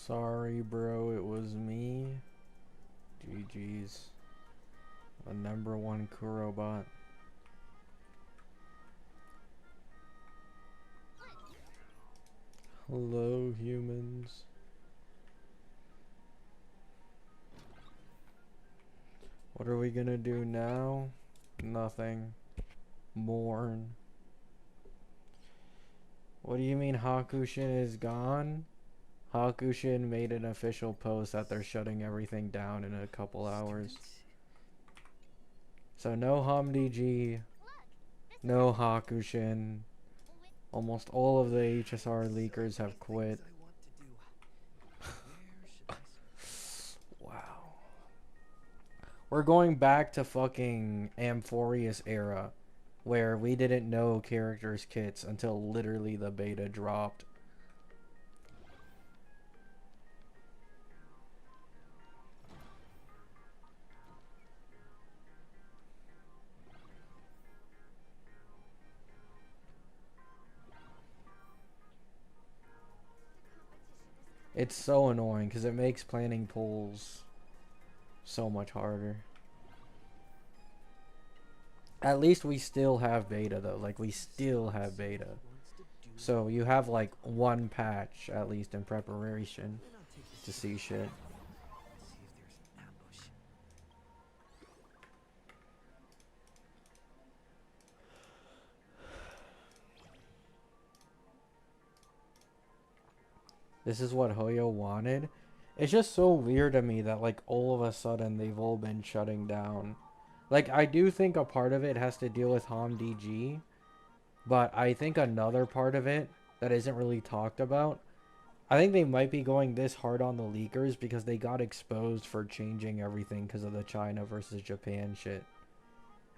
Sorry, bro, it was me. GG's. The #1 Kurobot. Hello, humans. What are we gonna do now? Nothing. Mourn. What do you mean hakushin is gone? Hakushin made an official post that they're shutting everything down in a couple hours. So no HumDG, no hakushin. Almost all of the HSR leakers have quit. Wow. We're going back to fucking Amphorius era, where we didn't know characters kits until literally the beta dropped. It's so annoying because it makes planning pools so much harder. At least we still have beta though. Like we still have beta. So you have like one patch at least in preparation to see shit. This is what Hoyo wanted. It's just so weird to me that like all of a sudden they've all been shutting down. Like I do think a part of it has to deal with HomDG, but I think another part of it that isn't really talked about, I think they might be going this hard on the leakers because they got exposed for changing everything because of the China versus Japan shit.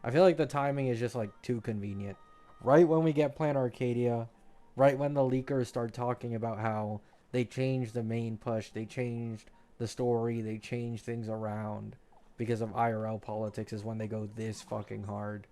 I feel like the timing is just like too convenient. Right when we get Plan Arcadia, right when the leakers start talking about how they changed the main push, they changed the story, they changed things around because of IRL politics is when they go this fucking hard.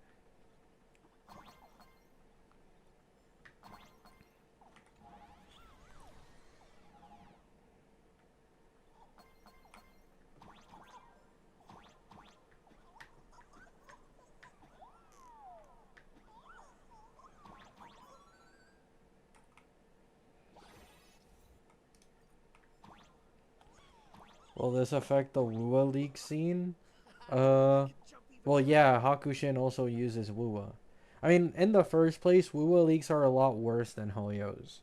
Will this affect the Wua leak scene? Well, yeah, Hakushin also uses Wua. I mean, in the first place, Wua leaks are a lot worse than Hoyo's.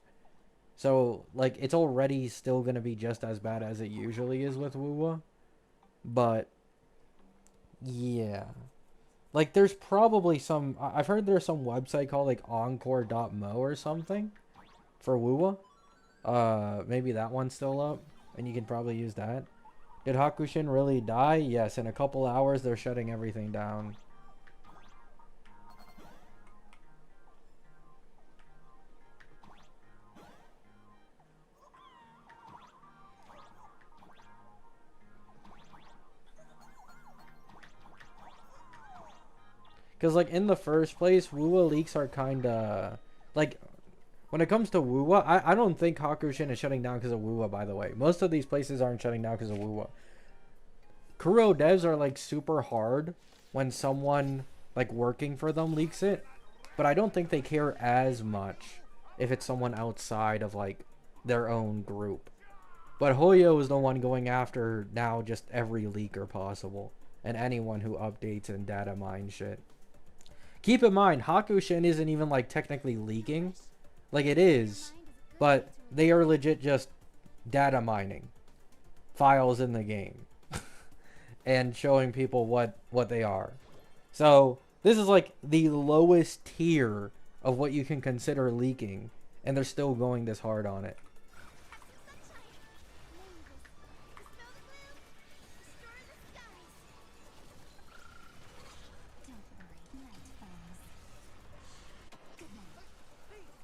So, like, it's already still gonna be just as bad as it usually is with Wua. But, yeah. Like, there's probably some... I've heard there's some website called, like, encore.mo or something for Wua. Maybe that one's still up, and you can probably use that. Did Hakushin really die? Yes, in a couple hours they're shutting everything down. Because, like, in the first place, Wua leaks are kind of... Like, when it comes to Wua, I don't think Hakushin is shutting down because of Wua, by the way. Most of these places aren't shutting down because of Wua. Kuro devs are, like, super hard when someone, like, working for them leaks it. But I don't think they care as much if it's someone outside of, like, their own group. But Hoyo is the one going after now just every leaker possible. And anyone who updates and data mine shit. Keep in mind, Hakushin isn't even, like, technically leaking. Like, it is. But they are legit just data mining files in the game. And showing people what they are. So, this is, like, the lowest tier of what you can consider leaking. And they're still going this hard on it.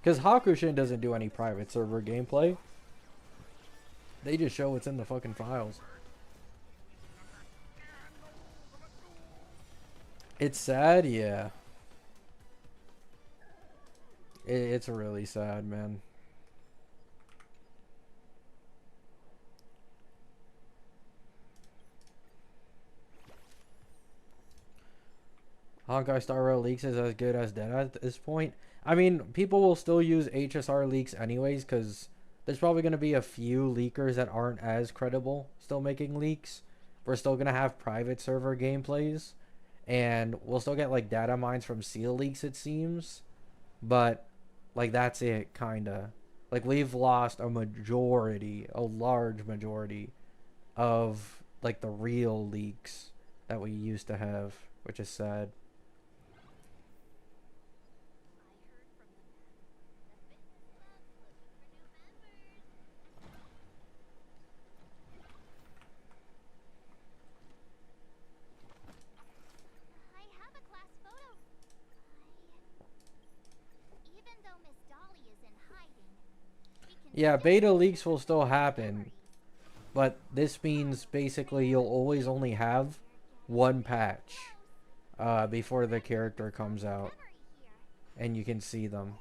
Because Hakushin doesn't do any private server gameplay. They just show what's in the fucking files. It's sad, yeah. It's really sad, man. Honkai Star Rail leaks is as good as dead at this point. I mean, people will still use HSR leaks anyways, because there's probably going to be a few leakers that aren't as credible still making leaks. We're still going to have private server gameplays, and we'll still get like data mines from seal leaks, it seems. But like that's it, kinda. Like we've lost a majority, a large majority of like the real leaks that we used to have, which is sad. Yeah, beta leaks will still happen, but this means basically you'll always only have one patch before the character comes out, and you can see them.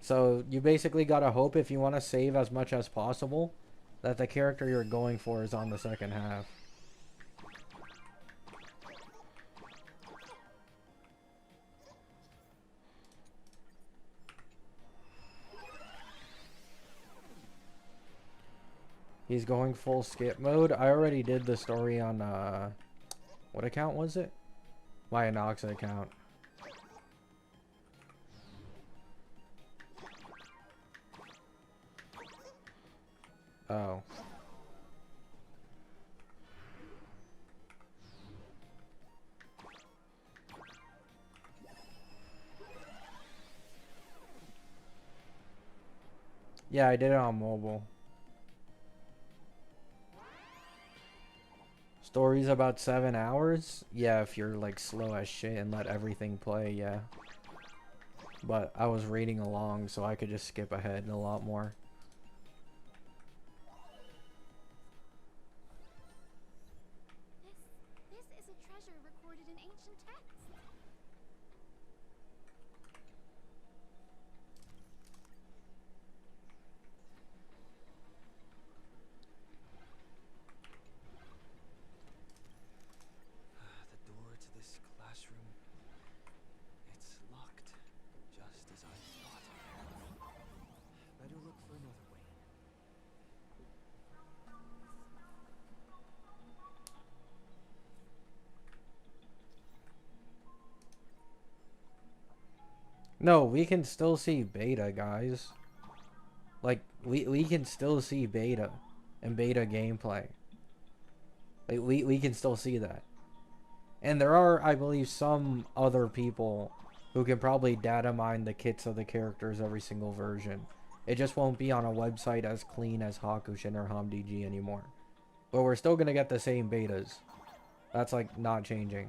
So you basically gotta hope, if you want to save as much as possible, that the character you're going for is on the second half. He's going full skip mode. I already did the story on, what account was it? My Anoxa account. Oh. Yeah, I did it on mobile. Story's about 7 hours? Yeah, if you're like slow as shit and let everything play, yeah. But I was reading along, so I could just skip ahead a lot more. This is a treasure recorded in ancient texts. The door to this classroom, it's locked, just as I thought. Better look for another way. No, we can still see beta, guys. Like, we can still see beta and beta gameplay. Like, we can still see that. And there are, I believe, some other people who can probably data mine the kits of the characters every single version. It just won't be on a website as clean as Hakushin or HomDG anymore. But we're still going to get the same betas. That's, like, not changing.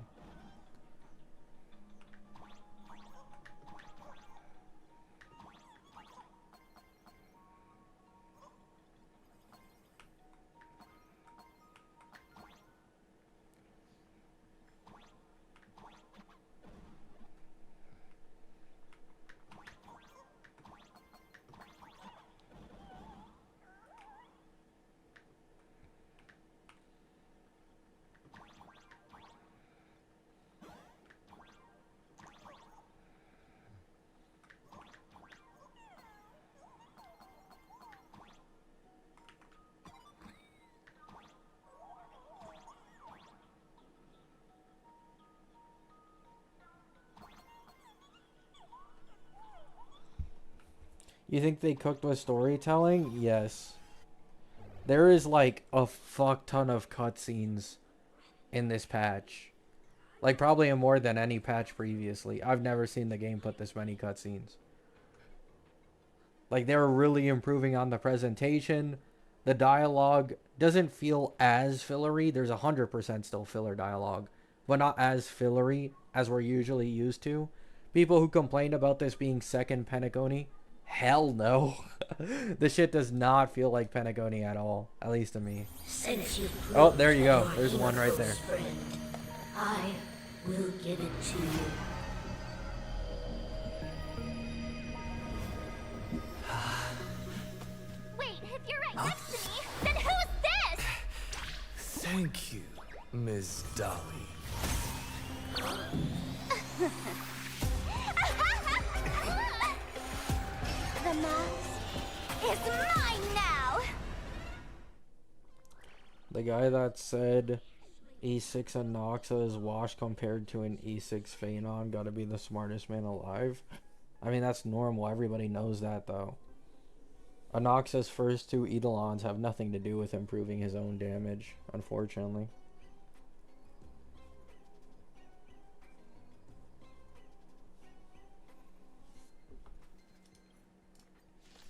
You think they cooked with storytelling? Yes. There is like a fuck ton of cutscenes in this patch. Like probably more than any patch previously. I've never seen the game put this many cutscenes. Like they're really improving on the presentation. The dialogue doesn't feel as fillery. There's 100% still filler dialogue, but not as fillery as we're usually used to. People who complain about this being second Pentagony, hell no. This shit does not feel like Pentagony at all, at least to me. Oh, there you go. There's one right there. I will give it to you. next to me, then who's this? Thank you, Ms. Dolly. The mouse is mine now. The guy that said E6 Anoxa is washed compared to an E6 Phanon gotta be the smartest man alive. I mean, that's normal. Everybody knows that, though. Anoxa's first two Eidolons have nothing to do with improving his own damage, unfortunately.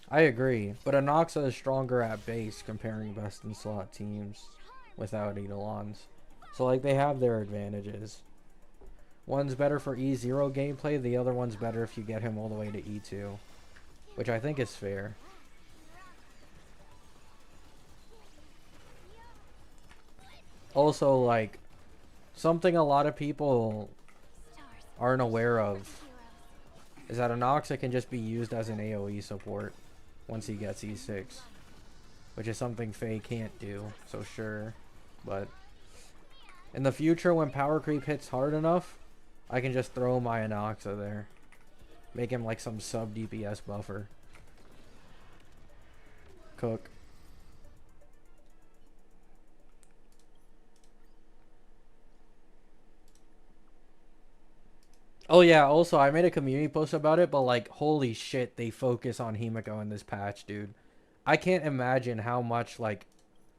I agree, but Anoxa is stronger at base comparing best in slot teams without Eidolons. So, like, they have their advantages. One's better for E0 gameplay, the other one's better if you get him all the way to E2. Which I think is fair. Also, like, something a lot of people aren't aware of is that Anoxa can just be used as an AoE support once he gets E6. Which is something Faye can't do, so sure. But in the future, when power creep hits hard enough, I can just throw my Anoxa there. Make him like some sub DPS buffer. Cook. Oh yeah, also I made a community post about it, but like holy shit, they focus on Himiko in this patch, dude. I can't imagine how much like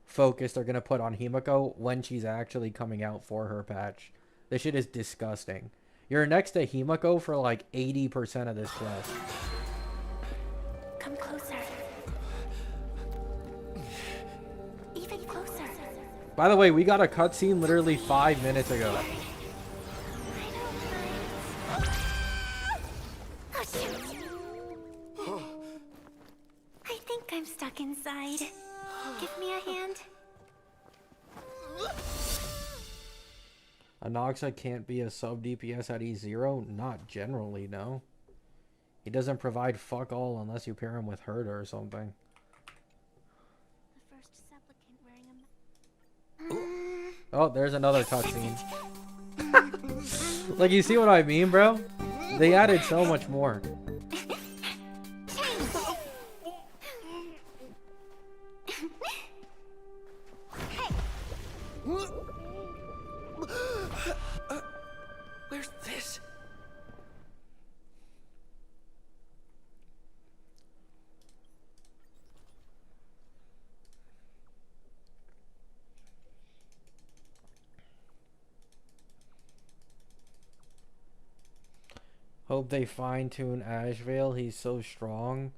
focus they're gonna put on Himiko when she's actually coming out for her patch. This shit is disgusting. You're next to Himiko for like 80% of this quest. Come closer. Even closer. By the way, we got a cutscene literally 5 minutes ago. Oh, shoot. I think I'm stuck inside. Give me a hand. Anoxa can't be a sub DPS at E0? Not generally, no. He doesn't provide fuck all unless you pair him with Herda or something. The first supplicant wearing a... Oh, there's another cutscene. Like, you see what I mean, bro? They added so much more. Where's this? Hope they fine-tune Ashvale. He's so strong.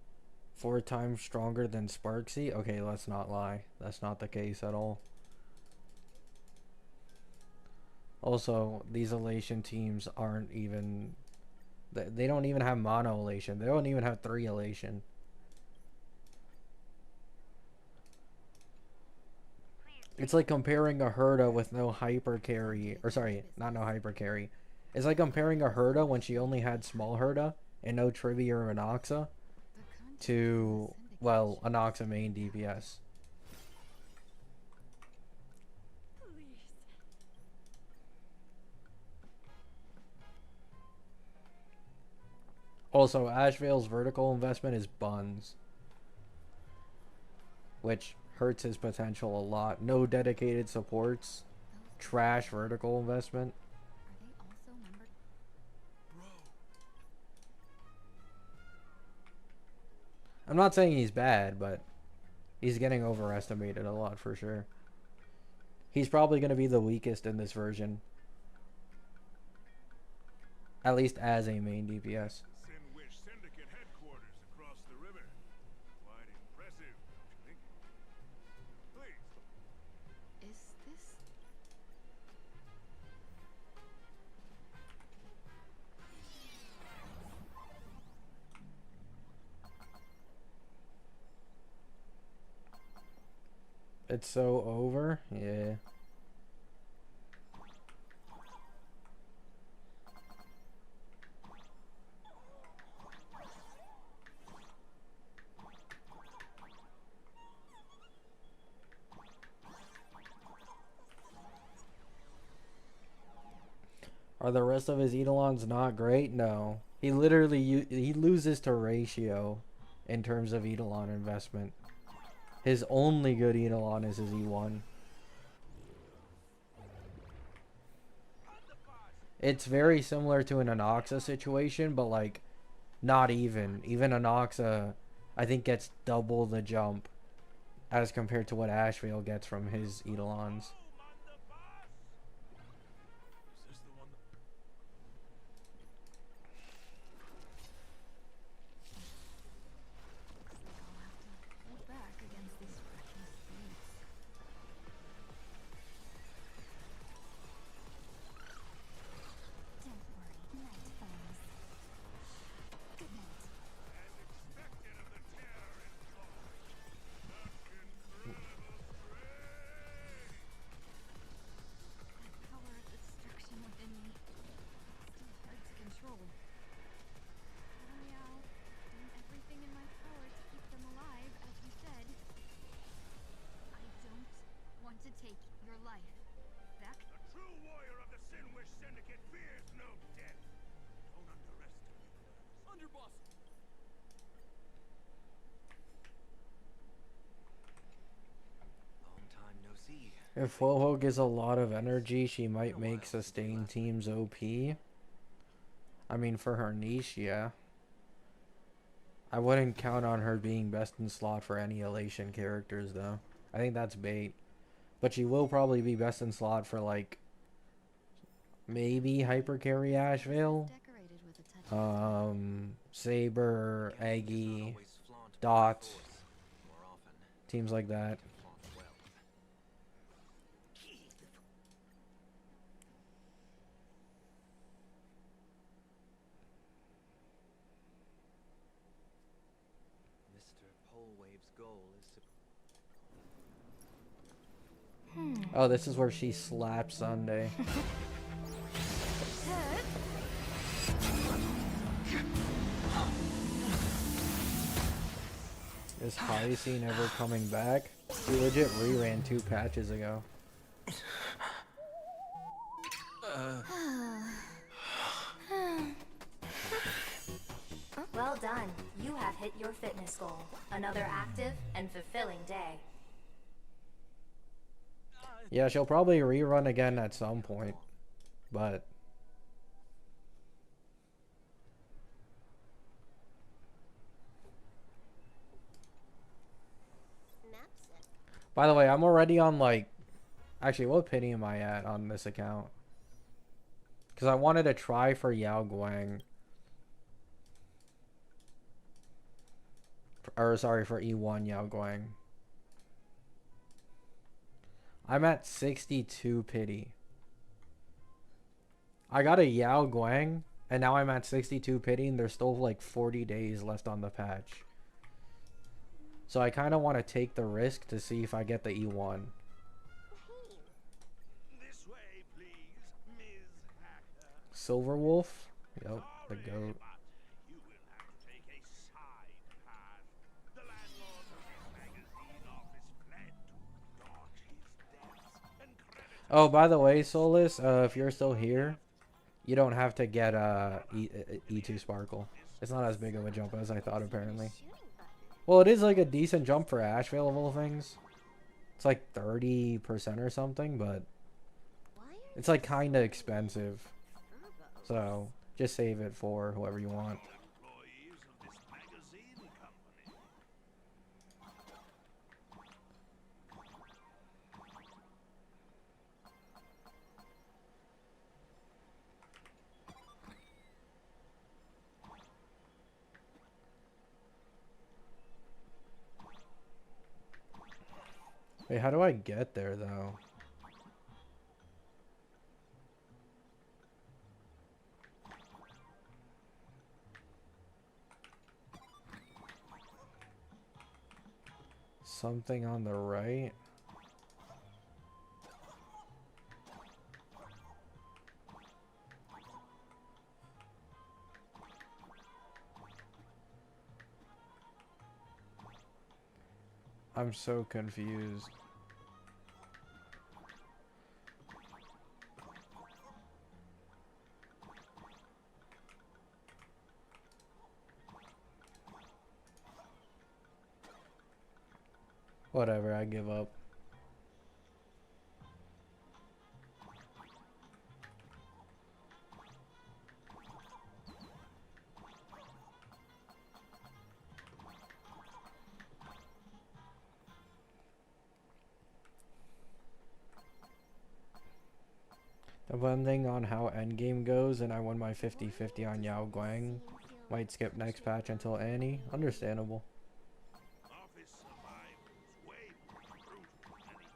4 times stronger than Sparksy. Okay, let's not lie. That's not the case at all. Also, these elation teams aren't even... They don't even have mono elation. They don't even have 3 elation. It's like comparing a Herda with no hyper carry. Or sorry, not no hyper carry. It's like comparing a Herda when she only had small Herda and no Trivia or Anoxa to, well, Anoxa main DPS. Also, Ashvale's vertical investment is buns, which hurts his potential a lot. No dedicated supports, trash vertical investment. I'm not saying he's bad, but he's getting overestimated a lot for sure. He's probably going to be the weakest in this version. At least as a main DPS. Sinwish Syndicate headquarters across the river. Quite impressive, don't you think? Please. Is this... It's so over? Yeah. Are the rest of his Eidolons not great? No. He literally he loses to ratio in terms of Eidolon investment. His only good Eidolon is his E1. It's very similar to an Anoxa situation, but like not even. Even Anoxa, I think, gets double the jump as compared to what Ashvale gets from his Eidolons. Is this the one that... Hold back against these reckless thieves. Don't worry, night falls. Good night. As expected of the terror in Florida. Such incredible strength! That power of destruction within me. Still hard to control. I'll do everything in my power to keep them alive, as you said. I don't want to take your life. Zach? A true warrior of the Sinwish Syndicate fears no death. Don't underestimate her. Underboss! Long time no see. If Ho-Ho gets a lot of energy, she might make sustain teams OP. I mean, for her niche, yeah. I wouldn't count on her being best in slot for any Elation characters, though. I think that's bait. But she will probably be best in slot for, like, maybe Hyper Carry Ashvale. Decorated with a touch of Saber, Eggy, Always flaunt Dot, force. More often, teams like that. flaunt wealth. Mr. Polwave's goal is to... Oh, this is where she slaps Sunday. Is Hyacinth ever coming back? He legit reran 2 patches ago. Well done. You have hit your fitness goal. Another active and fulfilling day. Yeah, she'll probably rerun again at some point. But by the way, I'm already on like... Actually, what pity am I at on this account? Because I wanted to try for Yao Guang. Or sorry, for E1 Yao Guang. I'm at 62 pity. I got a Yao Guang, and now I'm at 62 pity, and there's still like 40 days left on the patch. So I kind of want to take the risk to see if I get the E1. This way, please, Ms. Hacker. Silver Wolf? Yep, the Sorry, goat. but you will have to take a side path. The landlord of this magazine office fled to dodge his debts and creditors. Oh, by the way, Solus, if you're still here, you don't have to get E2 Sparkle. It's not as big of a jump as I thought, apparently. Well, it is like a decent jump for Ashvale of all things. It's like 30% or something, but it's like kind of expensive. So just save it for whoever you want. Employees of this magazine company. Wait, how do I get there, though? Something on the right? I'm so confused. Whatever, I give up. Depending on how endgame goes and I win my 50-50 on Yao Guang, might skip next patch until Annie. Understandable. Office survival's way more brutal than any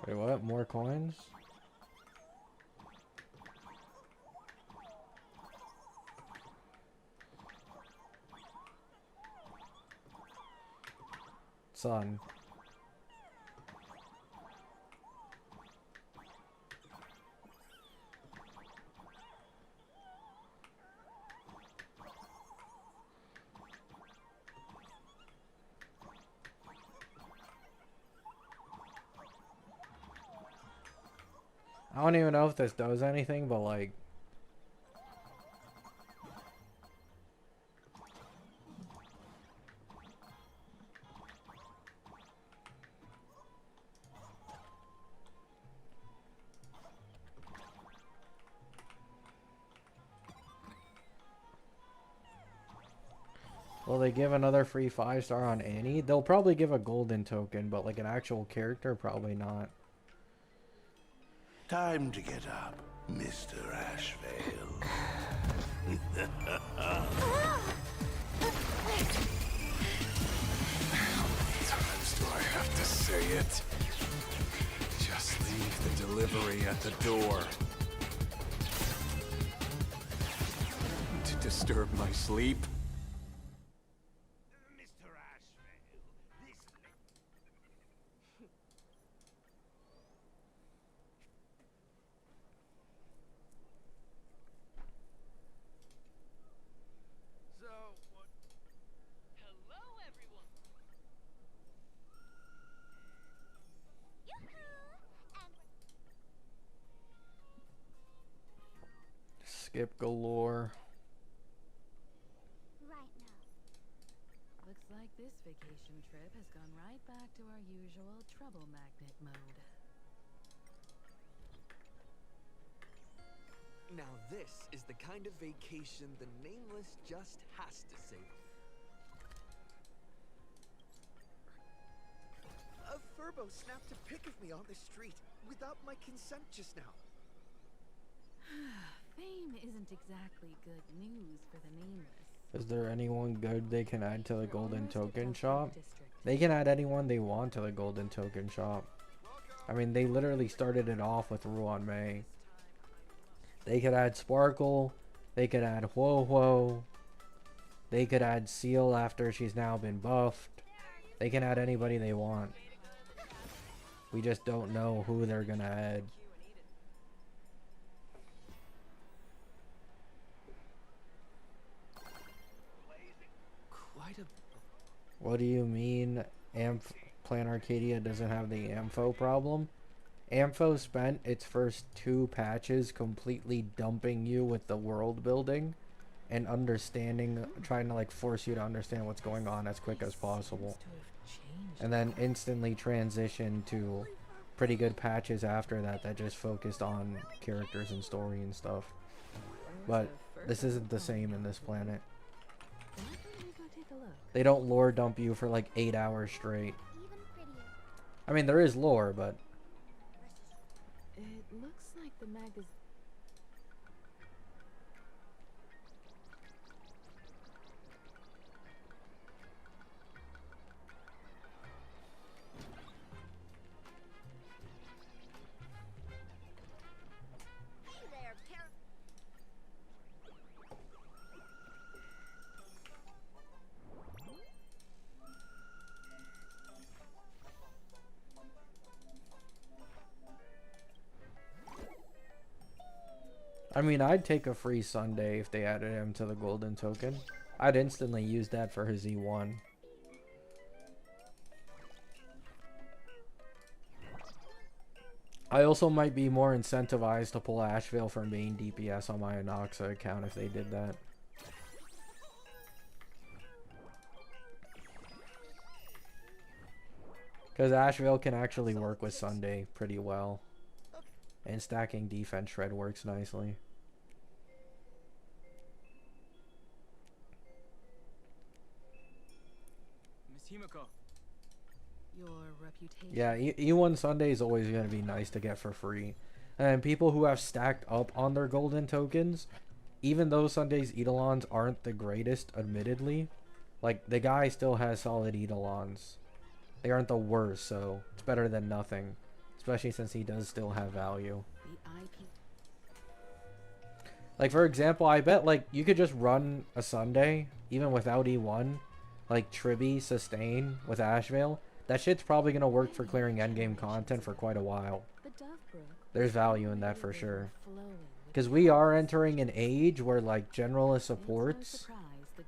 game. Wait, what? More coins? Son. I don't even know if this does anything, but like... Will they give another free 5-star on Annie? They'll probably give a golden token, but like an actual character, probably not. Time to get up, Mr. Ashvale. How many times do I have to say it? Just leave the delivery at the door. To disturb my sleep? Mr. Ashvale, this So, what? Hello, everyone. Skip galore. Right now. Looks like this vacation trip has gone right back to our usual trouble magnet mode. Now this is the kind of vacation the Nameless just has to savor. A Furbo snapped a pic of me on the street without my consent just now. Fame isn't exactly good news for the Nameless. Is there anyone good they can add to the We're golden almost at token Delphi shop? District. They can add anyone they want to the golden token shop. I mean, they literally started it off with Ruan Mei. They could add Sparkle. They could add Huo Huo. They could add Seal after she's now been buffed. They can add anybody they want. We just don't know who they're gonna add. Quite a... What do you mean Plan Arcadia doesn't have the Ampho problem? Ampho spent its first 2 patches completely dumping you with the world building and understanding, trying to like force you to understand what's going on as quick as possible. And then instantly transition to pretty good patches after that that just focused on characters and story and stuff. But this isn't the same in this planet. Why don't we go take a look? They don't lore dump you for like 8 hours straight. Even prettier. I mean, there is lore, but It looks like the magazine. Hey there, I mean, I'd take a free Sunday if they added him to the golden token. I'd instantly use that for his E1. I also might be more incentivized to pull Ashvale for main DPS on my Anoxa account if they did that. Because Asheville can actually work with Sunday pretty well. And stacking defense shred works nicely. Miss Himiko. Your reputation. Yeah, E1 Sunday is always going to be nice to get for free. And people who have stacked up on their golden tokens, even though Sunday's Eidolons aren't the greatest, admittedly, like, the guy still has solid Eidolons. They aren't the worst, so it's better than nothing. Especially since he does still have value. The IP. Like, for example, I bet, like, you could just run a Sunday, even without E1, like Tribby, Sustain, with Asheville. That shit's probably going to work for clearing endgame content for quite a while. There's value in that for sure. Because we are entering an age where, like, generalist supports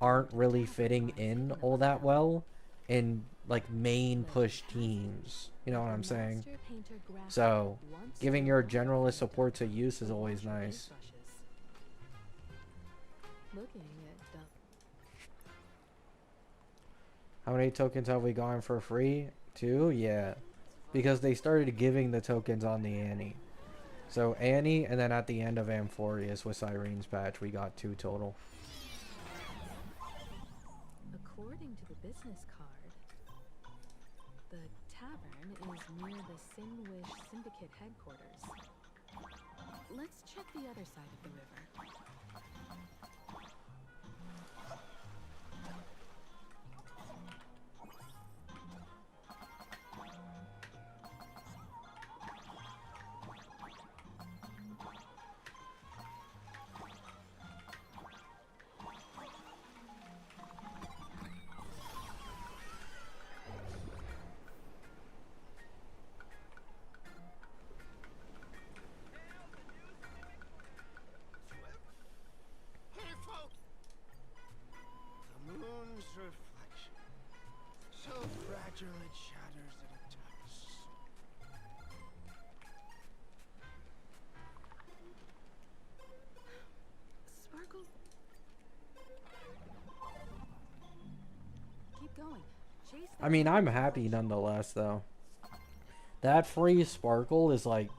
aren't really fitting in all that well in, like, main push teams. You know what I'm saying? So, giving your generalist supports a use is always nice. How many tokens have we gotten for free? 2? Yeah. Because they started giving the tokens on the Annie. So Annie, and then at the end of Amphorius with Cyrene's patch, we got 2 total. According to the business card, the tavern is near the Sinwish Syndicate headquarters. Let's check the other side of the river. Hey, folks! The moon's reflection. So fragile it shatters at a touch. Sparkle. Keep going. Chase I mean, I'm happy nonetheless, though. That free Sparkle is like...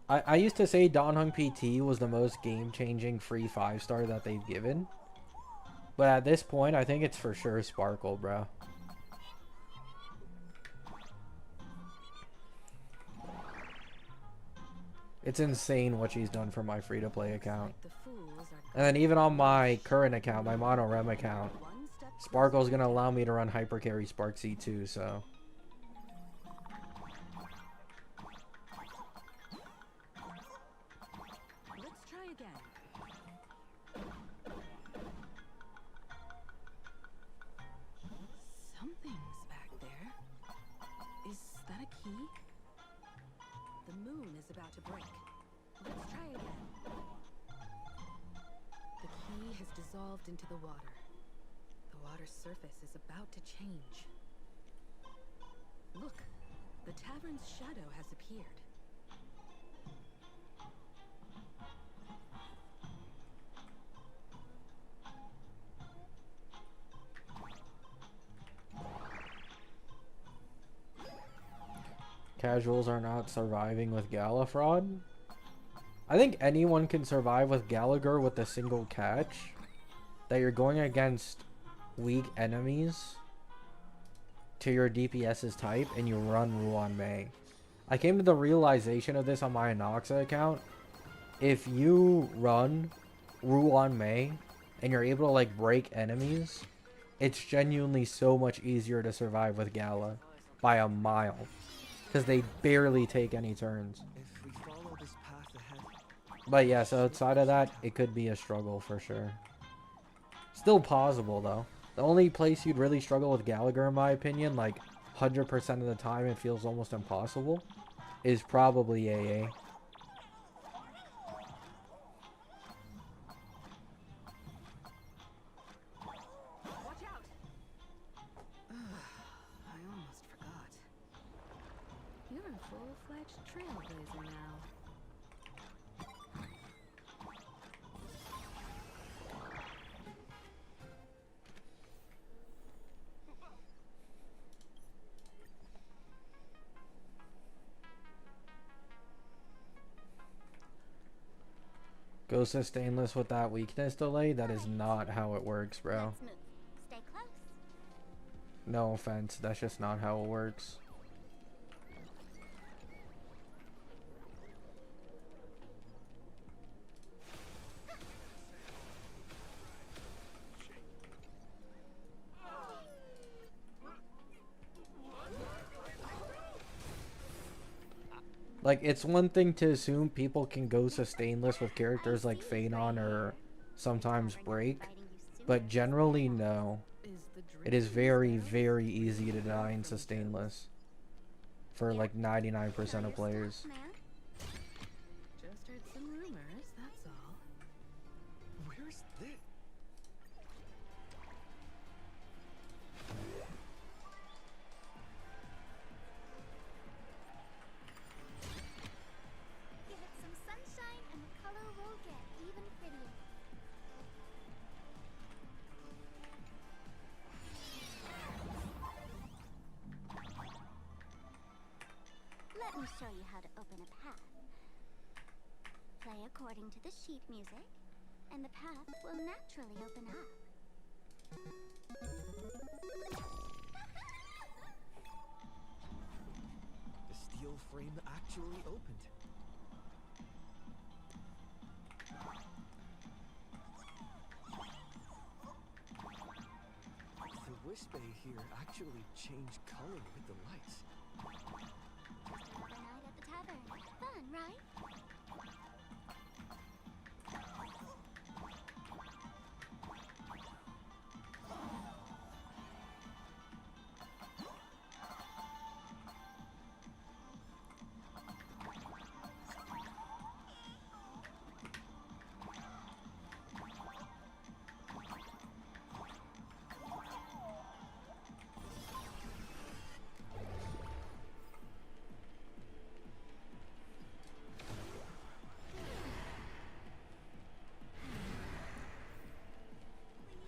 I used to say Don Hung PT was the most game-changing free 5-star that they've given. But at this point, I think it's for sure Sparkle, bro. It's insane what she's done for my free-to-play account. And then even on my current account, my Mono Rem account, Sparkle's gonna allow me to run Hyper Carry Spark C2, so... Let's try again. Something's back there. Is that a key? The moon is about to break. Let's try again. The key has dissolved into the water. The water's surface is about to change. Look, the tavern's shadow has appeared. Casuals are not surviving with Gallifraud. I think anyone can survive with Gallagher with a single catch. That you're going against weak enemies to your DPS's type and you run Ruan Mei. I came to the realization of this on my Anoxa account. If you run Ruan Mei and you're able to like break enemies, it's genuinely so much easier to survive with Gala by a mile. Because they barely take any turns. If we follow this path ahead, But yeah, so outside of that, it could be a struggle for sure. Still possible though. The only place you'd really struggle with Gallagher, in my opinion, like 100% of the time it feels almost impossible, is probably AA. Watch out! I almost forgot. You're a full-fledged trailblazer now. Goes to stainless with that weakness delay. That is not how it works, bro. Let's move. Stay close. No offense, that's just not how it works. Like, it's one thing to assume people can go sustainless with characters like Phanon or sometimes Break, but generally no. It is very, very easy to die in sustainless for like 99% of players. Just heard some rumors, that's all. Where's this? Give it some sunshine and the color will get even prettier. Let me show you how to open a path. Play according to the sheet music, and the path will naturally open up. The steel frame actually opened. The wish bay here actually changed color with the lights. Just another night at the tavern. Fun, right?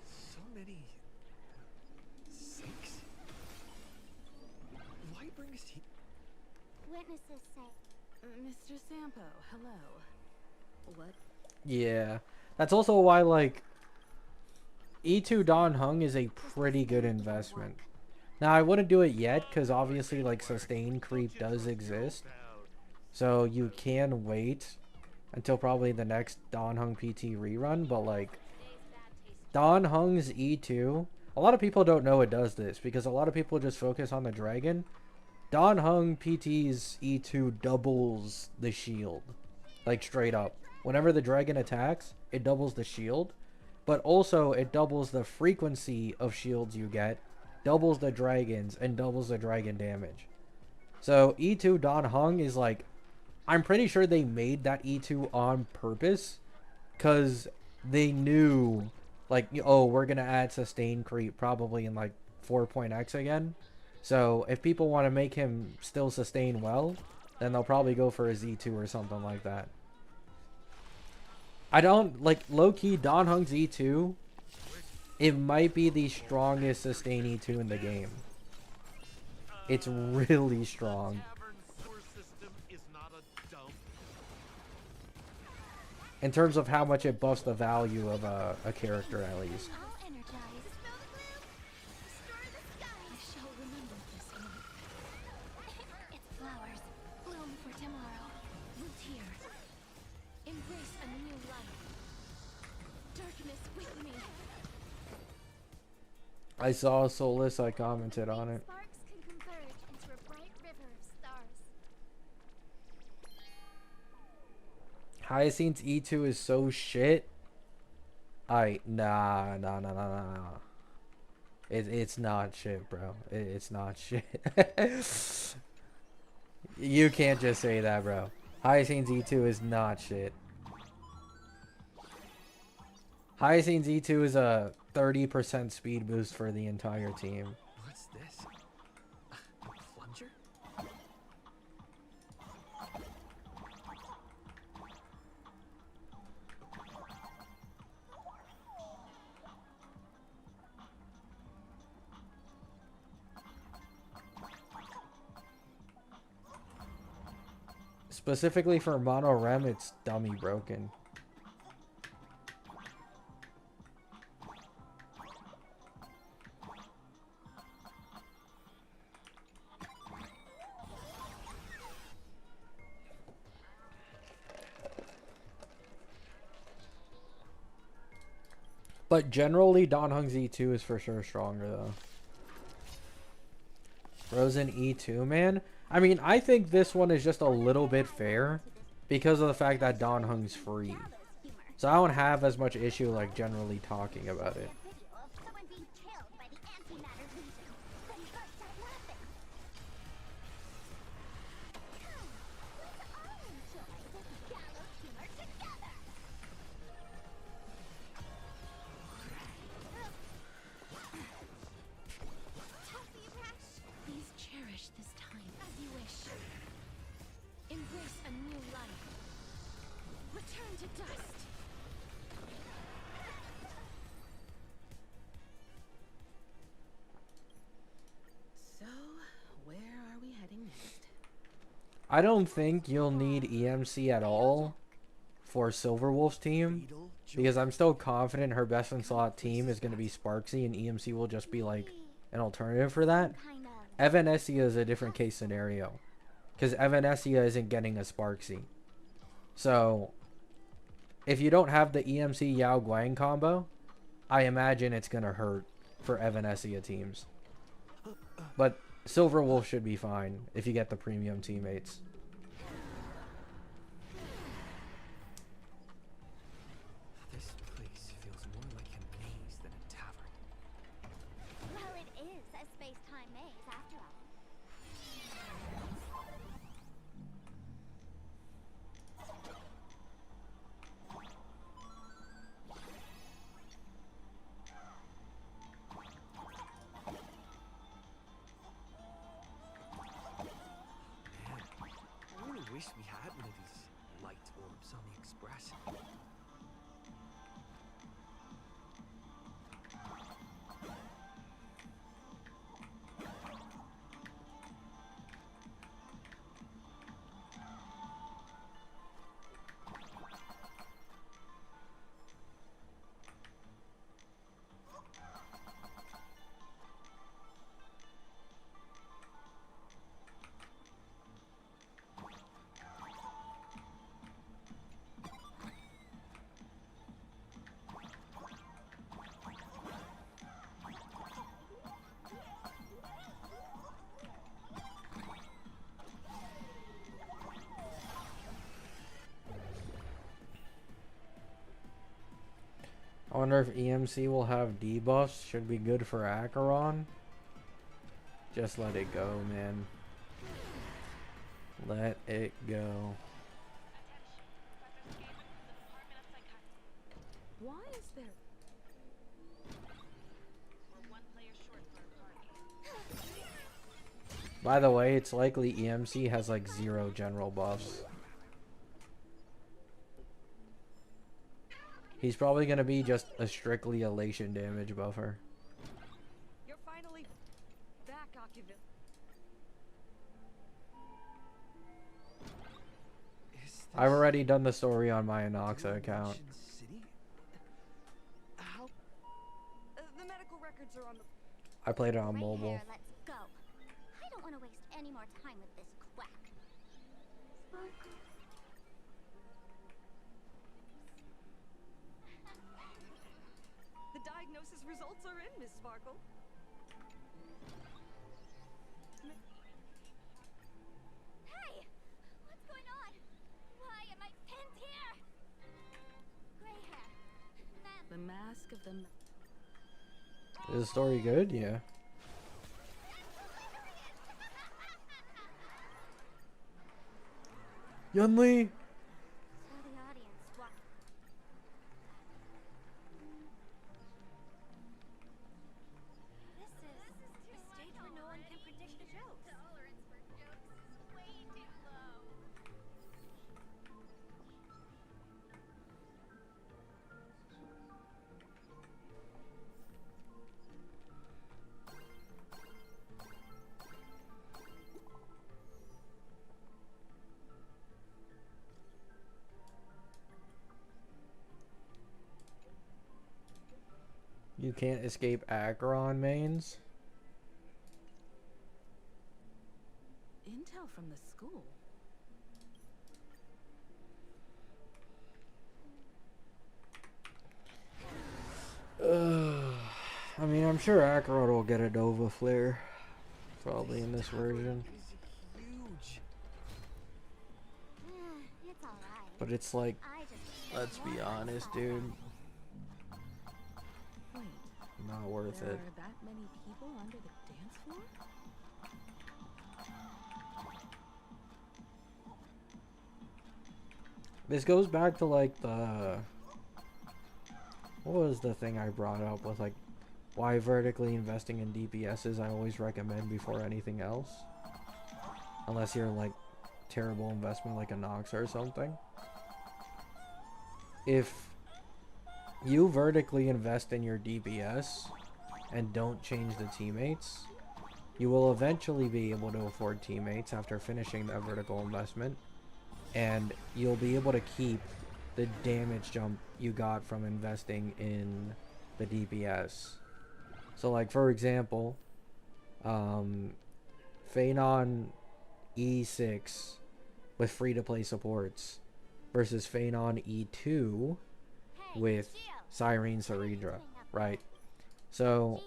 So many sinks? Why bring us here? Witnesses say Mr. Sampo, hello. What? Yeah, that's also why like E2 Don Hung is a pretty good investment. Now I wouldn't do it yet because obviously like sustain creep does exist, so you can wait until probably the next Don Hung PT rerun. But like Don Hung's E2, a lot of people don't know it does this because a lot of people just focus on the dragon. Don Hung PT's E2 doubles the shield, like straight up. Whenever the dragon attacks, it doubles the shield, but also it doubles the frequency of shields you get, doubles the dragons, and doubles the dragon damage. So E2 Don Hung is like, I'm pretty sure they made that E2 on purpose because they knew like, oh, we're going to add sustain creep probably in like 4.x again. So if people want to make him still sustain well, then they'll probably go for a Z2 or something like that. I don't like low-key Don Hung's E2. It might be the strongest sustain E2 in the game. It's really strong. Tavern sewer system is not a dump. In terms of how much it buffs the value of a character at least. all energized. Smell the glue? Destroy the sky. I shall remember this night. It's flowers. Bloom for tomorrow. Root here. Embrace a new life. Darkness with me. I saw Soulless, I commented on it. Sparks can converge into a bright river of stars. Hyacinth's E2 is so shit. Nah. It's not shit, bro. It's not shit. You can't just say that, bro. Hyacinth's E2 is not shit. Hyacinth's E2 is a 30% speed boost for the entire team. What's this? A plunger? Specifically for Mono Rem, it's dummy broken. But generally, Don Hung's E2 is for sure stronger, though. Frozen E2, man. I mean, I think this one is just a little bit fair because of the fact that Don Hung's free. So I don't have as much issue, like, generally talking about it. Video of someone being killed by the antimatter legion. Then you burst out laughing. Come, let's all enjoy this gallows humor together. Toffee Rash. Please cherish this time as you wish. Embrace a new life. Return to dust. So, where are we heading next? I don't think you'll need EMC at all for Silverwolf's team, Fatal because I'm still confident her best in slot team is going to be Sparksy, and EMC will just be like an alternative for that. Kind of. Evanescia is a different case scenario, because Evanescia isn't getting a Sparksy. So, if you don't have the EMC Yao Guang combo, I imagine it's going to hurt for Evanescia teams. But Silverwolf should be fine if you get the premium teammates. This place feels more like a maze than a tavern. Well, it is a space-time maze after all. Man, I really wish we had one of these light orbs on the Express. I wonder if EMC will have debuffs. Should be good for Acheron. Just let it go, man. Let it go. Why is there... By the way, it's likely EMC has like 0 general buffs. He's probably gonna be just a strictly elation damage buffer. You're finally back, Occupant. I've already done the story on my Anoxa account. City? How? The medical records are on the. I played it on Gray mobile. hair, let's go. I don't want to waste any more time with this quack. The diagnosis results are in, Miss Sparkle. Hey! What's going on? Why am I pinned here? Gray hair. The mask of the... Is the story good? Yeah. Yunli! Tell the audience what. This is a stage where no one can predict the jokes. Tolerance for jokes is way too low. You can't escape Acheron mains? Intel from the school. I mean, I'm sure Acheron will get a Nova Flare. Probably in this version. Is huge. It's alright. But it's like, I just let's be honest, dude. Wait, Not worth there it. are that many people under the dance floor? This goes back to like the... What was the thing I brought up with like why vertically investing in DPSs I always recommend before anything else? Unless you're like terrible investment like a Nox or something. If you vertically invest in your DPS and don't change the teammates, you will eventually be able to afford teammates after finishing that vertical investment, and you'll be able to keep the damage jump you got from investing in the DPS. So like for example, Phenon E6 with free-to-play supports versus Phenon E2 with Cyrene Ceredra, right? So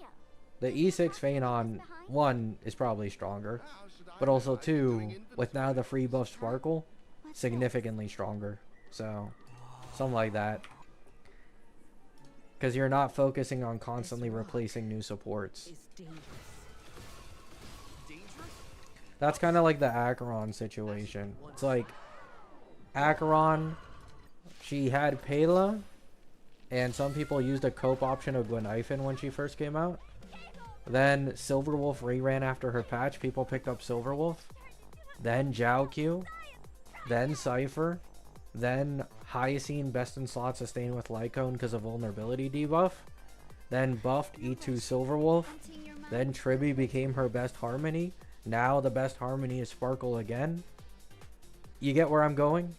the E6 Phenon 1 is probably stronger, but also 2, with now the free buff Sparkle, significantly stronger. So something like that. Because you're not focusing on constantly replacing new supports. Is dangerous. Dangerous? That's kind of like the Acheron situation. It's like Acheron, she had Pela, and some people used a cope option of Gwenhyphen when she first came out. Then Silverwolf reran after her patch. People picked up Silverwolf. Then Jiaoqiu. Then Cypher. Then Hyacine best in slot sustain with Lycone because of vulnerability debuff. Then buffed E2 Silverwolf. Then Tribby became her best Harmony. Now the best Harmony is Sparkle again. You get where I'm going?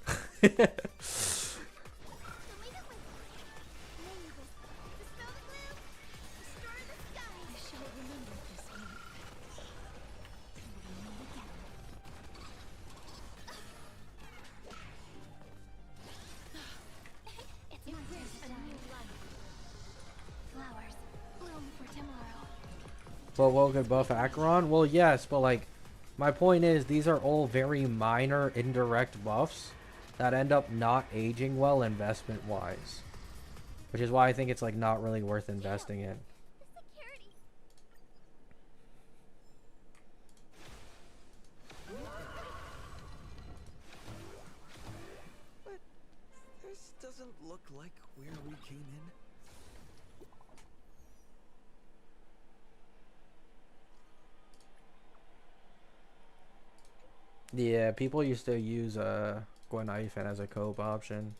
But what could buff Acheron? Well, yes, but like, my point is these are all very minor indirect buffs that end up not aging well investment-wise. Which is why I think it's like not really worth investing in. But this doesn't look like where we came in. Yeah, people used to use Gwenhyphen as a cope option.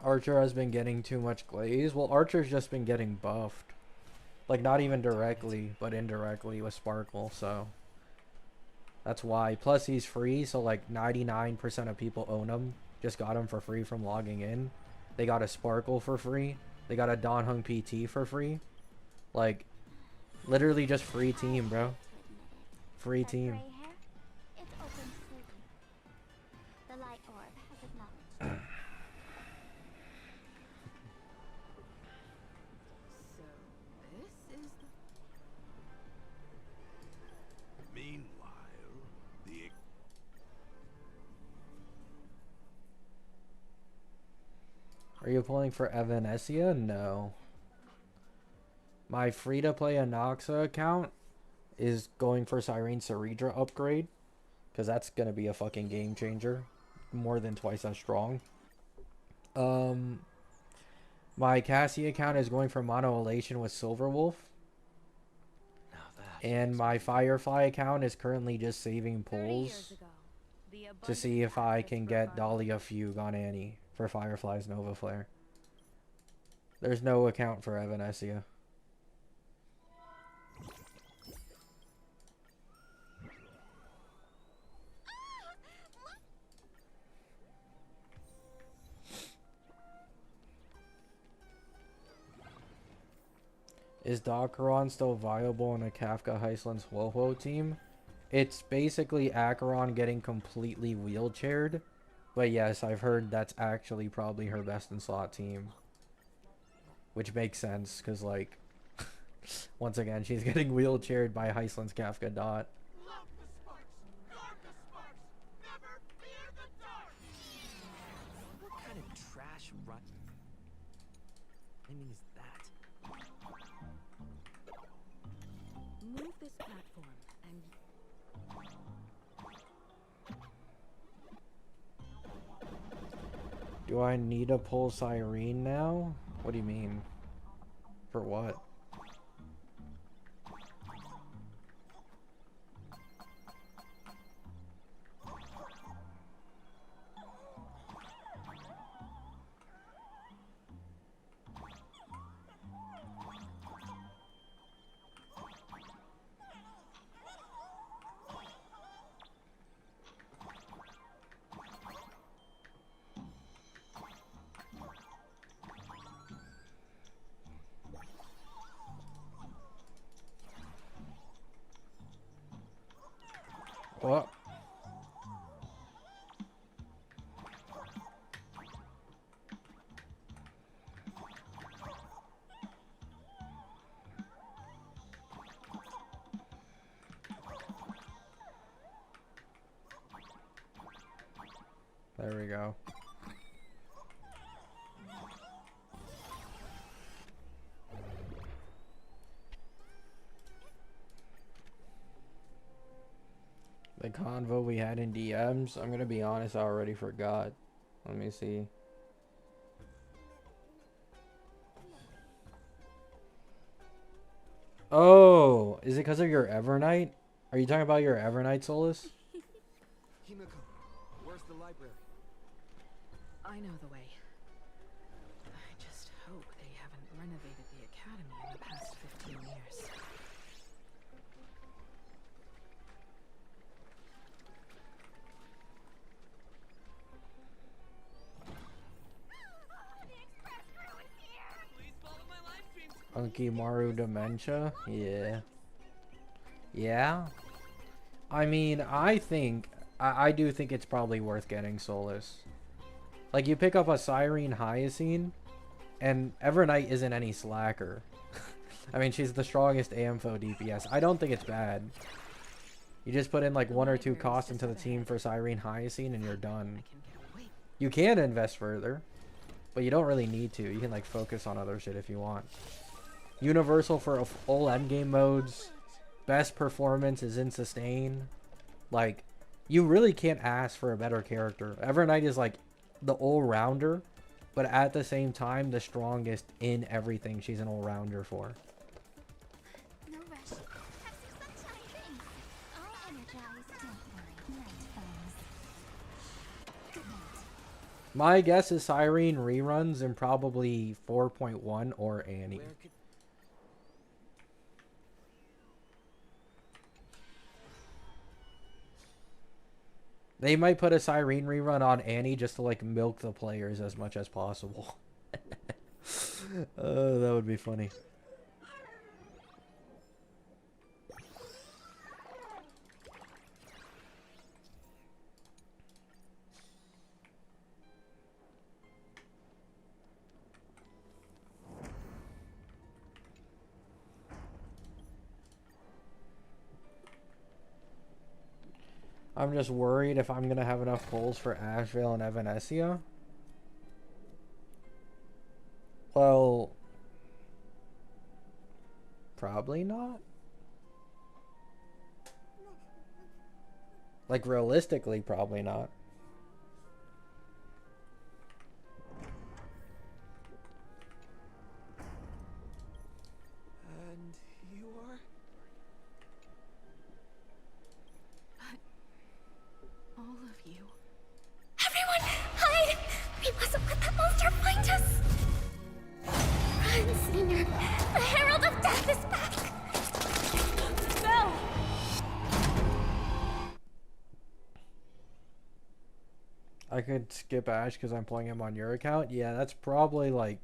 Archer has been getting too much glaze. Well, Archer's just been getting buffed. Like, not even directly, but indirectly with Sparkle, so... That's why. Plus, he's free, so like 99% of people own him. Just got him for free from logging in. They got a Sparkle for free. They got a Don Hung PT for free. Like, literally just free team, bro. Free team. The light orb has acknowledged. So, this is the... Meanwhile, the Are you pulling for Evanesia? No. My free-to-play Anoxa account is going for Cyrene Ceredra upgrade. Because that's going to be a fucking game changer. More than twice as strong. My Cassie account is going for Mono Elation with Silverwolf. Now that And my Firefly account is currently just saving pulls to see if I can get Dahlia Fugue on Annie for Firefly's Nova Flare. There's no account for Evanesia. Is Dakaron still viable in a Kafka Heisland's Woho team? It's basically Acheron getting completely wheelchaired. But yes, I've heard that's actually probably her best in slot team. Which makes sense, because, like, once again, she's getting wheelchaired by Heisland's Kafka Dot. What kind of trash run? I mean, is that? Move this platform and Do I need to pull Cyrene now? What do you mean? For what? What? There we go. The convo we had in DMs, I'm gonna be honest, I already forgot. Let me see. Oh, is it because of your Evernight? Are you talking about your Evernight, Solus? Himiko, where's the library? I know the way. I just hope they haven't renovated the academy in the past 15 years. Please follow my live streams. Unkimaru Dementia? Yeah. Yeah? I mean, I do think it's probably worth getting Solus. Like, you pick up a Cyrene Hyacine, and Evernight isn't any slacker. I mean, she's the strongest AMFO DPS. I don't think it's bad. You just put in like 1 or 2 costs into the team for Cyrene Hyacine and you're done. You can invest further, but you don't really need to. You can like focus on other shit if you want. Universal for all endgame modes. Best performance is in sustain. Like, you really can't ask for a better character. Evernight is like the all-rounder, but at the same time the strongest in everything she's an all-rounder for. No rush. Have some sunshine. Thanks. All energized. Don't worry. Night falls. Good night. My guess is Cyrene reruns in probably 4.1 or Annie. Where could... They might put a Cyrene rerun on Annie just to like milk the players as much as possible. That would be funny. I'm just worried if I'm going to have enough pulls for Ashvale and Evanesia. Well, probably not. Like, realistically, probably not. And you are? All of you. Everyone, hide! We mustn't let that monster find us! Run, Senior! The Herald of Death is back! No! I could skip Ash because I'm playing him on your account. Yeah, that's probably like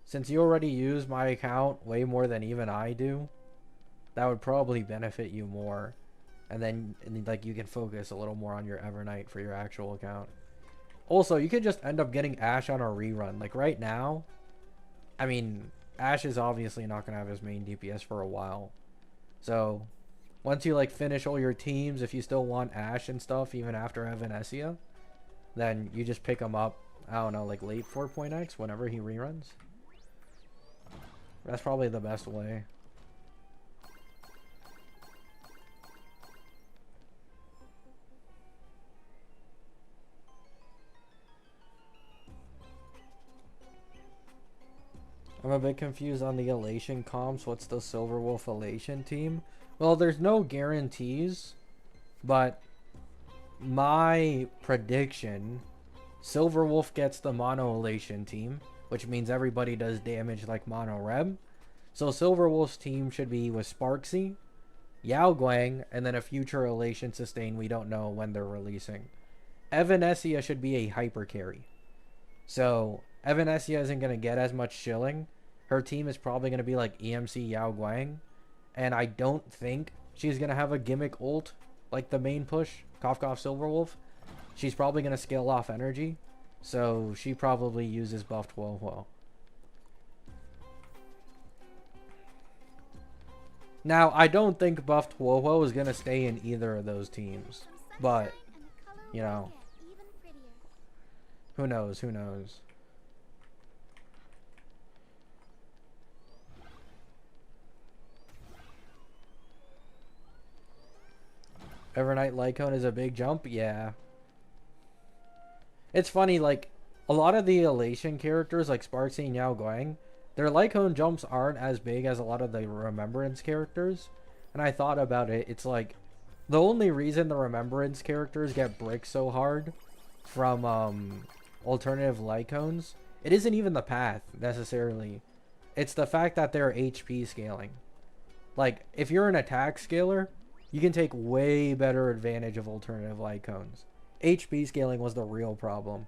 since you already use my account way more than even I do, that would probably benefit you more. And then like you can focus a little more on your Evernight for your actual account. Also, you could just end up getting Ash on a rerun. Like right now, I mean, Ash is obviously not going to have his main DPS for a while. So, once you like finish all your teams, if you still want Ash and stuff, even after Evanesia, then you just pick him up, I don't know, like late 4.x whenever he reruns. That's probably the best way. I'm a bit confused on the Elation comps. What's the Silverwolf Elation team? Well, there's no guarantees, but my prediction, Silverwolf gets the Mono Elation team, which means everybody does damage like Mono Reb. So Silverwolf's team should be with Sparksy, Yao Guang, and then a future Elation sustain we don't know when they're releasing. Evanesia should be a hyper carry. So Evanesia isn't going to get as much shilling. Her team is probably going to be like EMC Yao Guang. And I don't think she's going to have a gimmick ult like the main push, Cough Cough Silverwolf. She's probably going to scale off energy. So she probably uses buffed Wowo. Now, I don't think buffed Wowo is going to stay in either of those teams. But, you know, who knows, who knows. Evernight Lycone is a big jump? Yeah. It's funny, like, a lot of the Elation characters, like Sparksy and Yao Guang, their Lycone jumps aren't as big as a lot of the Remembrance characters. And I thought about it, it's like, the only reason the Remembrance characters get bricked so hard from, alternative Lycones, it isn't even the path, necessarily. It's the fact that they're HP scaling. Like, if you're an attack scaler, you can take way better advantage of alternative Lycones. HP scaling was the real problem.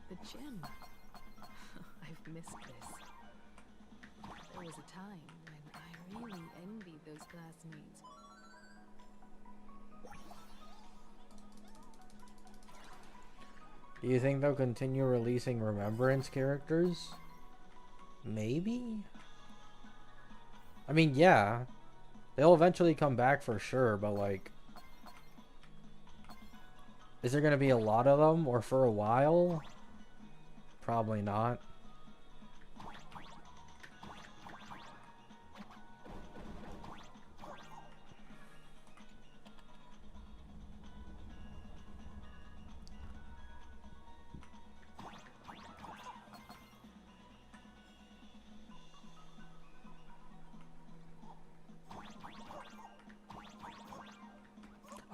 The gym. I've missed this. There was a time when I really envied those classmates. Do you think they'll continue releasing Remembrance characters? Maybe? I mean, yeah. They'll eventually come back for sure, but like... is there gonna be a lot of them, or for a while? Probably not.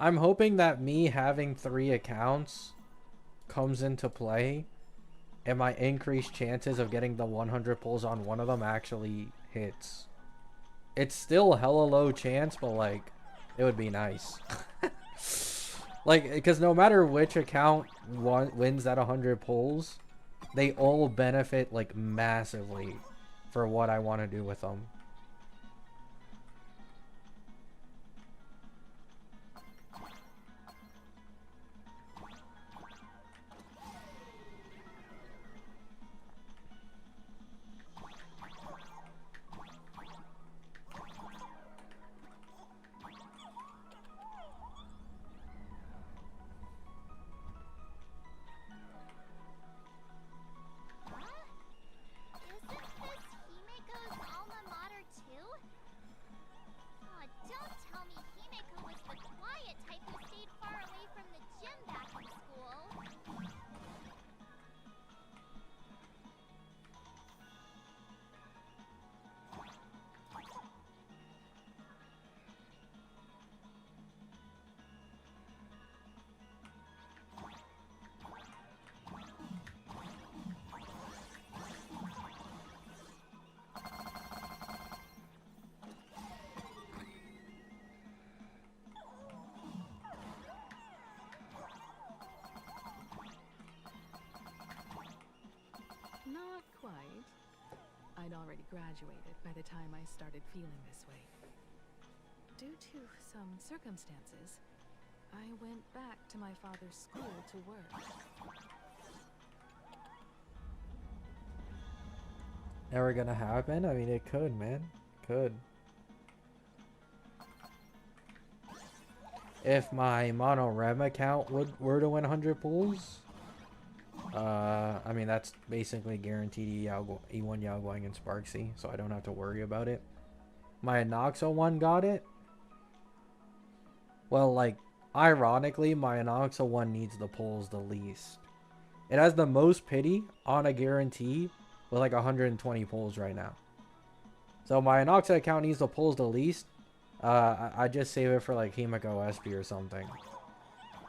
I'm hoping that me having 3 accounts comes into play and my increased chances of getting the 100 pulls on one of them actually hits. It's still hella low chance, but like, it would be nice. Like, because no matter which account wins that 100 pulls, they all benefit like massively for what I want to do with them. I'd already graduated by the time I started feeling this way. Due to some circumstances, I went back to my father's school to work. Never gonna happen? I mean, it could, man. Could. If my mono rem account were to win 100 pulls, I mean, that's basically guaranteed E1 Yao Guang and Sparksy, so I don't have to worry about it. My Anoxo one got it. Well, like, ironically, my Anoxo one needs the pulls the least. It has the most pity on a guarantee with like 120 pulls right now. So my Anoxa account needs the pulls the least. I just save it for like Himiko SP or something.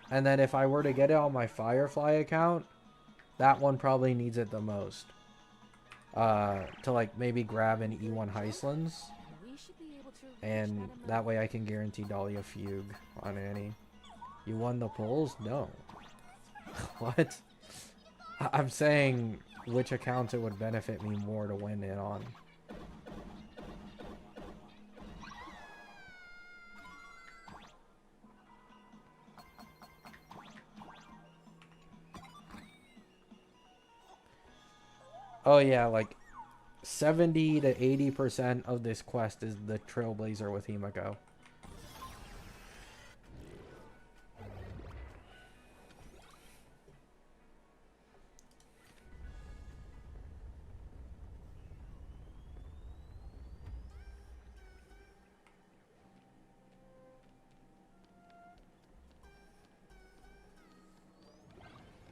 And then if I were to get it on my Firefly account, that one probably needs it the most. To like maybe grab an E1 Heislands. And that way I can guarantee Dahlia Fugue on Annie. You won the polls? No. What? I'm saying which accounts it would benefit me more to win it on. Oh yeah, like 70 to 80% of this quest is the Trailblazer with Himiko.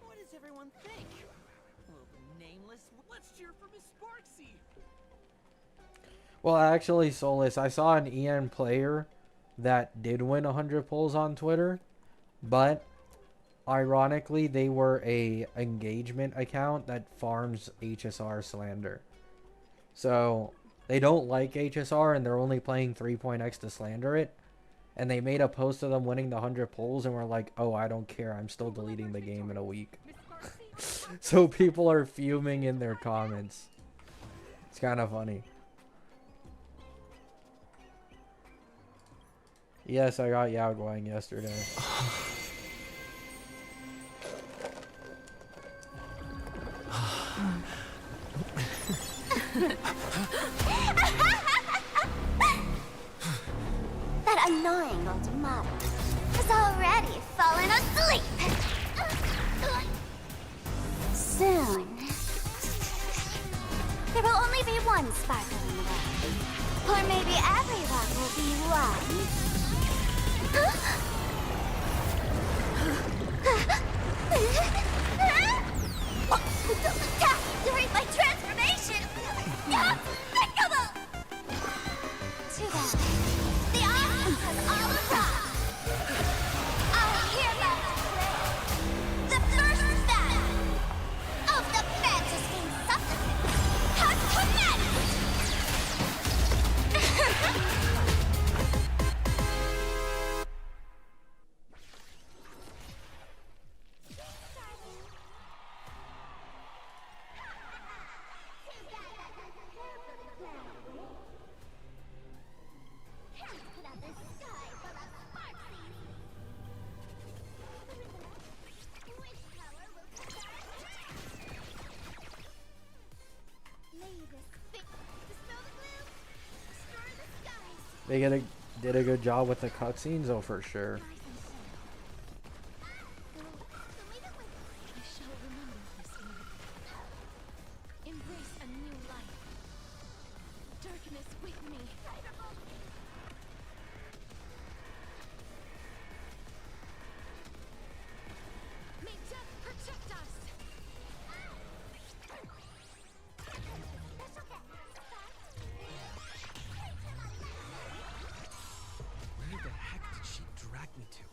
What does everyone think? Will the nameless... Let's cheer for Miss Sparksy! Well, actually, Solus, I saw an EN player that did win 100 pulls on Twitter, but ironically, they were a engagement account that farms HSR slander. So they don't like HSR and they're only playing 3.x to slander it. And they made a post of them winning the 100 pulls and were like, oh, I don't care. I'm still deleting the game in a week. So people are fuming in their comments. It's kind of funny. Yes, I got Yao Guang yesterday. That annoying old model has already fallen asleep. Soon, there will only be one sparkle in the world. Or maybe everyone will be one. During my transformation! Despicable! Too bad. The awesome has all arrived! I hereby declare the first battle of the Fantasy Supplement has commenced! They did a good job with the cutscenes, oh for sure. Embrace a new life. Darkness with me. May death protect us. Where the heck did she drag me to?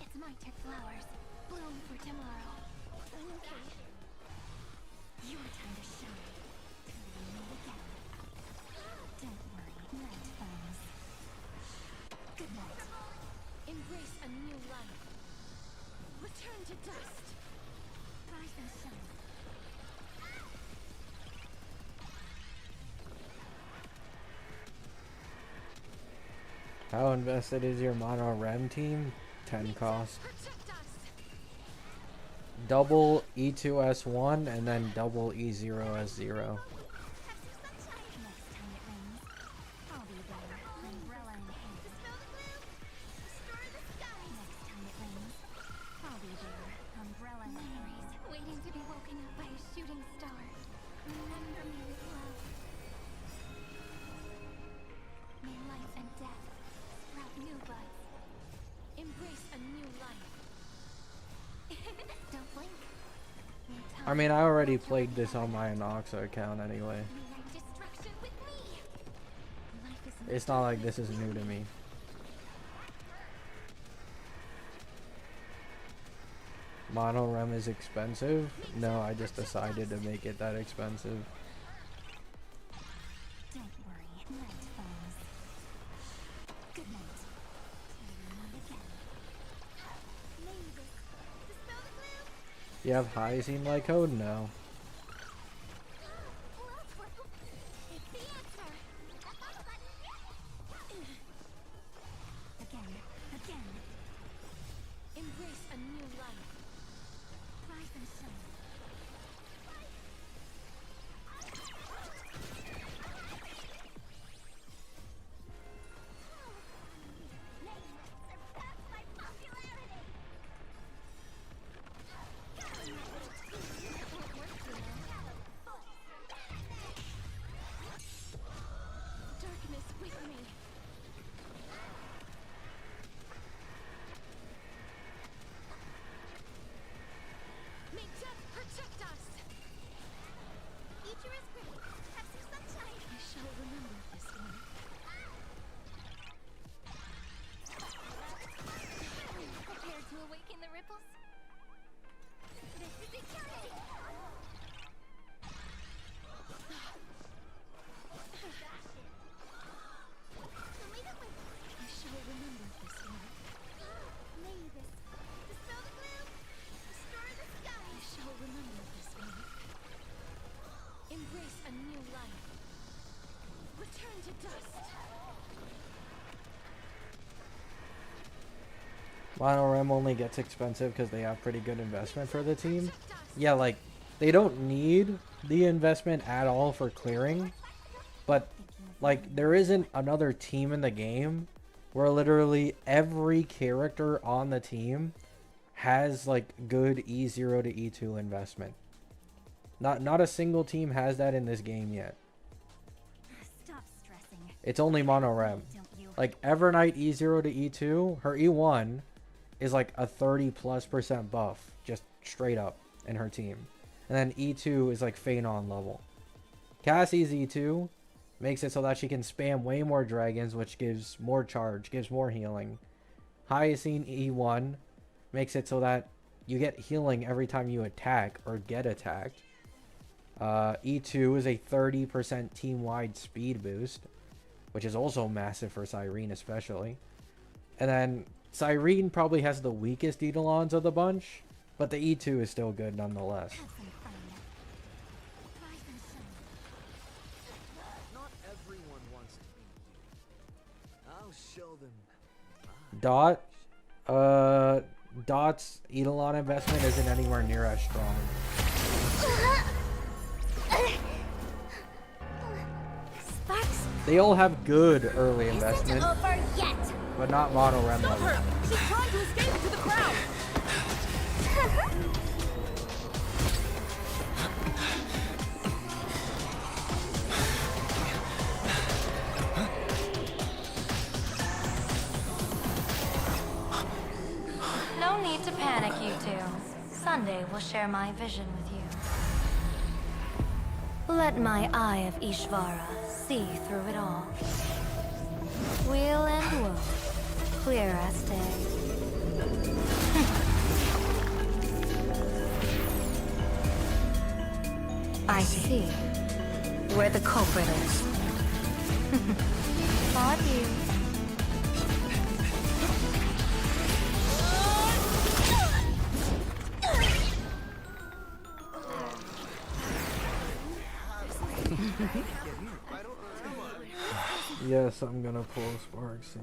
It's my tech flowers. Bloom for tomorrow. Okay. Your time to shine. Till we meet again. Don't worry, night comes. Good night. Embrace a new life. Return to dust. Rise and shine. How invested is your mono rem team? 10 cost. Double E2S1 and then double E0S0. Waiting to be woken up by a shooting star. Remember me with love. May life and death sprout new buds. Embrace a new life. Don't blink. I mean, I already played this on my Anoxa account anyway. Rewrite destruction with me. Life is It's not like this is new to me. Mono rem is expensive? No, I just decided to make it that expensive. Don't worry, night falls. Good night. Till we meet again. Mavis, dispel the gloom. You have Hyzine like code? No. It's the answer. Again. Embrace a new life. Rise and shine. Darkness with me. May death protect us. Ichira's great. Have some sunshine. I shall remember this one. Prepared to awaken the ripples? This is eternity. I shall remember this one. Mavis, dispel the gloom. Restore the sky. I shall remember this one. Embrace a new life. Return to dust. Mono rem only gets expensive because they have pretty good investment for the team. Yeah, like, they don't need the investment at all for clearing. But, like, there isn't another team in the game where literally every character on the team has, like, good E0 to E2 investment. Not a single team has that in this game yet. Stop stressing. It's only mono rem. Don't you? Like, Evernight E0 to E2, her E1 is like a 30+% buff, just straight up in her team. And then E2 is like Phanon level. Cassie's E2 makes it so that she can spam way more dragons, which gives more charge, gives more healing. Hyacine E1 makes it so that you get healing every time you attack or get attacked. E2 is a 30% team-wide speed boost, which is also massive for Cyrene especially. And then Cyrene probably has the weakest Eidolons of the bunch, but the E2 is still good nonetheless. Have some fun. Rise and shine. Not everyone wants to be you. I'll show them. Dot's Eidolon investment isn't anywhere near as strong. Sparks They all have good early isn't investment, over yet. but not mono rem Stop level. her! She's trying to escape into the crowd! No need to panic, you two. Sunday will share my vision with you. Let my eye of Ishvara see through it all. Weal and woe, clear as day. I see where the culprit is. Not you. Yes, I'm gonna pull Sparksy.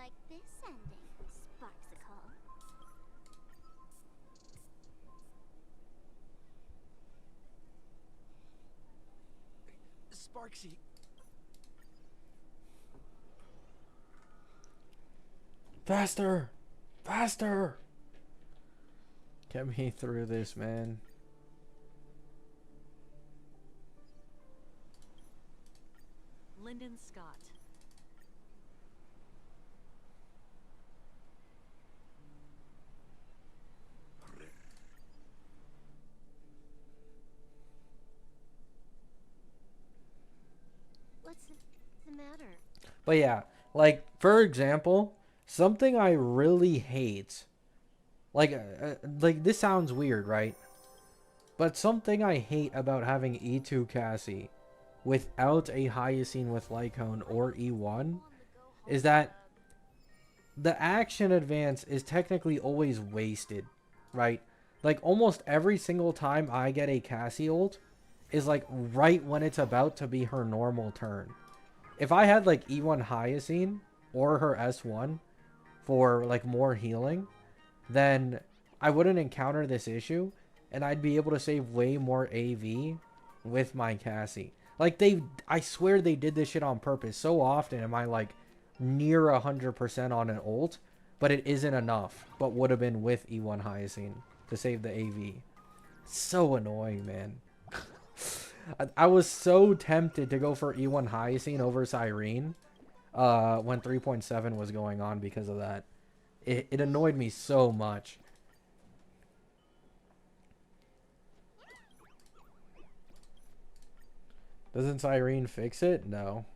like this ending, Sparksicle? Sparksy. Faster! Faster! Get me through this, man. Lyndon Scott. What's the matter? But yeah, like, for example, something I really hate, like this sounds weird, right? But something I hate about having E2 Cassie without a Hyacine with Lycone or E1 is that the action advance is technically always wasted, right? Like, almost every single time I get a Cassie ult is like right when it's about to be her normal turn. If I had like E1 Hyacine or her S1 for like more healing, then I wouldn't encounter this issue and I'd be able to save way more AV with my Cassie. Like, I swear they did this shit on purpose. So often am I like near 100% on an ult, but it isn't enough, but would have been with E1 Hyacine to save the AV. So annoying, man. I was so tempted to go for E1 Hyacine over Cyrene when 3.7 was going on because of that. It annoyed me so much. Doesn't Cyrene fix it? No.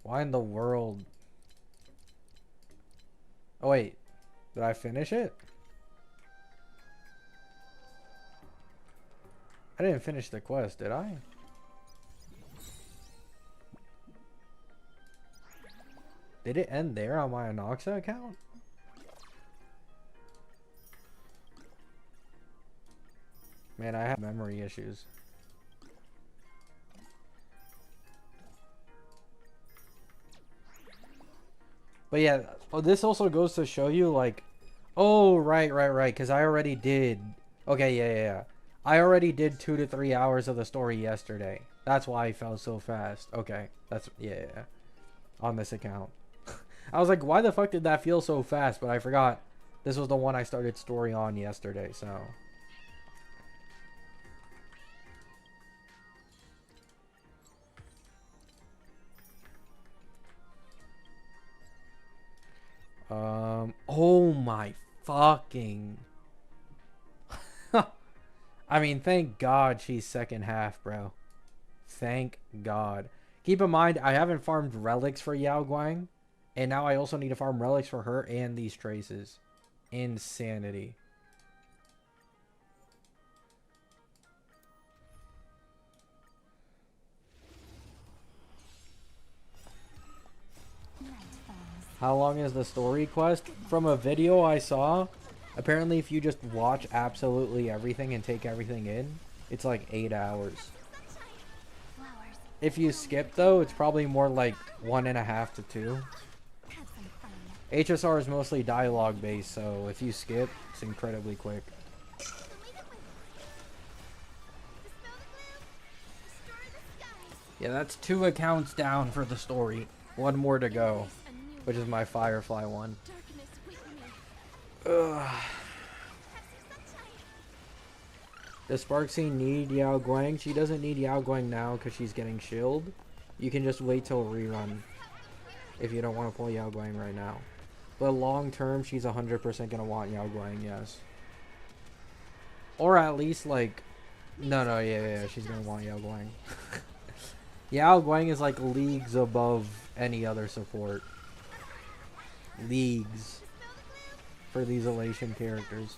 Why in the world? Oh wait, did I finish it? I didn't finish the quest, did I? Did it end there on my Anoxa account? Man, I have memory issues. But yeah, oh, this also goes to show you, like, oh, right, because I already did. Okay, yeah. I already did 2 to 3 hours of the story yesterday. That's why I fell so fast. Okay, that's, yeah. On this account. I was like, why the fuck did that feel so fast? But I forgot this was the one I started story on yesterday, so. Oh my fucking. I mean, thank God she's second half, bro. Thank God. Keep in mind, I haven't farmed relics for Yao Guang. And now I also need to farm relics for her and these traces. Insanity. How long is the story quest? From a video I saw, apparently if you just watch absolutely everything and take everything in, it's like 8 hours. If you skip though, it's probably more like 1.5 to 2. HSR is mostly dialogue based, so if you skip, it's incredibly quick. Yeah, that's 2 accounts down for the story. 1 more to go, which is my Firefly one. Ugh. Does Sparksy need Yao Guang? She doesn't need Yao Guang now because she's getting shielded. You can just wait till rerun if you don't want to pull Yao Guang right now. But long term, she's 100% going to want Yao Guang, yes. Or at least like... No, yeah, she's going to want Yao Guang. Yao Guang is like leagues above any other support. Leagues. For these Elation characters.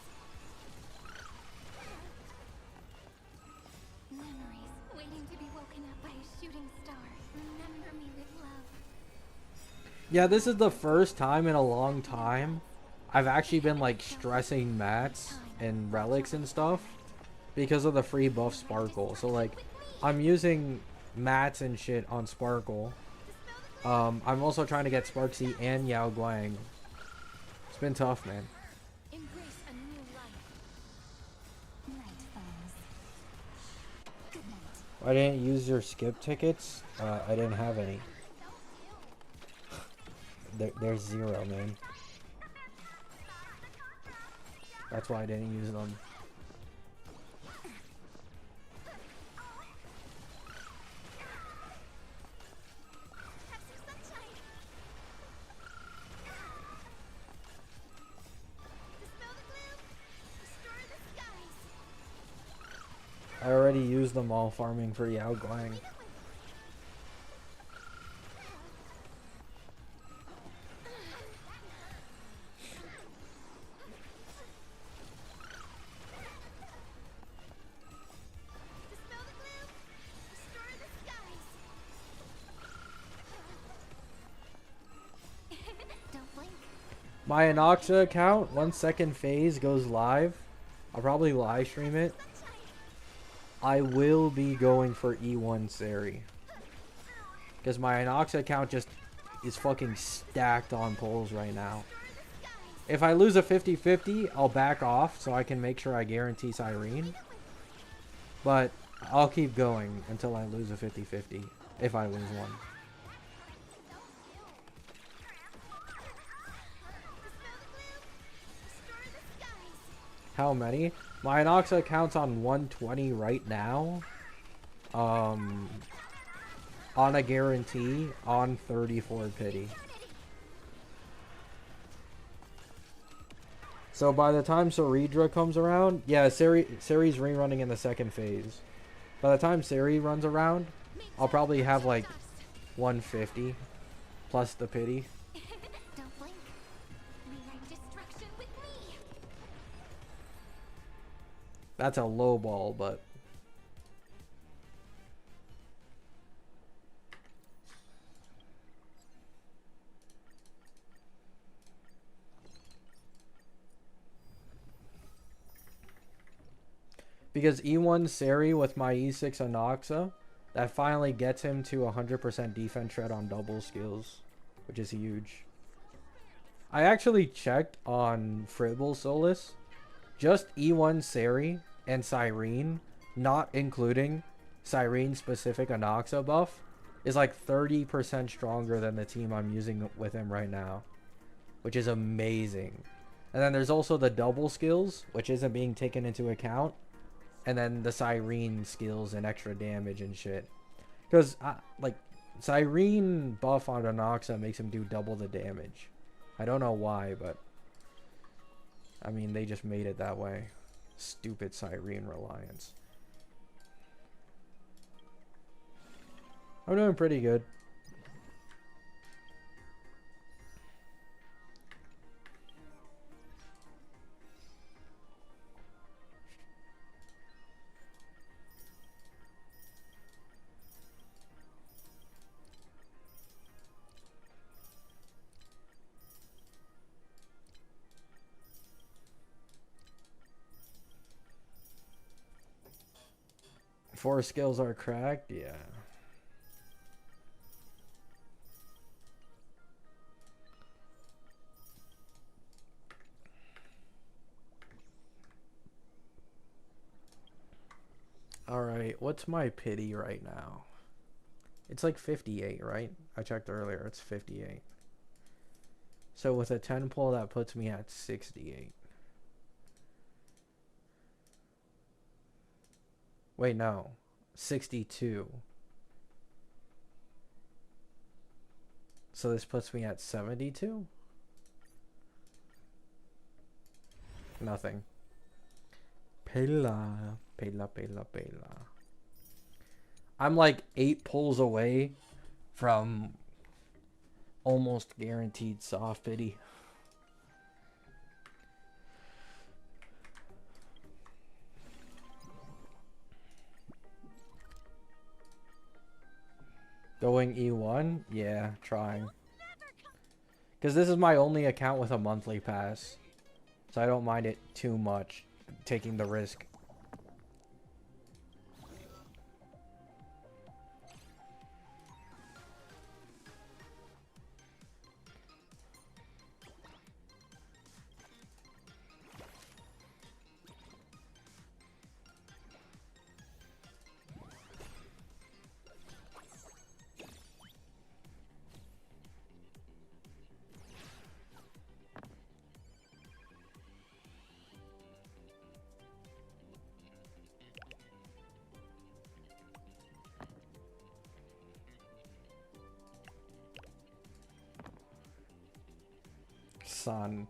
Yeah, this is the first time in a long time I've actually been like stressing mats and relics and stuff because of the free buff Sparkle. So like I'm using mats and shit on Sparkle. I'm also trying to get Sparksy and Yao Guang. It's been tough, man. Embrace a new life. Night falls. Good night. I didn't use your skip tickets. I didn't have any. There's 0, man. That's why I didn't use them. I already used them all farming for Yao Guang. Don't blink. My Anoxa account, once second phase goes live, I'll probably live stream it. I will be going for E1 Seri. Because my Anoxa account just is fucking stacked on pulls right now. If I lose a 50-50, I'll back off so I can make sure I guarantee Cyrene. But I'll keep going until I lose a 50-50, if I lose one. How many? My Anoxa account's on 120 right now. On a guarantee, on 34 pity. So by the time Saridra comes around, yeah, Seri's rerunning in the second phase. By the time Seri runs around, I'll probably have like 150 plus the pity. Don't blink. Rewrite destruction with me. That's a low ball, but because E1 Seri with my E6 Anoxa, that finally gets him to 100% defense shred on double skills, which is huge. I actually checked on Fribble Solus, just E1 Seri and Cyrene, not including Cyrene specific Anoxa buff, is like 30% stronger than the team I'm using with him right now, which is amazing. And then there's also the double skills, which isn't being taken into account. And then the Cyrene skills and extra damage and shit. Because, like, Cyrene buff on Anoxa makes him do double the damage. I don't know why, but... I mean, they just made it that way. Stupid Cyrene reliance. I'm doing pretty good. Four skills are cracked? Yeah. Alright, what's my pity right now? It's like 58, right? I checked earlier, it's 58. So with a 10 pull, that puts me at 68. Wait, no. 62. So this puts me at 72? Nothing. Pela. Pela, pela, pela. I'm like 8 pulls away from almost guaranteed soft pity. Going E1? Yeah, trying. Because this is my only account with a monthly pass. So I don't mind it too much, taking the risk. Son.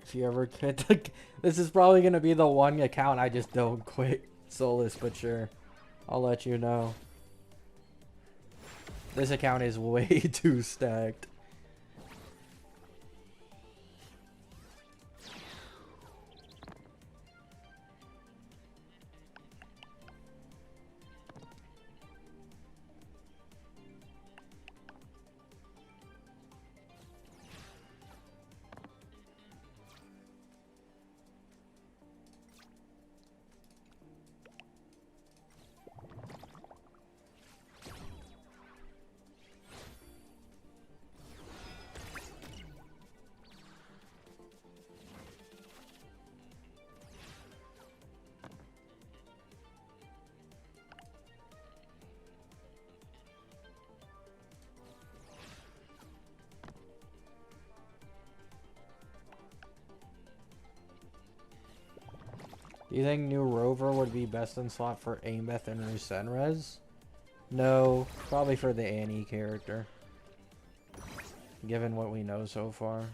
If you ever quit the... This is probably going to be the one account I just don't quit. Soulless, but sure. I'll let you know. This account is way too stacked. Do you think New Rover would be best in slot for Ameth and Rusenrez? No, probably for the Annie character. Given what we know so far.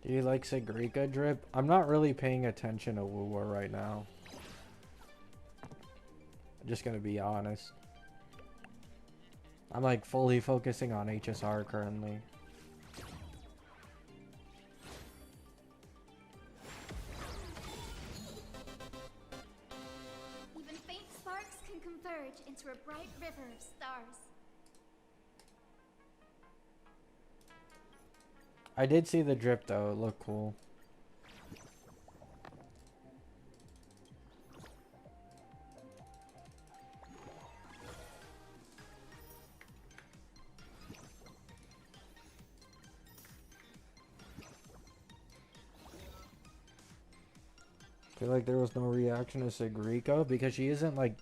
Do you like Sigrika drip? I'm not really paying attention to Wuwa right now. I'm just gonna be honest. I'm like fully focusing on HSR currently. Even faint sparks can converge into a bright river of stars. I did see the drip though, it looked cool. I feel like there was no reaction to Sigrika because she isn't like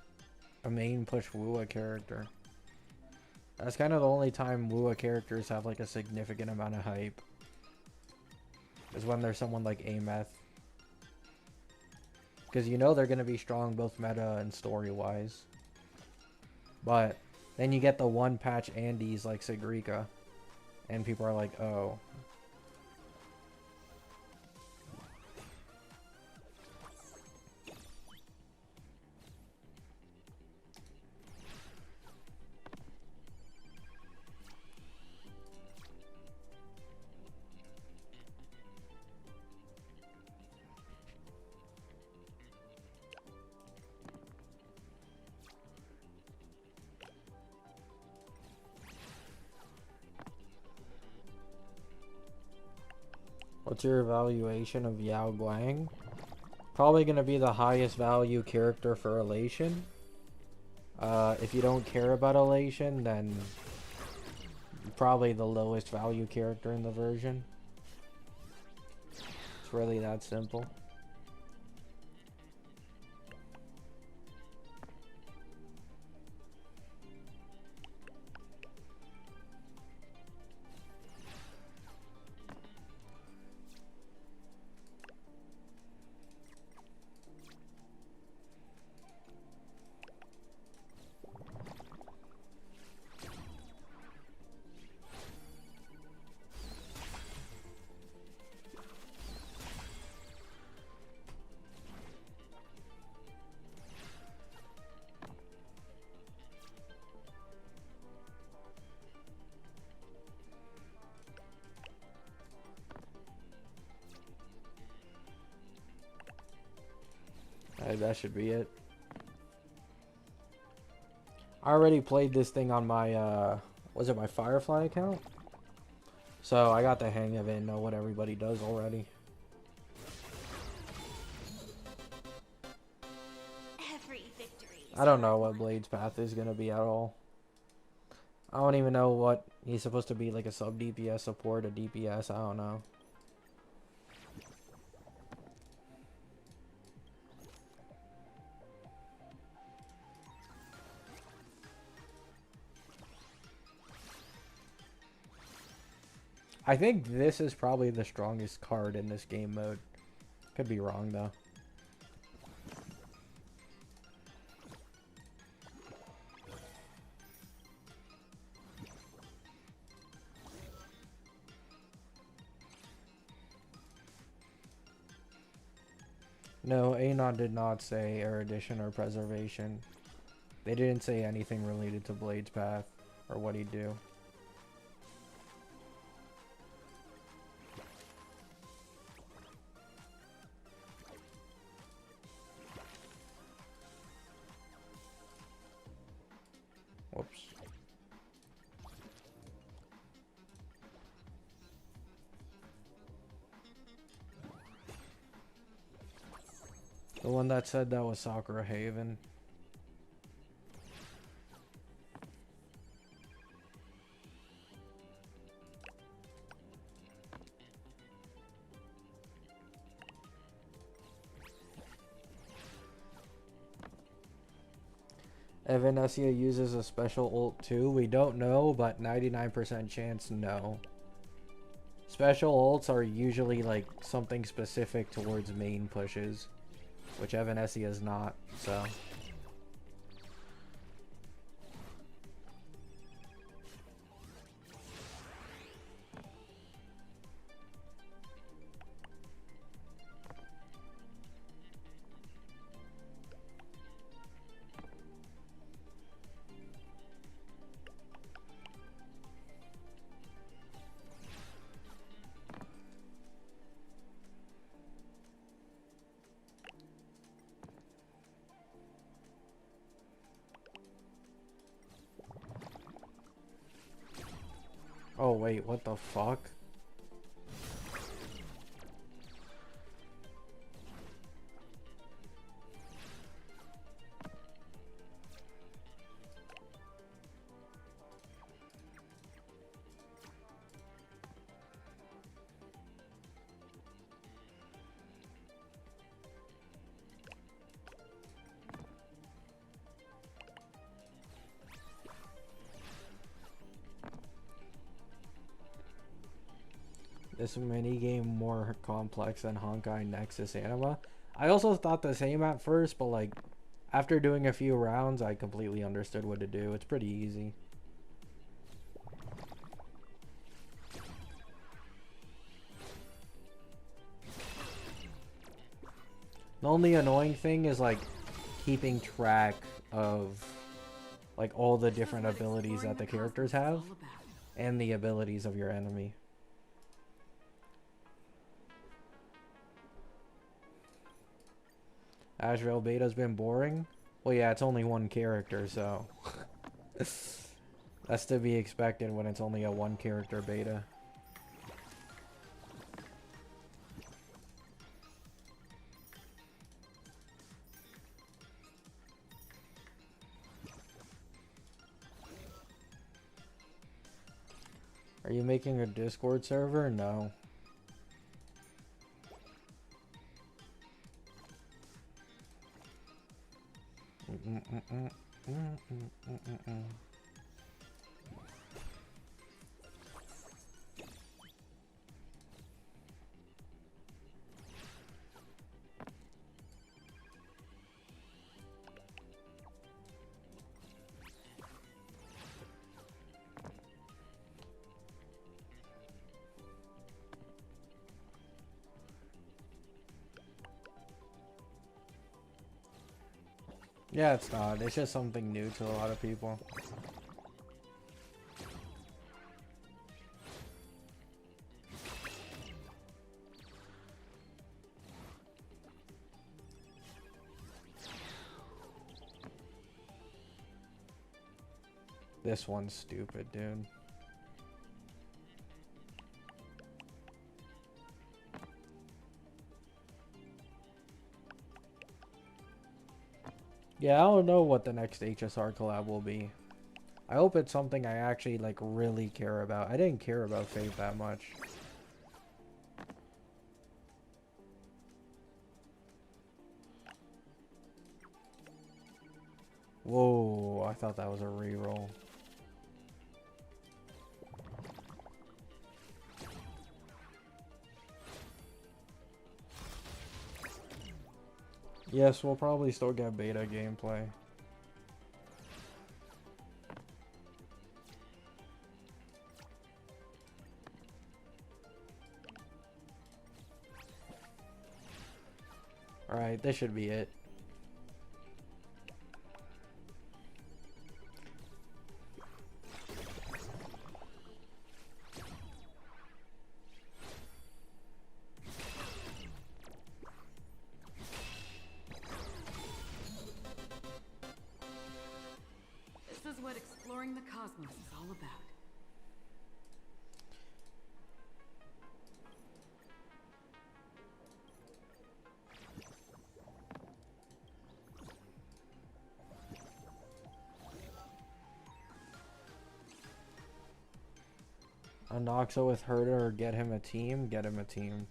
a main push Wuwa character. That's kind of the only time Wuwa characters have like a significant amount of hype. Is when there's someone like Ameth. Because you know they're going to be strong both meta and story-wise. But then you get the one patch Andes like Sigrika. And people are like, oh. What's your evaluation of Yao Guang? Probably going to be the highest value character for Elation. If you don't care about Elation, then probably the lowest value character in the version. It's really that simple. That should be it. I already played this thing on my, was it my Firefly account? So I got the hang of it and know what everybody does already. Every victory. I don't know what Blade's path is gonna be at all. I don't even know what he's supposed to be, like a sub DPS support, a DPS, I don't know. I think this is probably the strongest card in this game mode. Could be wrong though. No, Anon did not say erudition or preservation. They didn't say anything related to Blade's path or what he'd do. Whoops. The one that said that was Sakura Haven. Evanesia uses a special ult too. We don't know, but 99% chance no. Special ults are usually like something specific towards main pushes, which Evanesia is not, so. Oh wait, what the fuck? This minigame more complex than Honkai Nexus Anima. I also thought the same at first, but like after doing a few rounds, I completely understood what to do. It's pretty easy. The only annoying thing is like keeping track of like all the different abilities that the characters have and the abilities of your enemy. Asheville beta's been boring. Well, yeah, it's only one character, so that's to be expected when it's only a one character beta. Are you making a Discord server? No. Yeah, it's not. It's just something new to a lot of people. This one's stupid, dude. Yeah, I don't know what the next HSR collab will be. I hope it's something I actually, like, really care about. I didn't care about Fate that much. Whoa, I thought that was a reroll. Yes, we'll probably still get beta gameplay. Alright, this should be it. This is what exploring the cosmos is all about. Anoxa with Herda or get him a team? Get him a team.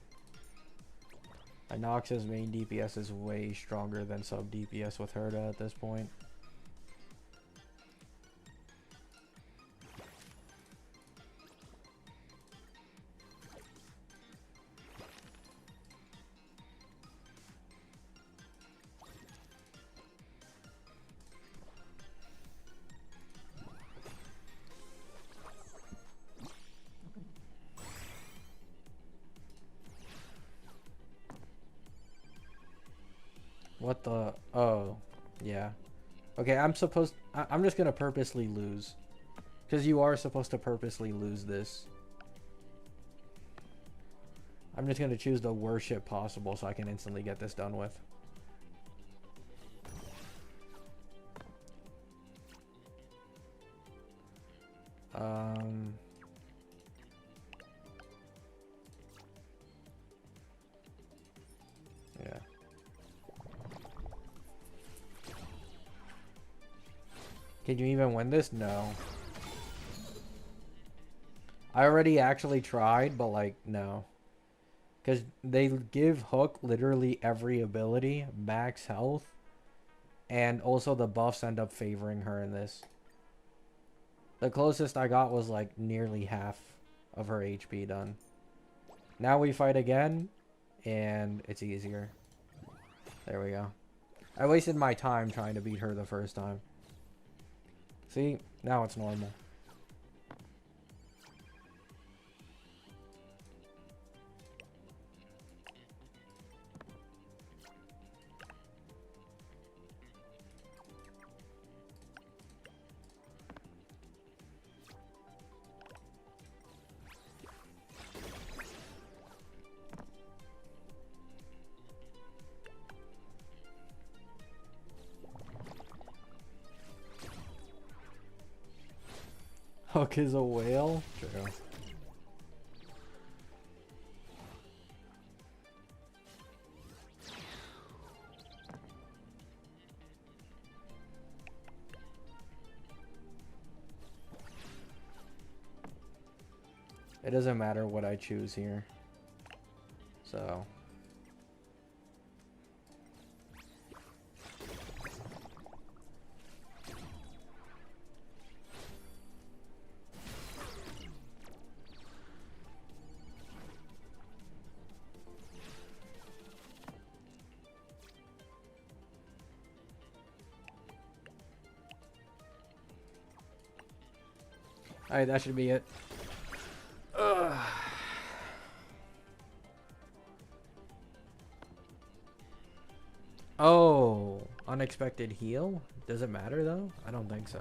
Anoxa's main DPS is way stronger than sub DPS with Herda at this point. What the? Oh, yeah. Okay, I'm just gonna purposely lose. Because you are supposed to purposely lose this. I'm just gonna choose the worst shit possible so I can instantly get this done with. Yeah. Can you even win this? No. I already actually tried, but like, no. Because they give Hook literally every ability, max health, and also the buffs end up favoring her in this. The closest I got was like nearly half of her HP done. Now we fight again, and it's easier. There we go. I wasted my time trying to beat her the first time. See? Now it's normal. Hook is a whale? True. It doesn't matter what I choose here. So... Alright, that should be it. Ugh. Oh, unexpected heal? Does it matter though? I don't think so.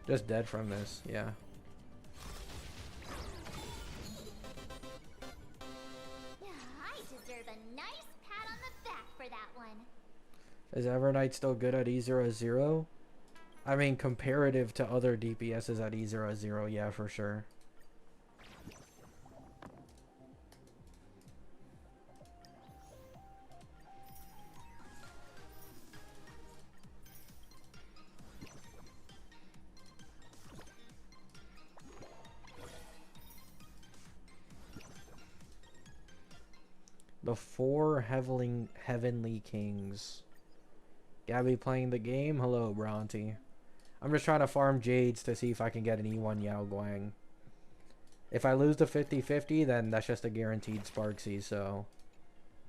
Just dead from this, yeah. I deserve a nice pat on the back for that one. Is Evernight still good at E00? I mean, comparative to other DPSs at E00, yeah, for sure. The four heavenly kings. Gabby playing the game? Hello, Bronte. I'm just trying to farm Jades to see if I can get an E1 Yao Guang. If I lose the 50-50, then that's just a guaranteed Sparksy, so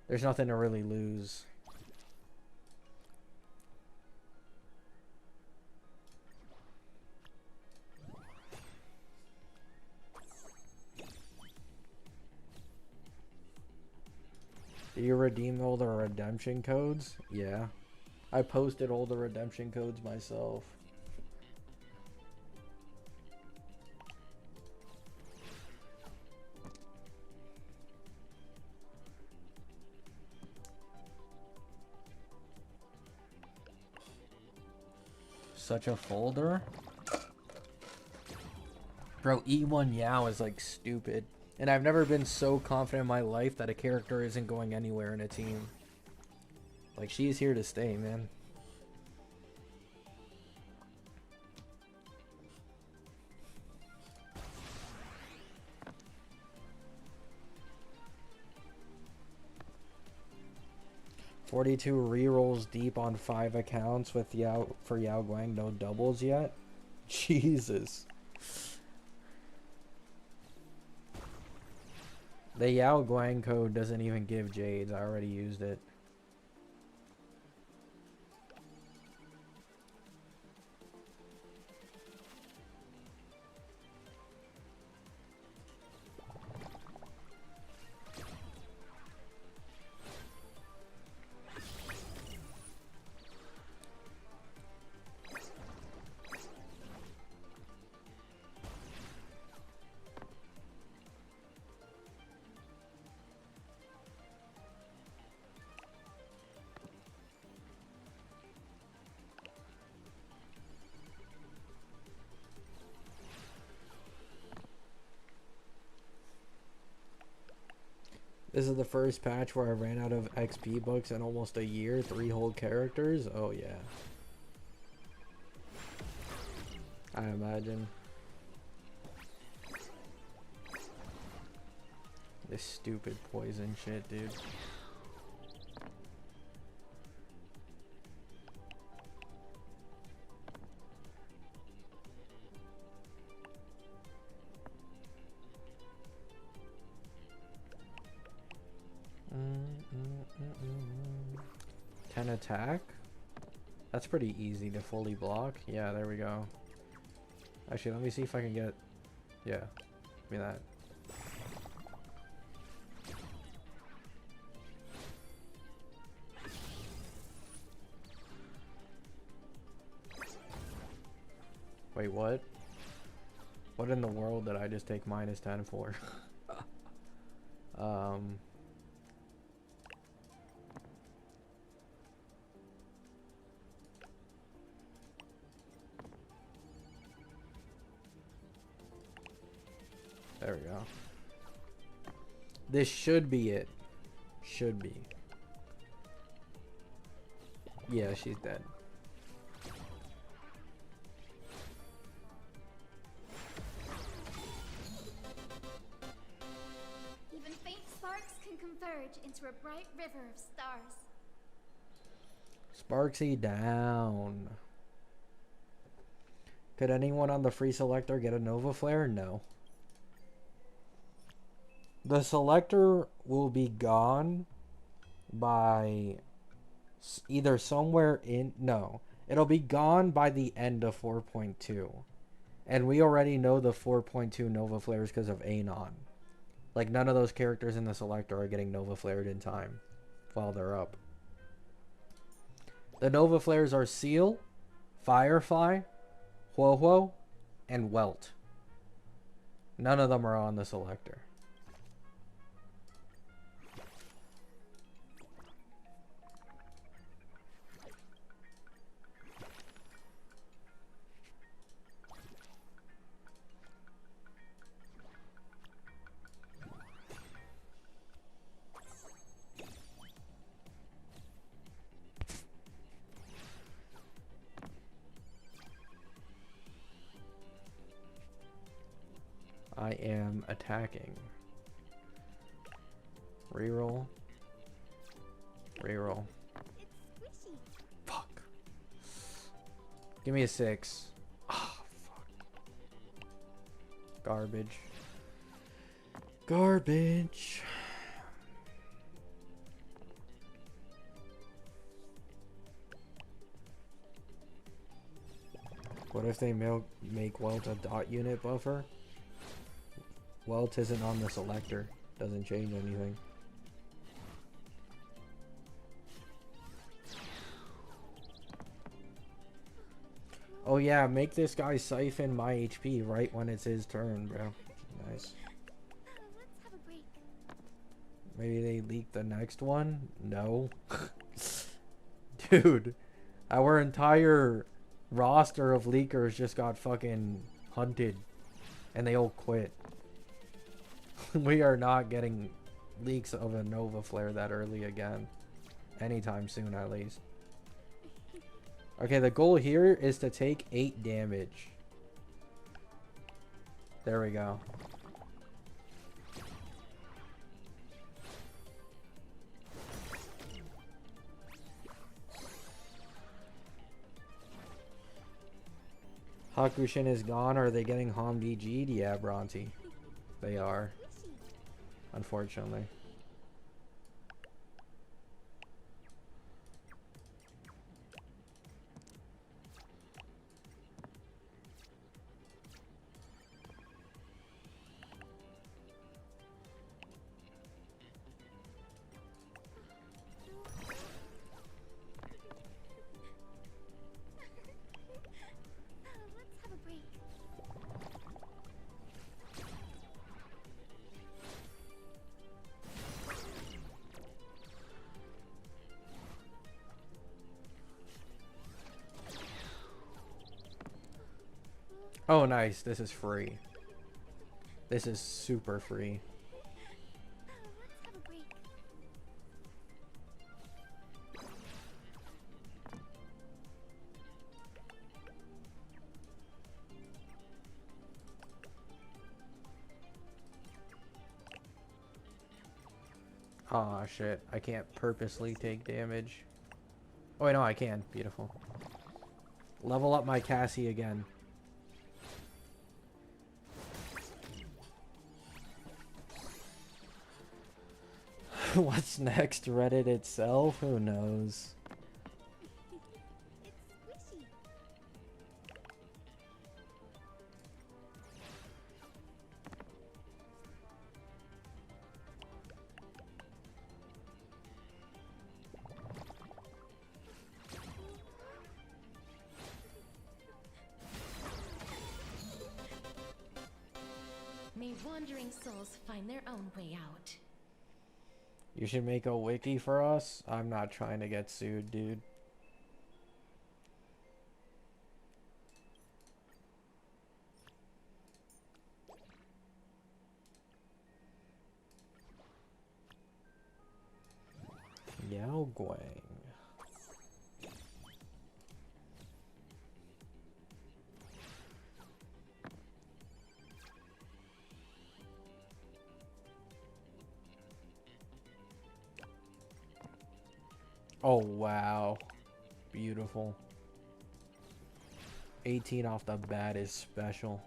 there's nothing to really lose. Do you redeem all the redemption codes? Yeah. I posted all the redemption codes myself. Such a folder? Bro, E1 Yao is like stupid. And I've never been so confident in my life that a character isn't going anywhere in a team. Like, she's here to stay, man. "42 rerolls deep on 5 accounts with Yao for Yao Guang, no doubles yet." Jesus. The Yao Guang code doesn't even give Jades. I already used it. This is the first patch where I ran out of XP books in almost a year. 3 whole characters. Oh yeah. I imagine. This stupid poison shit, dude. Mm. 10 attack? That's pretty easy to fully block. Yeah, there we go. Actually, let me see if I can get... Yeah, give me that. Wait, what? What in the world did I just take -10 for? There we go. This should be it. Should be. Yeah, she's dead. Even faint sparks can converge into a bright river of stars. Sparksy down. Could anyone on the free selector get a Nova Flare? No. The selector will be gone by either somewhere in... No. It'll be gone by the end of 4.2. And we already know the 4.2 Nova Flares because of Anon. Like, none of those characters in the selector are getting Nova Flared in time while they're up. The Nova Flares are Seal, Firefly, Huohuo, and Welt. None of them are on the selector. am attacking. Reroll. Reroll. It's squishy. Fuck. Give me a 6. Ah, fuck. Garbage. Garbage. What if they make Welt a dot unit buffer? Welt isn't on the selector. Doesn't change anything. Oh yeah, make this guy siphon my HP right when it's his turn, bro. Nice. Let's have a break. Maybe they leak the next one? No. Dude, our entire roster of leakers just got fucking hunted. And they all quit. We are not getting leaks of a Nova Flare that early again. Anytime soon, at least. Okay, the goal here is to take 8 damage. There we go. Hakushin is gone. Are they getting Han VG'd? Yeah, Bronte. They are. Unfortunately. Let's have a break. Oh, nice. This is free. This is super free. Let's have a break. Aw, shit. I can't purposely take damage. Oh, wait, no, I can. Beautiful. Level up my Cassie again. What's next? Reddit itself? Who knows? It's squishy. May wandering souls find their own way out. You should make a wiki for us? I'm not trying to get sued, dude. Yao Guang. Oh, wow. Beautiful. 18 off the bat is special.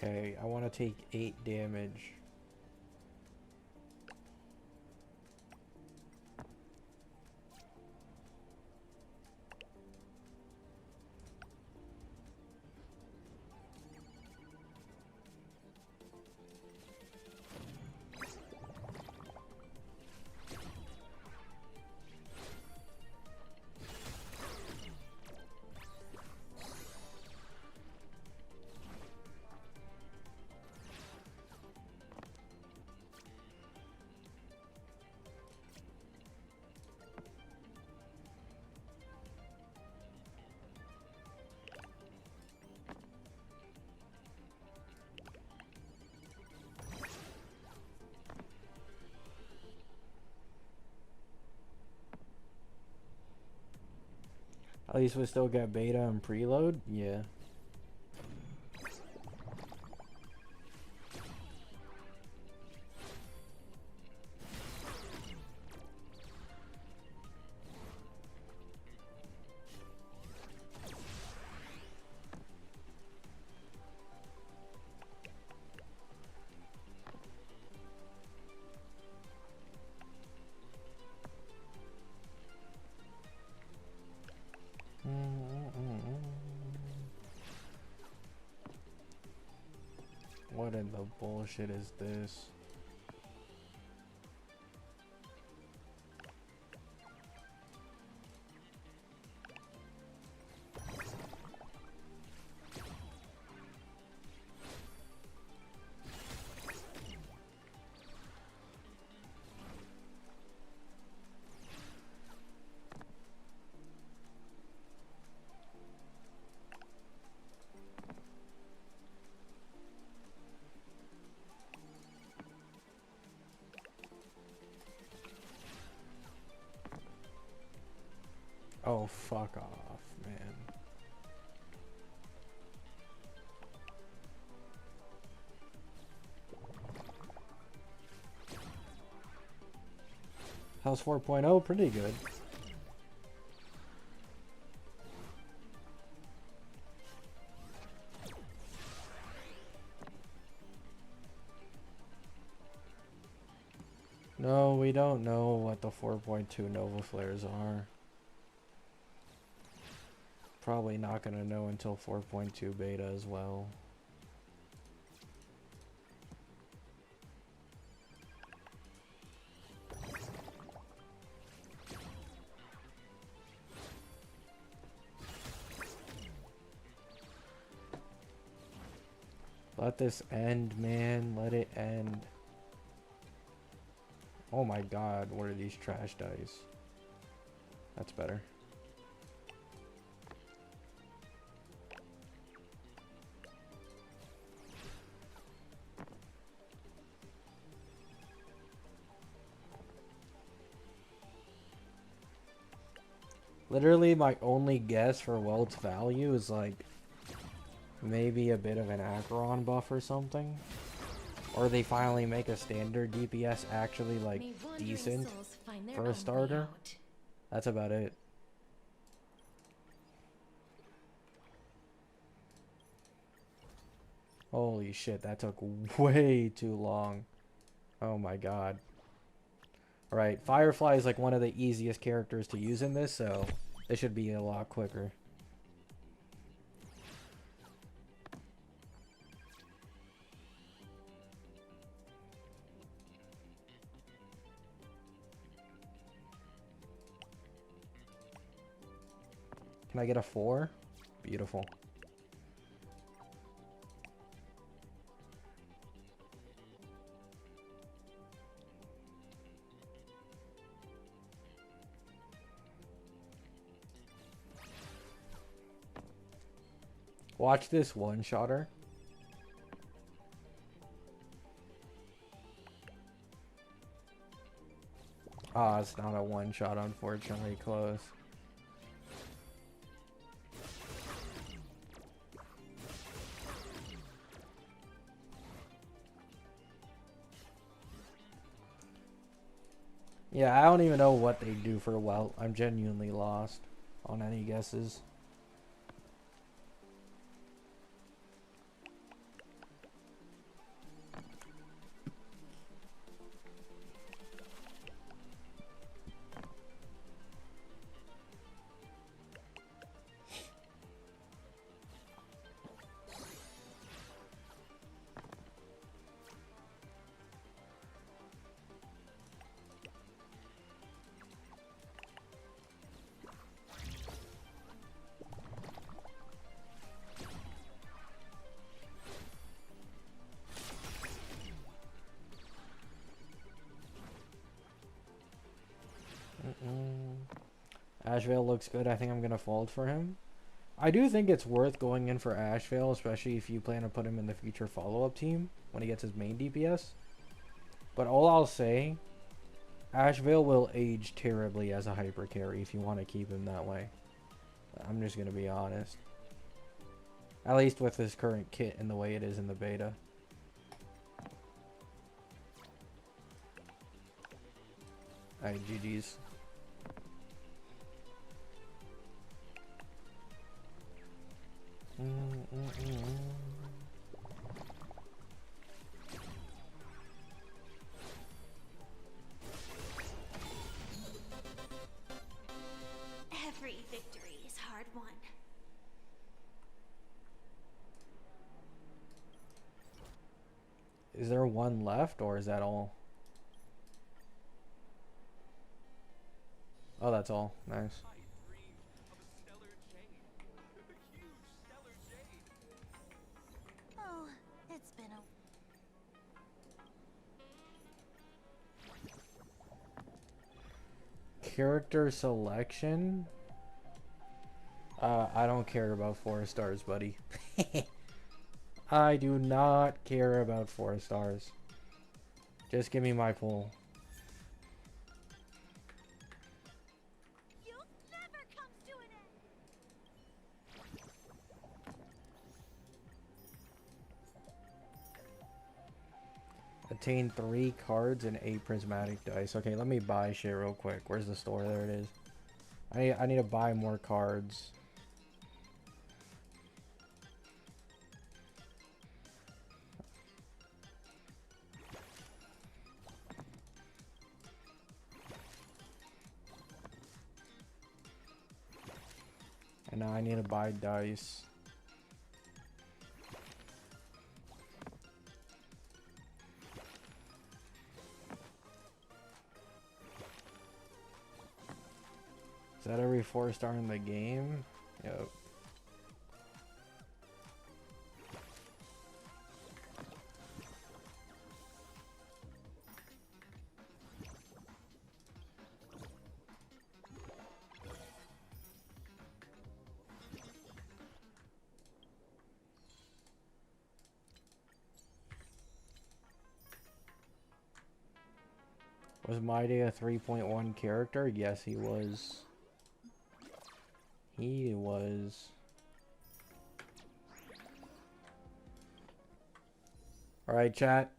Okay, I want to take 8 damage. At least we still get beta and preload. Yeah. What in the bullshit is this? Oh, fuck off, man. How's 4.0? Pretty good. No, we don't know what the 4.2 Nova Flares are. Probably not gonna know until 4.2 beta as well. Let this end, man. Let it end. Oh my god, what are these trash dice? That's better. Literally, my only guess for Welt's value is like maybe a bit of an Acheron buff or something. Or they finally make a standard DPS actually like decent for a starter. That's about it. Holy shit, that took way too long. Oh my god. Alright, Firefly is like one of the easiest characters to use in this, so it should be a lot quicker. Can I get a 4? Beautiful. Watch this one-shotter. Ah, it's not a one-shot, unfortunately. Close. Yeah, I don't even know what they do for Welt. I'm genuinely lost on any guesses. Ashvale looks good. I think I'm going to fold for him. I do think it's worth going in for Ashvale, especially if you plan to put him in the future follow-up team when he gets his main DPS. But all I'll say, Ashvale will age terribly as a hyper carry if you want to keep him that way. I'm just gonna be honest. At least with this current kit and the way it is in the beta. Alright, GG's. Every victory is hard won. Is there one left, or is that all? Oh, that's all. Nice. I dreamed of a stellar jade. A huge stellar jade. Oh, it's been a Character selection? I don't care about 4 stars, buddy. I do not care about 4 stars. Just give me my pool. You'll never come to an end. Attain 3 cards and 8 prismatic dice. Okay, let me buy shit real quick. Where's the store? There it is. I need to buy more cards. And now I need to buy dice. Is that every 4 star in the game? Yep. Was My Day a 3.1 character? Yes, he was. He was. Alright, chat.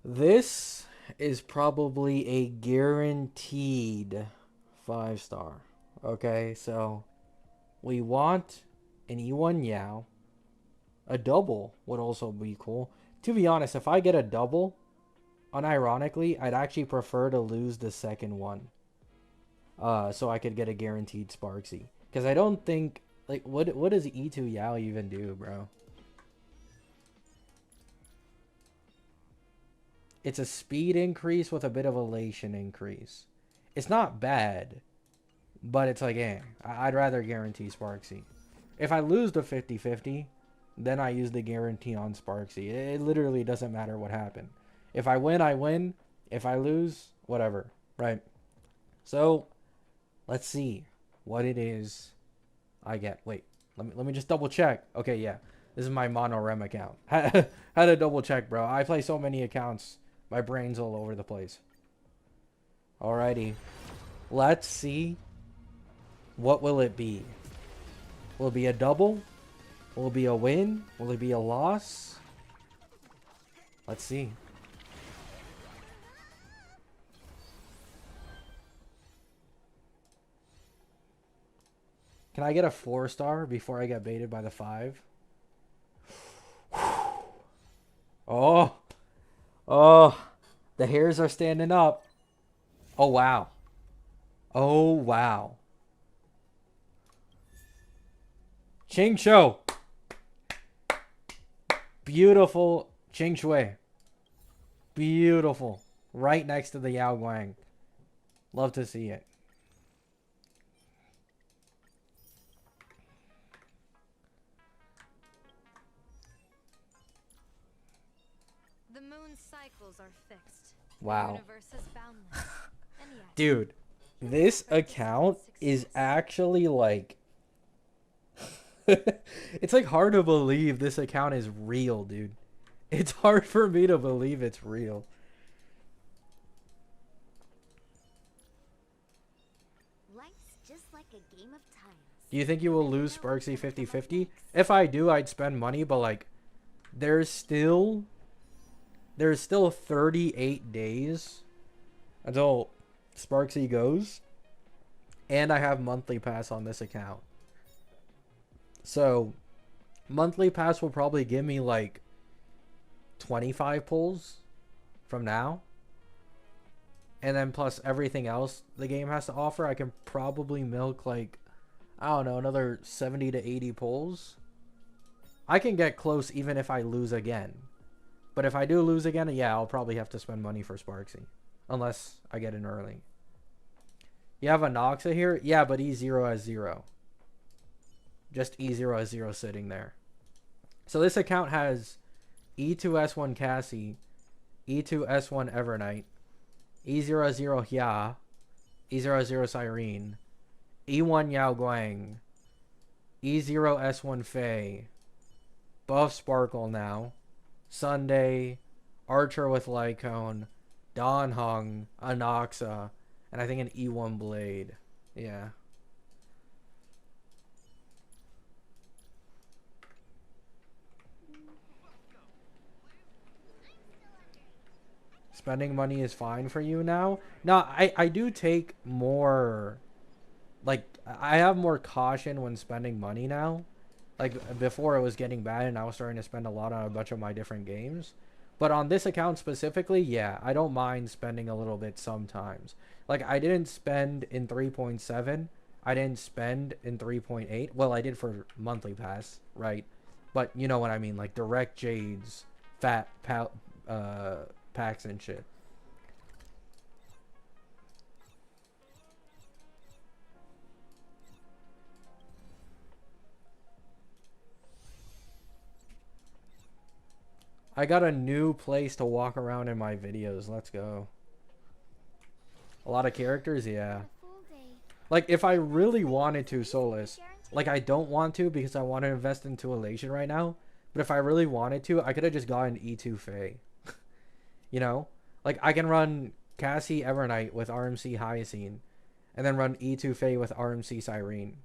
This is probably a guaranteed 5 star. Okay, so we want an E1 Yao. A double would also be cool. To be honest, if I get a double, unironically, I'd actually prefer to lose the second one. So I could get a guaranteed Sparksy. Because I don't think, like, what does E2 Yao even do, bro? It's a speed increase with a bit of elation increase. It's not bad, but it's like, I'd rather guarantee Sparksy. If I lose the 50-50, then I use the guarantee on Sparksy. It literally doesn't matter what happened. If I win, I win. If I lose, whatever, right? So, let's see what it is I get. Wait, let me just double check. Okay, yeah. This is my mono-rem account. Had to double check, bro. I play so many accounts. My brain's all over the place. Alrighty. Let's see. What will it be? Will it be a double? Will it be a win? Will it be a loss? Let's see. Can I get a 4 star before I get baited by the 5? Oh. Oh. The hairs are standing up. Oh, wow. Oh, wow. Ching Shou. Beautiful Ching Shui. Beautiful. Right next to the Yao Guang. Love to see it. The moon's cycles are fixed. Wow. The universe is boundless. And yet, Dude, this account is actually like... it's like hard to believe this account is real, dude. It's hard for me to believe it's real. Life's just like a game of tiles. Do you think you will lose Sparksy 50-50? If I do, I'd spend money, but like there's still 38 days until Sparksy goes, and I have monthly pass on this account. So monthly pass will probably give me like 25 pulls from now, and then plus everything else the game has to offer, I can probably milk like, I don't know, another 70 to 80 pulls. I can get close even if I lose again. But if I do lose again, yeah, I'll probably have to spend money for Sparksy. Unless I get in early. You have a Noxa here? Yeah, but E0 has 0. Just E0 has 0 sitting there. So this account has E2S1 Cassie, E2S1 Evernight, E00 Hya, E00 Cyrene, E1 Yao Guang, E0S1 Faye, Buff Sparkle now, Sunday, Archer with Lycone, Don Hung, Anoxa, and I think an E1 Blade. Yeah. Spending money is fine for you now? No, I do take more, like, I have more caution when spending money now. Like, before it was getting bad and I was starting to spend a lot on a bunch of my different games. But on this account specifically, yeah, I don't mind spending a little bit sometimes. Like, I didn't spend in 3.7. I didn't spend in 3.8. Well, I did for monthly pass, right? But you know what I mean, like direct Jades, packs and shit. I got a new place to walk around in my videos. Let's go. A lot of characters, yeah. Like, if I really wanted to, Solus, like, I don't want to because I want to invest into Elation right now. But if I really wanted to, I could have just gotten E2 Faye. You know? Like, I can run Cassie Evernight with RMC Hyacine. And then run E2 Faye with RMC Cyrene.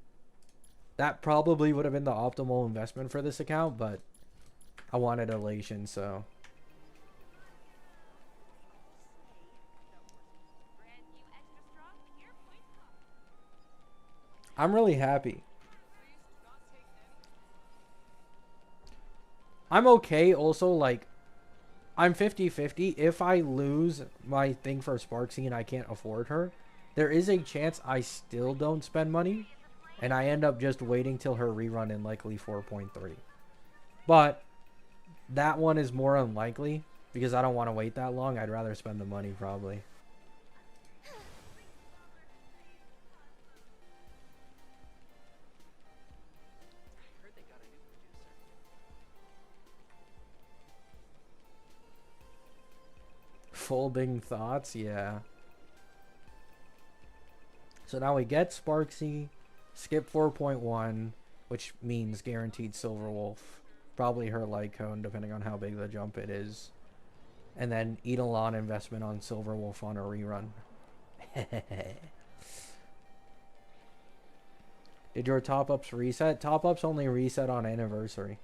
That probably would have been the optimal investment for this account, but I wanted Elation, so. I'm really happy. I'm okay also, like, I'm 50-50. If I lose my thing for Sparksy and I can't afford her, there is a chance I still don't spend money, and I end up just waiting till her rerun in likely 4.3. But that one is more unlikely because I don't want to wait that long. I'd rather spend the money probably. Folding thoughts, yeah. So now we get Sparksy, skip 4.1, which means guaranteed Silver Wolf. Probably her Lycone, depending on how big the jump it is. And then Eidolon investment on Silver Wolf on a rerun. Did your top-ups reset? Top-ups only reset on anniversary.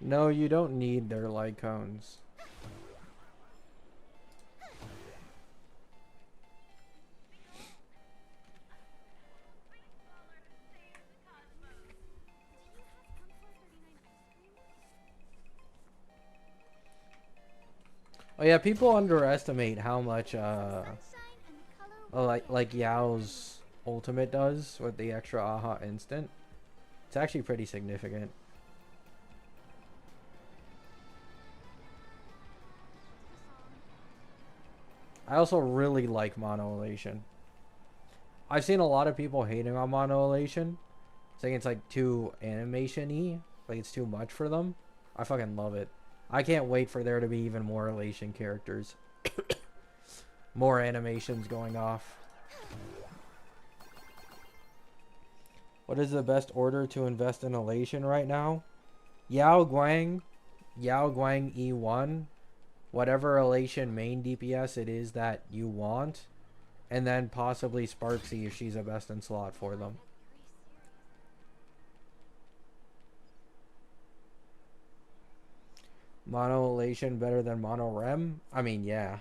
No, you don't need their Lycones. Oh yeah, people underestimate how much like Yao's ultimate does with the extra aha instant. It's actually pretty significant. I also really like mono elation. I've seen a lot of people hating on mono elation, saying it's like too animation-y, like it's too much for them. I fucking love it. I can't wait for there to be even more elation characters. More animations going off. What is the best order to invest in elation right now? Yao Guang E1, whatever elation main DPS it is that you want, and then possibly Sparksy if she's a best in slot for them. Mono elation better than mono rem? I mean, yeah.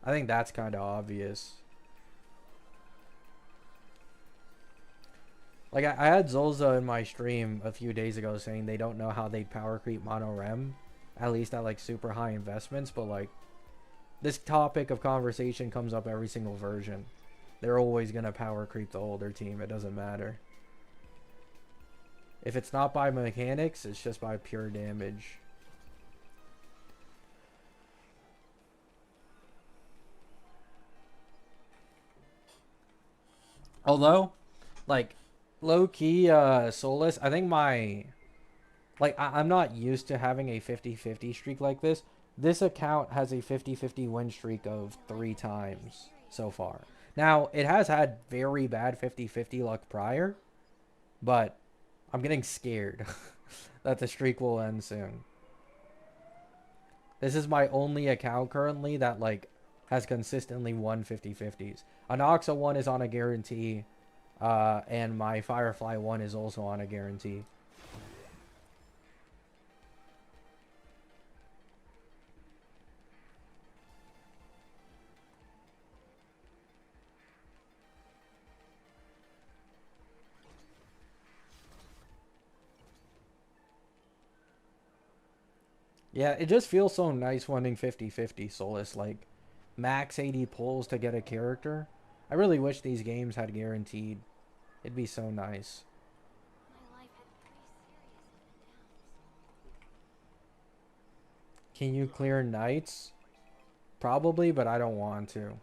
I think that's kind of obvious. Like, I had Zolza in my stream a few days ago saying they don't know how they'd power creep mono rem, at least at like super high investments, but like, this topic of conversation comes up every single version. They're always gonna power creep the older team, it doesn't matter. If it's not by mechanics, it's just by pure damage. Although, like, low-key, Solus, I think I'm not used to having a 50-50 streak like this. This account has a 50-50 win streak of 3 times so far. Now, it has had very bad 50-50 luck prior, but I'm getting scared that the streak will end soon. This is my only account currently that, like, has consistently won 50-50s. Anoxa 1 is on a guarantee, and my Firefly 1 is also on a guarantee. Yeah, it just feels so nice winning 50-50 Solus, like max 80 pulls to get a character. I really wish these games had guaranteed. It'd be so nice. Can you clear knights? Probably, but I don't want to.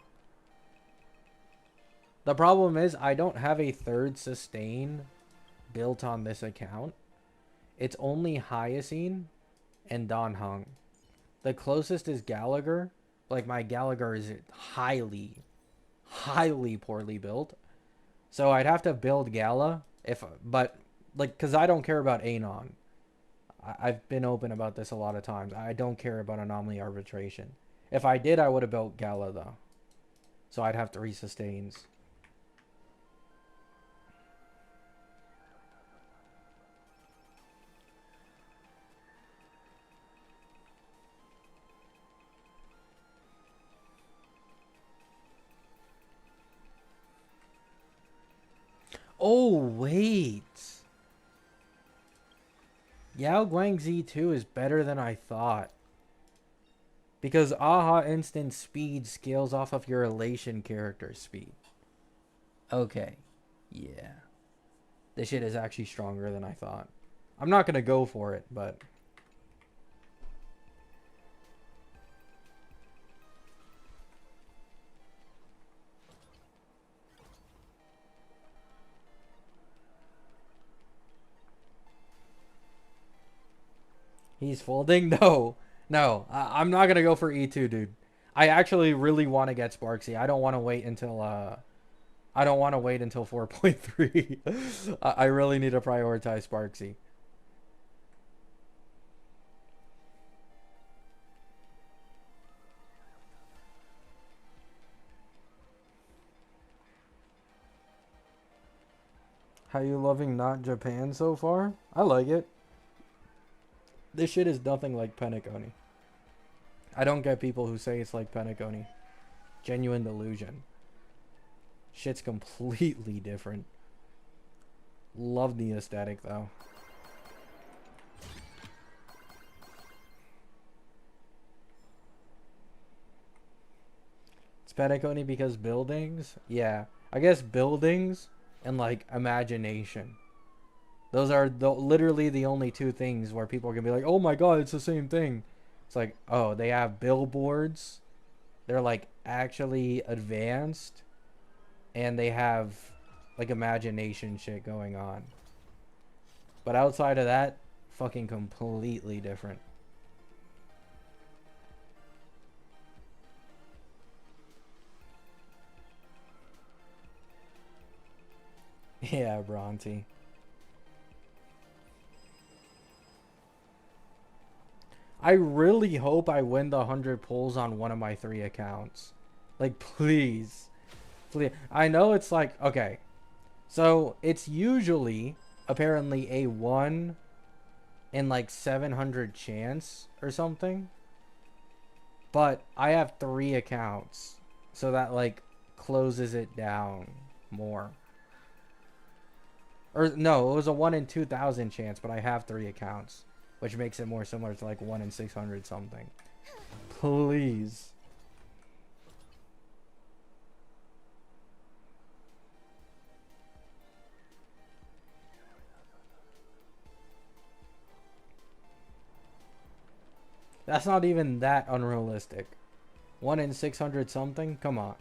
The problem is I don't have a third sustain built on this account. It's only Hyacine and Don Hung. The closest is Gallagher. Like, my Gallagher is highly poorly built. So I'd have to build Gala but like, cause I don't care about Anon. I've been open about this a lot of times. I don't care about anomaly arbitration. If I did, I would have built Gala though. So I'd have 3 sustains. Oh, wait. Yao Guang Z2 is better than I thought. Because Aha Instant Speed scales off of your Elation character speed. Okay. Yeah. This shit is actually stronger than I thought. I'm not going to go for it, but... He's folding? No. No. I'm not going to go for E2, dude. I actually really want to get Sparksy. I don't want to wait until, I don't want to wait until 4.3. I really need to prioritize Sparksy. How you loving not Japan so far? I like it. This shit is nothing like Penacony. I don't get people who say it's like Penacony. Genuine delusion. Shit's completely different. Love the aesthetic though. It's Penacony because buildings? Yeah. I guess buildings and like imagination. Those are literally the only two things where people can be like, oh my god, it's the same thing. It's like, oh, they have billboards. They're like actually advanced. And they have like imagination shit going on. But outside of that, fucking completely different. Yeah, Bronte. I really hope I win the 100 pulls on one of my 3 accounts. Like, please. Please. I know it's like, okay. So, it's usually, apparently, a 1 in like 700 chance or something. But I have 3 accounts. So that, like, closes it down more. Or, no, it was a 1 in 2,000 chance, but I have 3 accounts. Which makes it more similar to like 1 in 600 something. Please. That's not even that unrealistic. 1 in 600 something? Come on.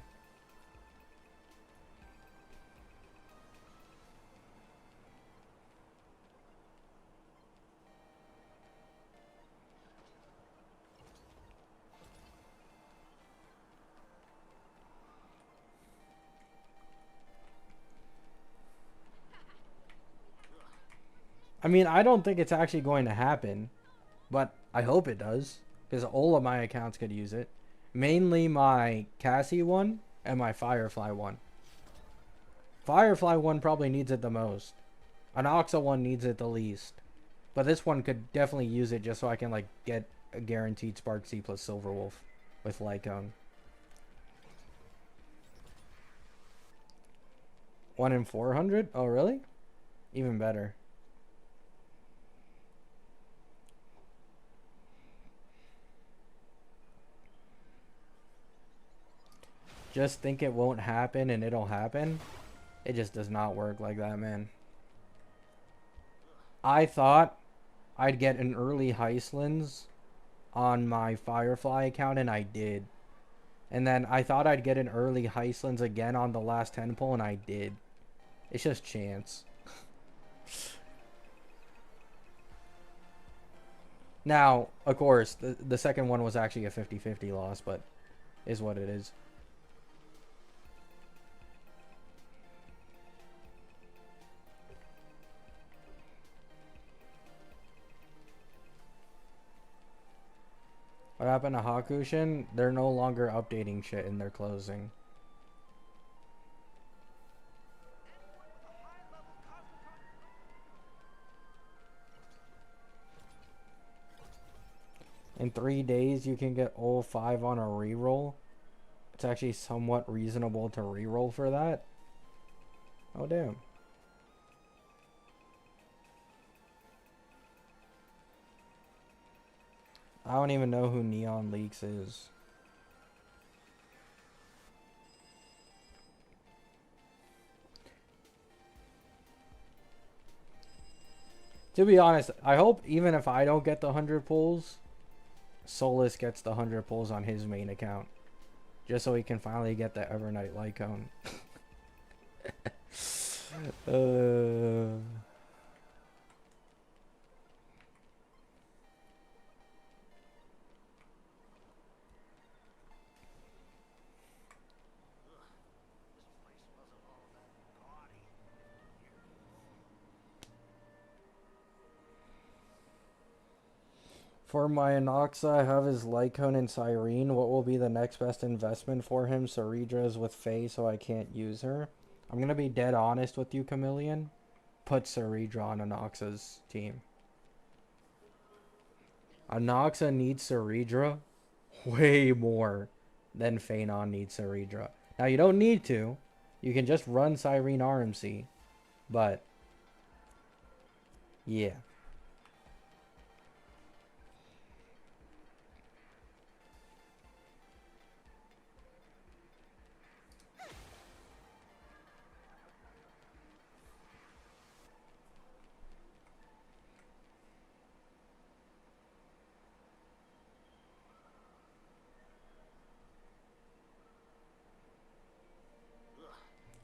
I mean, I don't think it's actually going to happen, but I hope it does, because all of my accounts could use it. Mainly my Cassie one and my Firefly one. Firefly one probably needs it the most. An Oxa one needs it the least. But this one could definitely use it just so I can like get a guaranteed Spark C plus Silverwolf with Lycone. 1 in 400? Oh, really? Even better. Just think it won't happen and it'll happen. It just does not work like that, man. I thought I'd get an early Heislands on my Firefly account, and I did. And then I thought I'd get an early Heislands again on the last 10 pull, and I did. It's just chance. Now, of course, the second one was actually a 50-50 loss, but is what it is. What happened to Hakushin? They're no longer updating shit in their closing. In 3 days, you can get all 5 on a reroll. It's actually somewhat reasonable to reroll for that. Oh, damn. I don't even know who Neon Leaks is. To be honest, I hope even if I don't get the 100 pulls, Solus gets the 100 pulls on his main account. Just so he can finally get the Evernight Lycone. For my Anoxa, I have his Lycone and Cyrene. What will be the next best investment for him? Ceredra's with Faye, so I can't use her. I'm going to be dead honest with you, Chameleon. Put Ceredra on Anoxa's team. Anoxa needs Ceredra way more than Phanon needs Ceredra. Now, you don't need to. You can just run Cyrene RMC. But, yeah.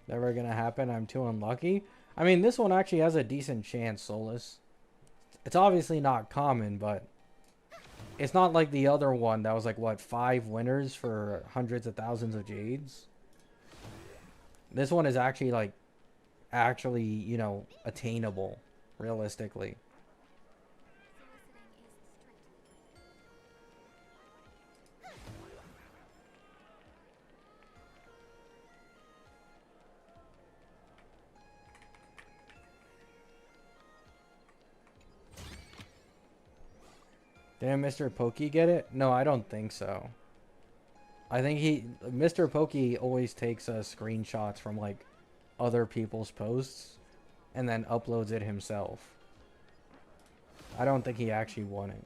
Never gonna happen. I'm too unlucky. I mean, this one actually has a decent chance, Solus. It's obviously not common, but it's not like the other one that was like, what, 5 winners for hundreds of thousands of jades? This one is actually like, you know, attainable, realistically. Didn't Mr. Pokey get it? No, I don't think so. I think Mr. Pokey always takes screenshots from like other people's posts and then uploads it himself. I don't think he actually won it.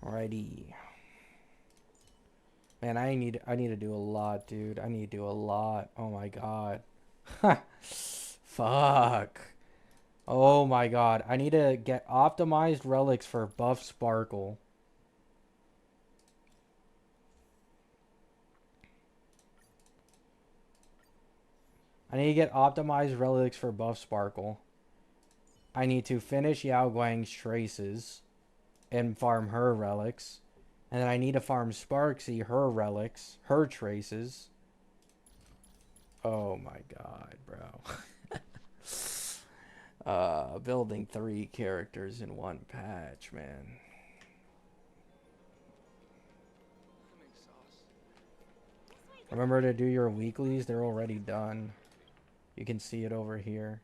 Alrighty. Man, I need to do a lot, dude. I need to do a lot. Oh my god. Fuck. Oh my god. I need to get optimized relics for buff sparkle. I need to get optimized relics for buff sparkle. I need to finish Yao Guang's traces and farm her relics. And then I need to farm Sparksy, her relics, her traces. Oh my god, bro. Building 3 characters in one patch, man. Remember to do your weeklies, they're already done. You can see it over here.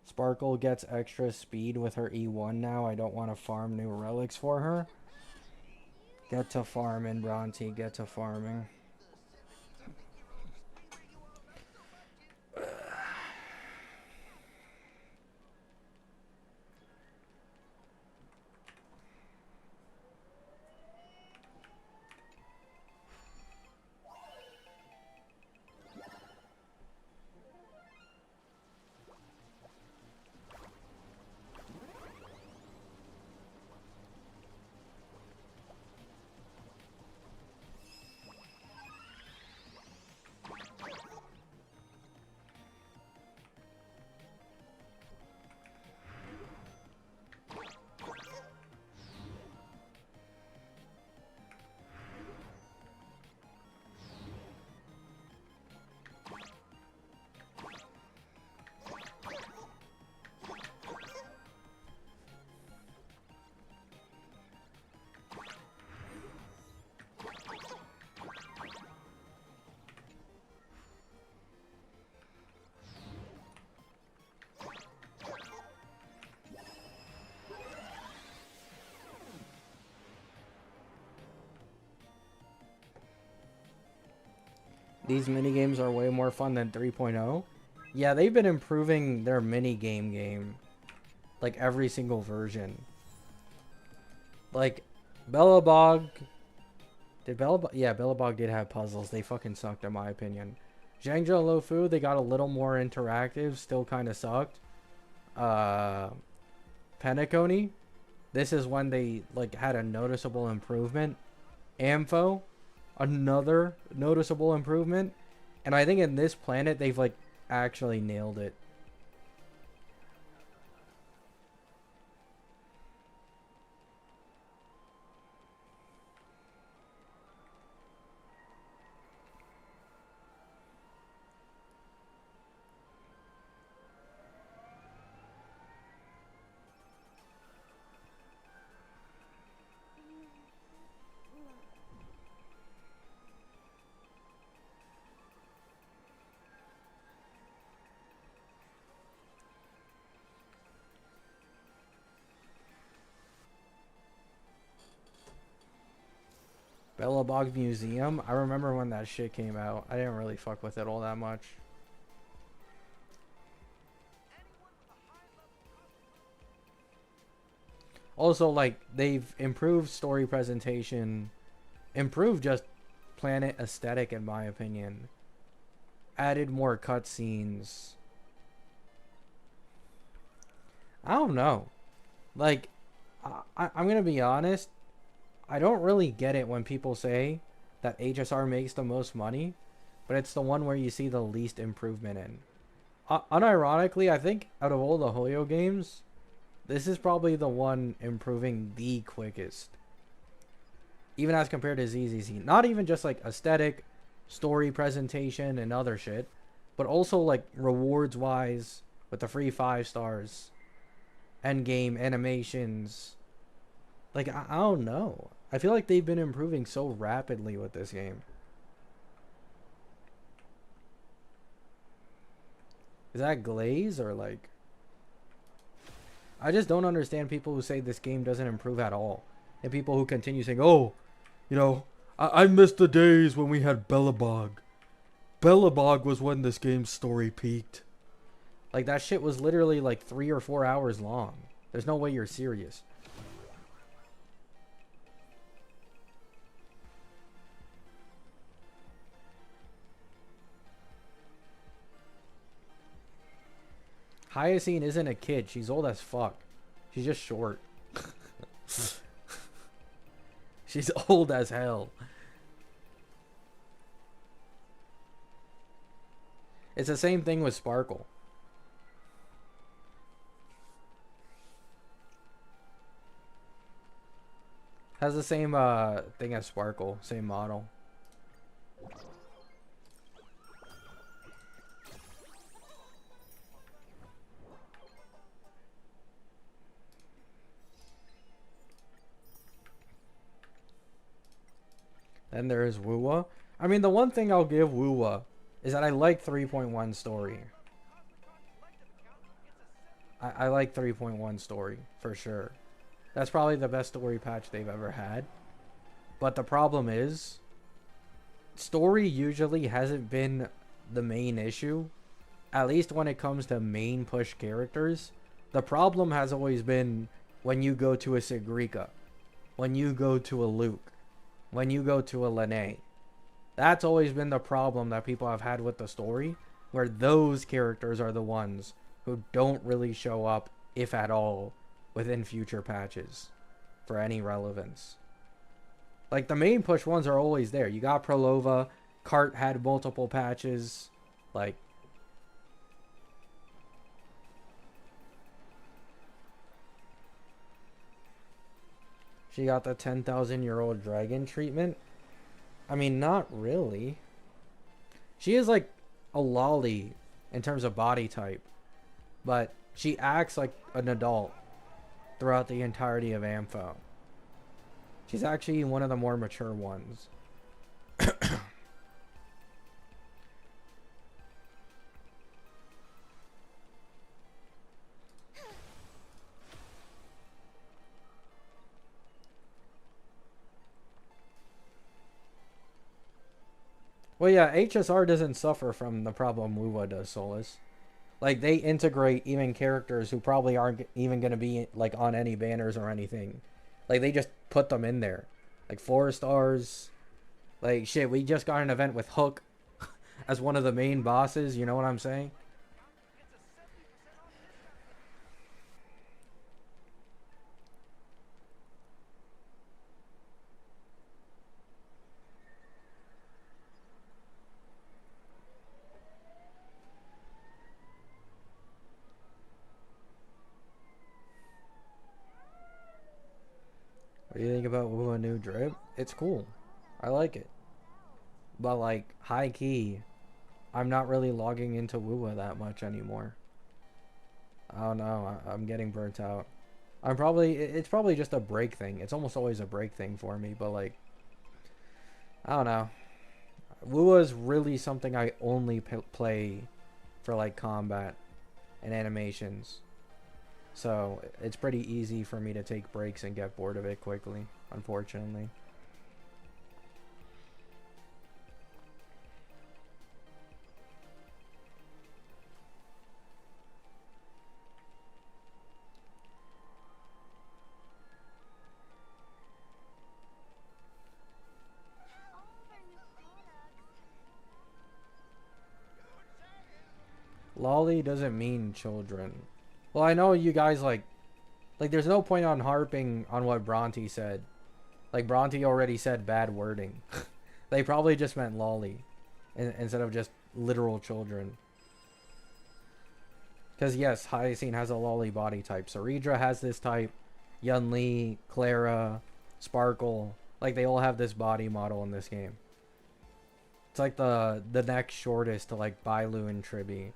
Sparkle gets extra speed with her E1 now. I don't want to farm new relics for her. Get to farming, Bronte. Get to farming. These minigames are way more fun than 3.0. Yeah, they've been improving their minigame game. Like every single version. Like, Bellabog... Yeah, Bellabog did have puzzles. They fucking sucked in my opinion. Zhangzhou and Lofu, they got a little more interactive. Still kind of sucked. Penacony. This is when they like had a noticeable improvement. Ampho. Another noticeable improvement. And I think in this planet, they've like actually nailed it. Bellabog Museum. I remember when that shit came out. I didn't really fuck with it all that much. Also, like, they've improved story presentation, improved just planet aesthetic, in my opinion. Added more cutscenes. I don't know. Like, I'm gonna be honest. I don't really get it when people say that HSR makes the most money, but it's the one where you see the least improvement in. Unironically, I think out of all the Hoyo games, this is probably the one improving the quickest. Even as compared to ZZZ. Not even just like aesthetic, story presentation, and other shit, but also like rewards wise with the free 5 stars, endgame animations. Like, I don't know. I feel like they've been improving so rapidly with this game. Is that glaze or like... I just don't understand people who say this game doesn't improve at all. And people who continue saying, oh, you know, I miss the days when we had Bellabog. Bellabog was when this game's story peaked. Like, that shit was literally like 3 or 4 hours long. There's no way you're serious. Hyacine isn't a kid. She's old as fuck. She's just short. She's old as hell. It's the same thing with Sparkle. Has the same thing as Sparkle. Same model. Then there is Wuwa. I mean, the one thing I'll give Wuwa is that I like 3.1 story. I like 3.1 story, for sure. That's probably the best story patch they've ever had. But the problem is, story usually hasn't been the main issue. At least when it comes to main push characters. The problem has always been when you go to a Sigrika. When you go to a Luke. When you go to a Lene. That's always been the problem that people have had with the story, where those characters are the ones who don't really show up, if at all, within future patches for any relevance. Like, the main push ones are always there. You got Prolova, Cart had multiple patches, like... She got the 10,000-year-old dragon treatment. I mean, not really. She is like a lolly in terms of body type. But she acts like an adult throughout the entirety of Ampho. She's actually one of the more mature ones. Well, yeah, HSR doesn't suffer from the problem Wuwa does, Solus. Like, they integrate even characters who probably aren't even going to be, like, on any banners or anything. Like, they just put them in there. Like, 4 stars. Like, shit, we just got an event with Hook as one of the main bosses, you know what I'm saying? What do you think about Wuwa New Drip? It's cool. I like it. But, like, high key, I'm not really logging into Wuwa that much anymore. I don't know. I'm getting burnt out. It's probably just a break thing. It's almost always a break thing for me, but, like, I don't know. Wuwa is really something I only play for, like, combat and animations. So, it's pretty easy for me to take breaks and get bored of it quickly, unfortunately. Lolly doesn't mean children. Well, I know you guys like there's no point on harping on what Bronte said. Like Bronte already said bad wording. They probably just meant lolly instead of just literal children. Because yes, Hyacinth has a lolly body type. Saridra has this type. Yunli, Clara, Sparkle, like they all have this body model in this game. It's like the next shortest to like Bailu and Tribi.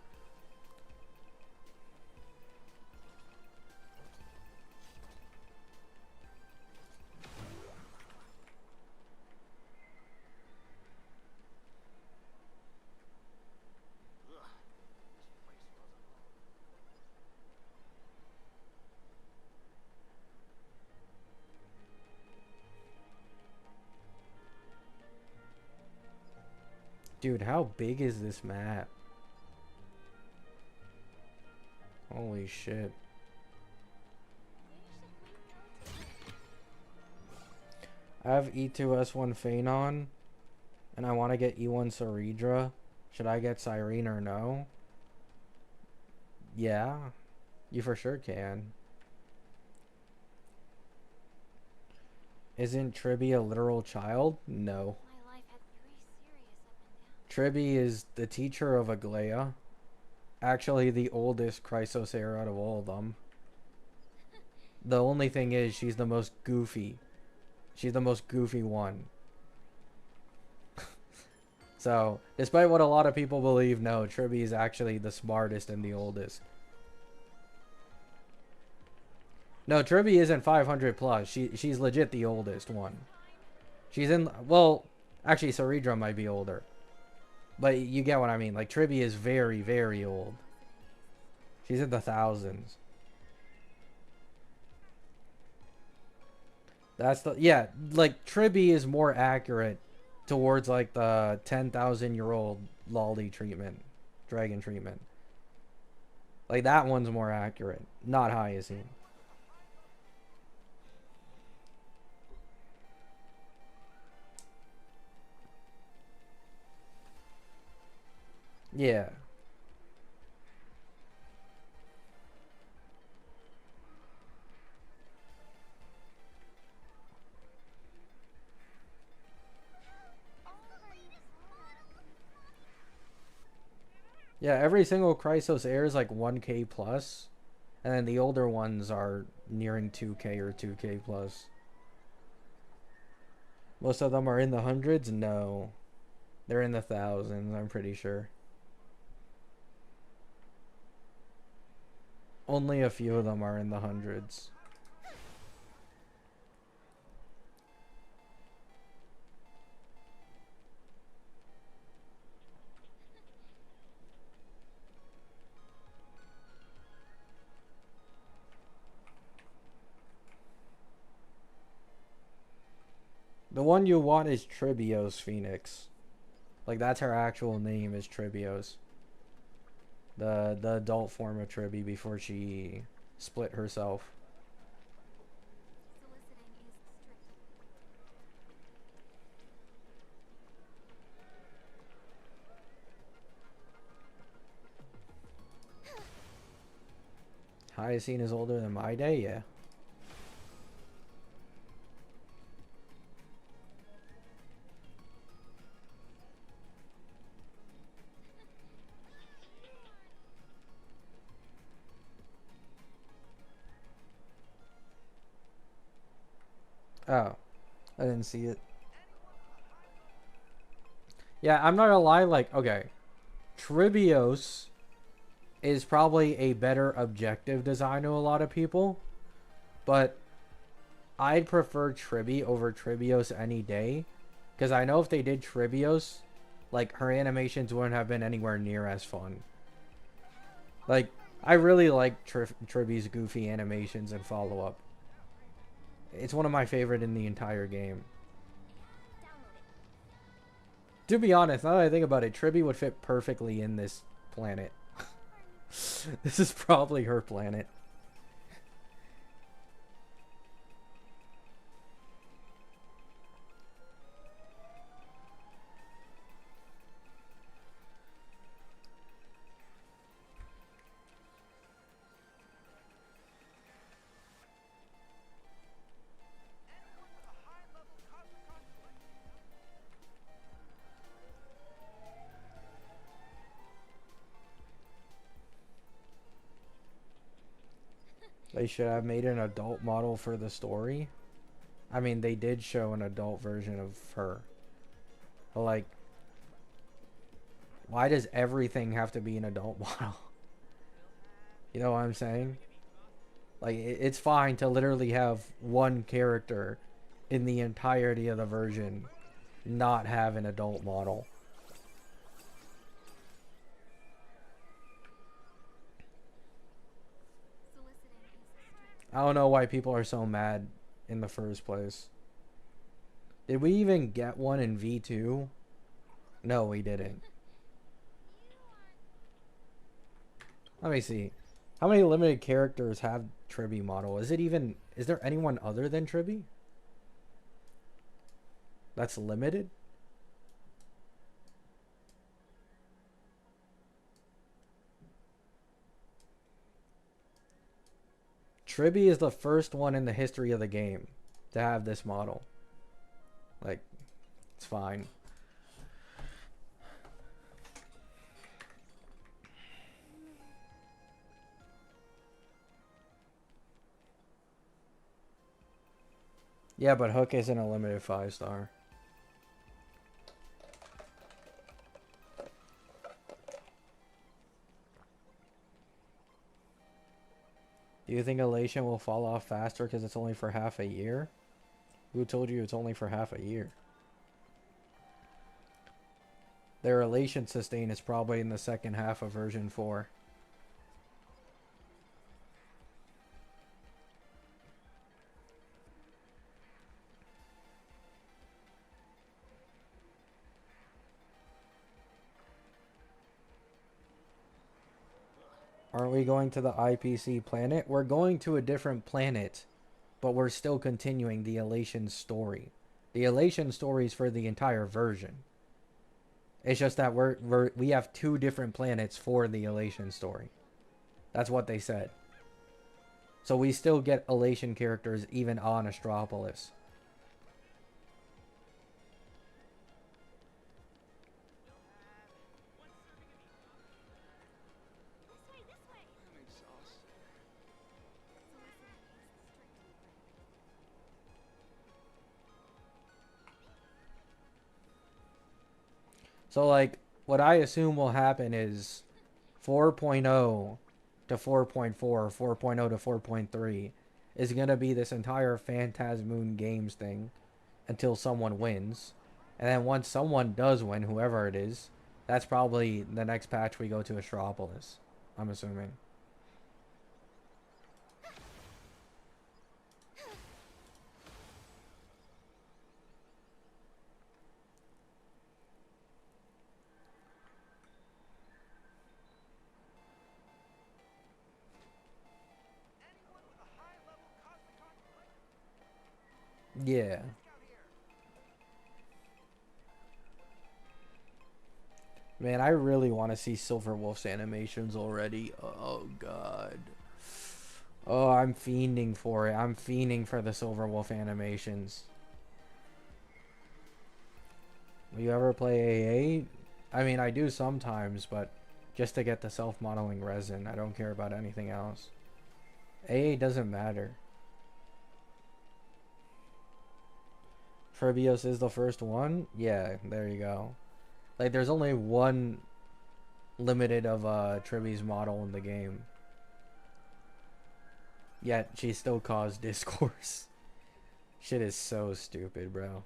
Dude, how big is this map? Holy shit. I have E2S1 Phanon, and I want to get E1 Saridra. Should I get Cyrene or no? Yeah, you for sure can. Isn't Tribi a literal child? No. Tribi is the teacher of Aglaya. Actually, the oldest Chrysosaur out of all of them. The only thing is, she's the most goofy. She's the most goofy one. So, despite what a lot of people believe, no, Tribi is actually the smartest and the oldest. No, Tribi isn't 500 plus. She's legit the oldest one. She's in... Well, actually, Saridra might be older. But you get what I mean. Like, Tribi is very, very old. She's in the thousands. That's the... Yeah, like, Tribi is more accurate towards, like, the 10,000-year-old lolly treatment. Dragon treatment. Like, that one's more accurate. Not Hyacinth. Yeah. Yeah, every single Chrysos Air is like 1k plus. And then the older ones are nearing 2k or 2k plus. Most of them are in the hundreds? No. They're in the thousands, I'm pretty sure. Only a few of them are in the hundreds. The one you want is Tribios Phoenix. Like, that's her actual name, is Tribios. The adult form of Tribi before she split herself. Hyacinth is older than my day, yeah. Oh, I didn't see it. Yeah, I'm not gonna lie, like, okay. Tribios is probably a better objective design to a lot of people, but I'd prefer Tribi over Tribios any day, because I know if they did Tribios, like, her animations wouldn't have been anywhere near as fun. Like, I really like Tribi's goofy animations and follow-up. It's one of my favorite in the entire game. To be honest, now that I think about it, Tribi would fit perfectly in this planet. This is probably her planet. They should have made an adult model for the story. I mean, they did show an adult version of her. But like, why does everything have to be an adult model? You know what I'm saying? Like, it's fine to literally have one character in the entirety of the version not have an adult model. I don't know why people are so mad in the first place. Did we even get one in V2? No, we didn't. Let me see. How many limited characters have Tribby model? Is there anyone other than Tribby that's limited? Tribby is the first one in the history of the game to have this model. Like, it's fine. Yeah, but Hook isn't a limited 5-star. Do you think Elation will fall off faster because it's only for half a year? Who told you it's only for half a year? Their Elation sustain is probably in the second half of version 4. Aren't we going to the IPC planet? We're going to a different planet, but we're still continuing the Elation story. The Elation story is for the entire version. It's just that we have 2 different planets for the Elation story. That's what they said. So we still get Elation characters even on Astropolis. So, like, what I assume will happen is 4.0 to 4.4, 4.0 to 4.3 is going to be this entire Phantasmoon Games thing until someone wins. And then once someone does win, whoever it is, that's probably the next patch we go to Astropolis, I'm assuming. Yeah. Man, I really want to see Silver Wolf's animations already. Oh, God. Oh, I'm fiending for it. I'm fiending for the Silver Wolf animations. Will you ever play AA? I mean, I do sometimes, but just to get the self-modeling resin. I don't care about anything else. AA doesn't matter. Trebios is the first one? Yeah, there you go. Like, there's only one limited of Triby's model in the game. Yet, she still caused discourse. Shit is so stupid, bro.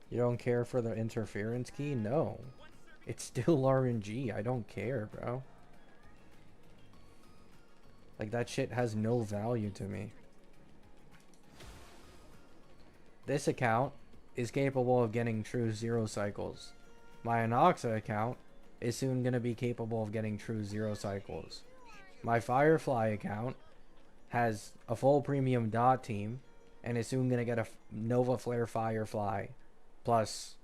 You don't care for the interference key? No. It's still RNG. I don't care, bro. Like, that shit has no value to me. This account is capable of getting true 0 cycles. My Anoxa account is soon going to be capable of getting true 0 cycles. My Firefly account has a full premium dot team and is soon going to get a Nova Flare Firefly. Plus,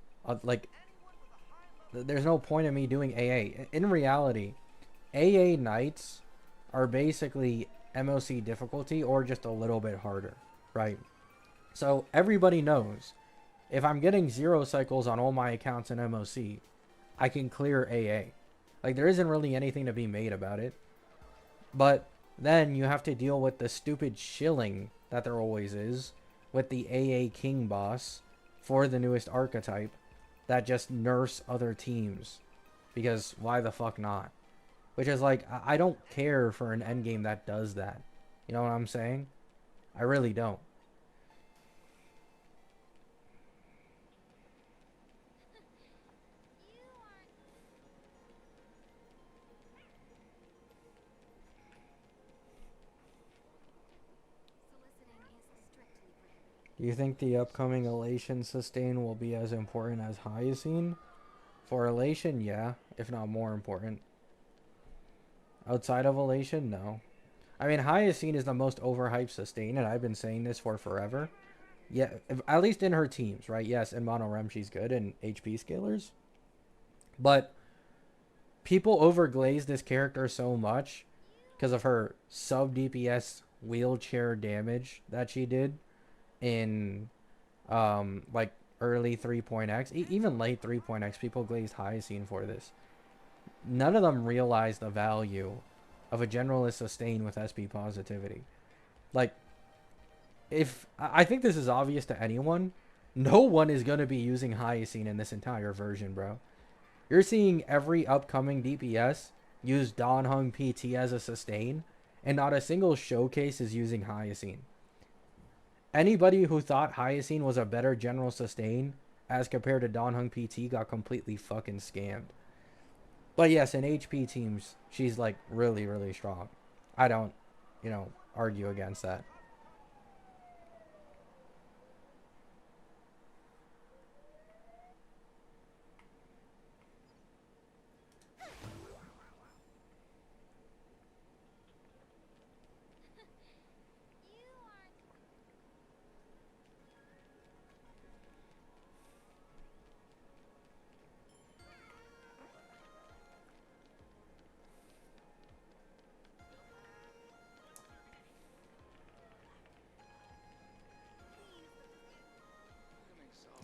like, there's no point in me doing AA. In reality, AA Knights are basically MOC difficulty or just a little bit harder, right? So everybody knows if I'm getting 0 cycles on all my accounts in MOC, I can clear AA. Like, there isn't really anything to be made about it. But then you have to deal with the stupid shilling that there always is with the AA King boss for the newest archetype that just nerfs other teams. Because why the fuck not? Which is like, I don't care for an endgame that does that. You know what I'm saying? I really don't. Do you think the upcoming Elation sustain will be as important as Hyacine? For Elation, yeah, if not more important. Outside of Elation, no. I mean, Hyacine is the most overhyped sustain, and I've been saying this for forever. Yeah, at least in her teams, right? Yes, in Mono Rem she's good, and HP scalers. But people overglaze this character so much because of her sub DPS wheelchair damage that she did in like early 3.x, even late 3.x. People glazed Hyacine for this. None of them realize the value of a generalist sustain with SP positivity. Like, if I think this is obvious to anyone, no one is going to be using Hyacine in this entire version, bro. You're seeing every upcoming DPS use Don Hung PT as a sustain, and not a single showcase is using Hyacine. Anybody who thought Hyacine was a better general sustain as compared to Don Hung PT got completely fucking scammed. But yes, in HP teams, she's like really, really strong. I don't, argue against that.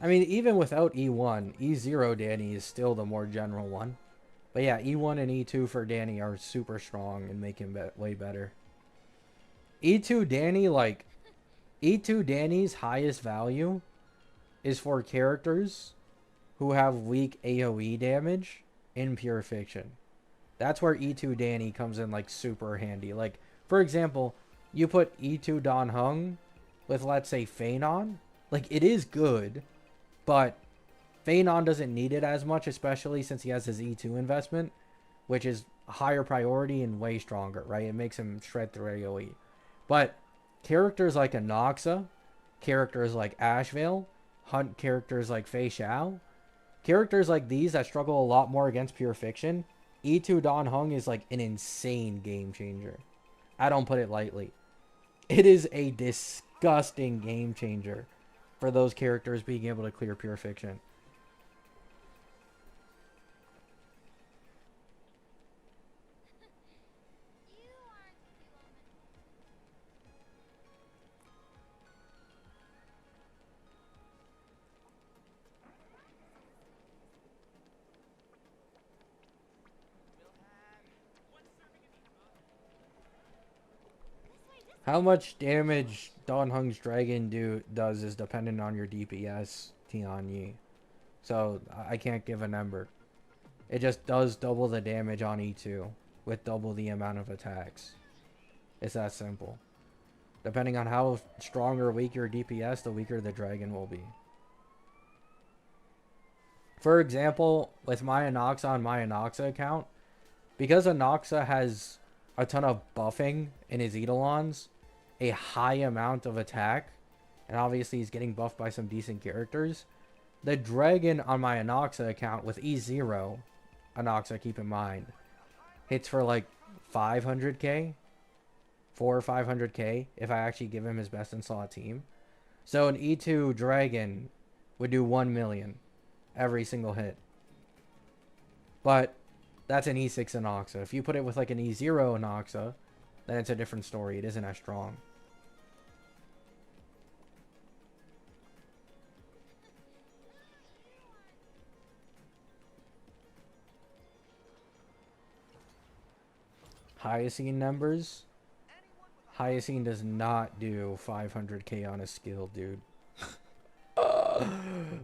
I mean, even without E1, E0 Danny is still the more general one. But yeah, E1 and E2 for Danny are super strong and make him way better. E2 Danny, like, E2 Danny's highest value is for characters who have weak AoE damage in Pure Fiction. That's where E2 Danny comes in, like, super handy. Like, for example, you put E2 Don Hung with, let's say, Phanon. Like, it is good, but Phanon doesn't need it as much, especially since he has his E2 investment, which is a higher priority and way stronger, right? It makes him shred through AoE. But characters like Anoxa, characters like Ashvale, hunt characters like Fei Xiao, characters like these that struggle a lot more against Pure Fiction, E2 Don Hung is like an insane game changer. I don't put it lightly. It is a disgusting game changer for those characters being able to clear Pure Fiction. How much damage Don Hung's Dragon does is dependent on your DPS, Tianyi. So, I can't give a number. It just does double the damage on E2 with double the amount of attacks. It's that simple. Depending on how strong or weak your DPS, the weaker the dragon will be. For example, with my Anoxa on my Anoxa account, because Anoxa has a ton of buffing in his Eidolons, a high amount of attack, and obviously he's getting buffed by some decent characters, the dragon on my Anoxa account with E0, Anoxa, keep in mind, hits for like 500k, 4 or 500k if I actually give him his best in slot team. So an E2 dragon would do 1 million every single hit. But that's an E6 Anoxa. If you put it with like an E0 Anoxa, then it's a different story. It isn't as strong. Hyacine numbers. Hyacine does not do 500k on a skill, dude.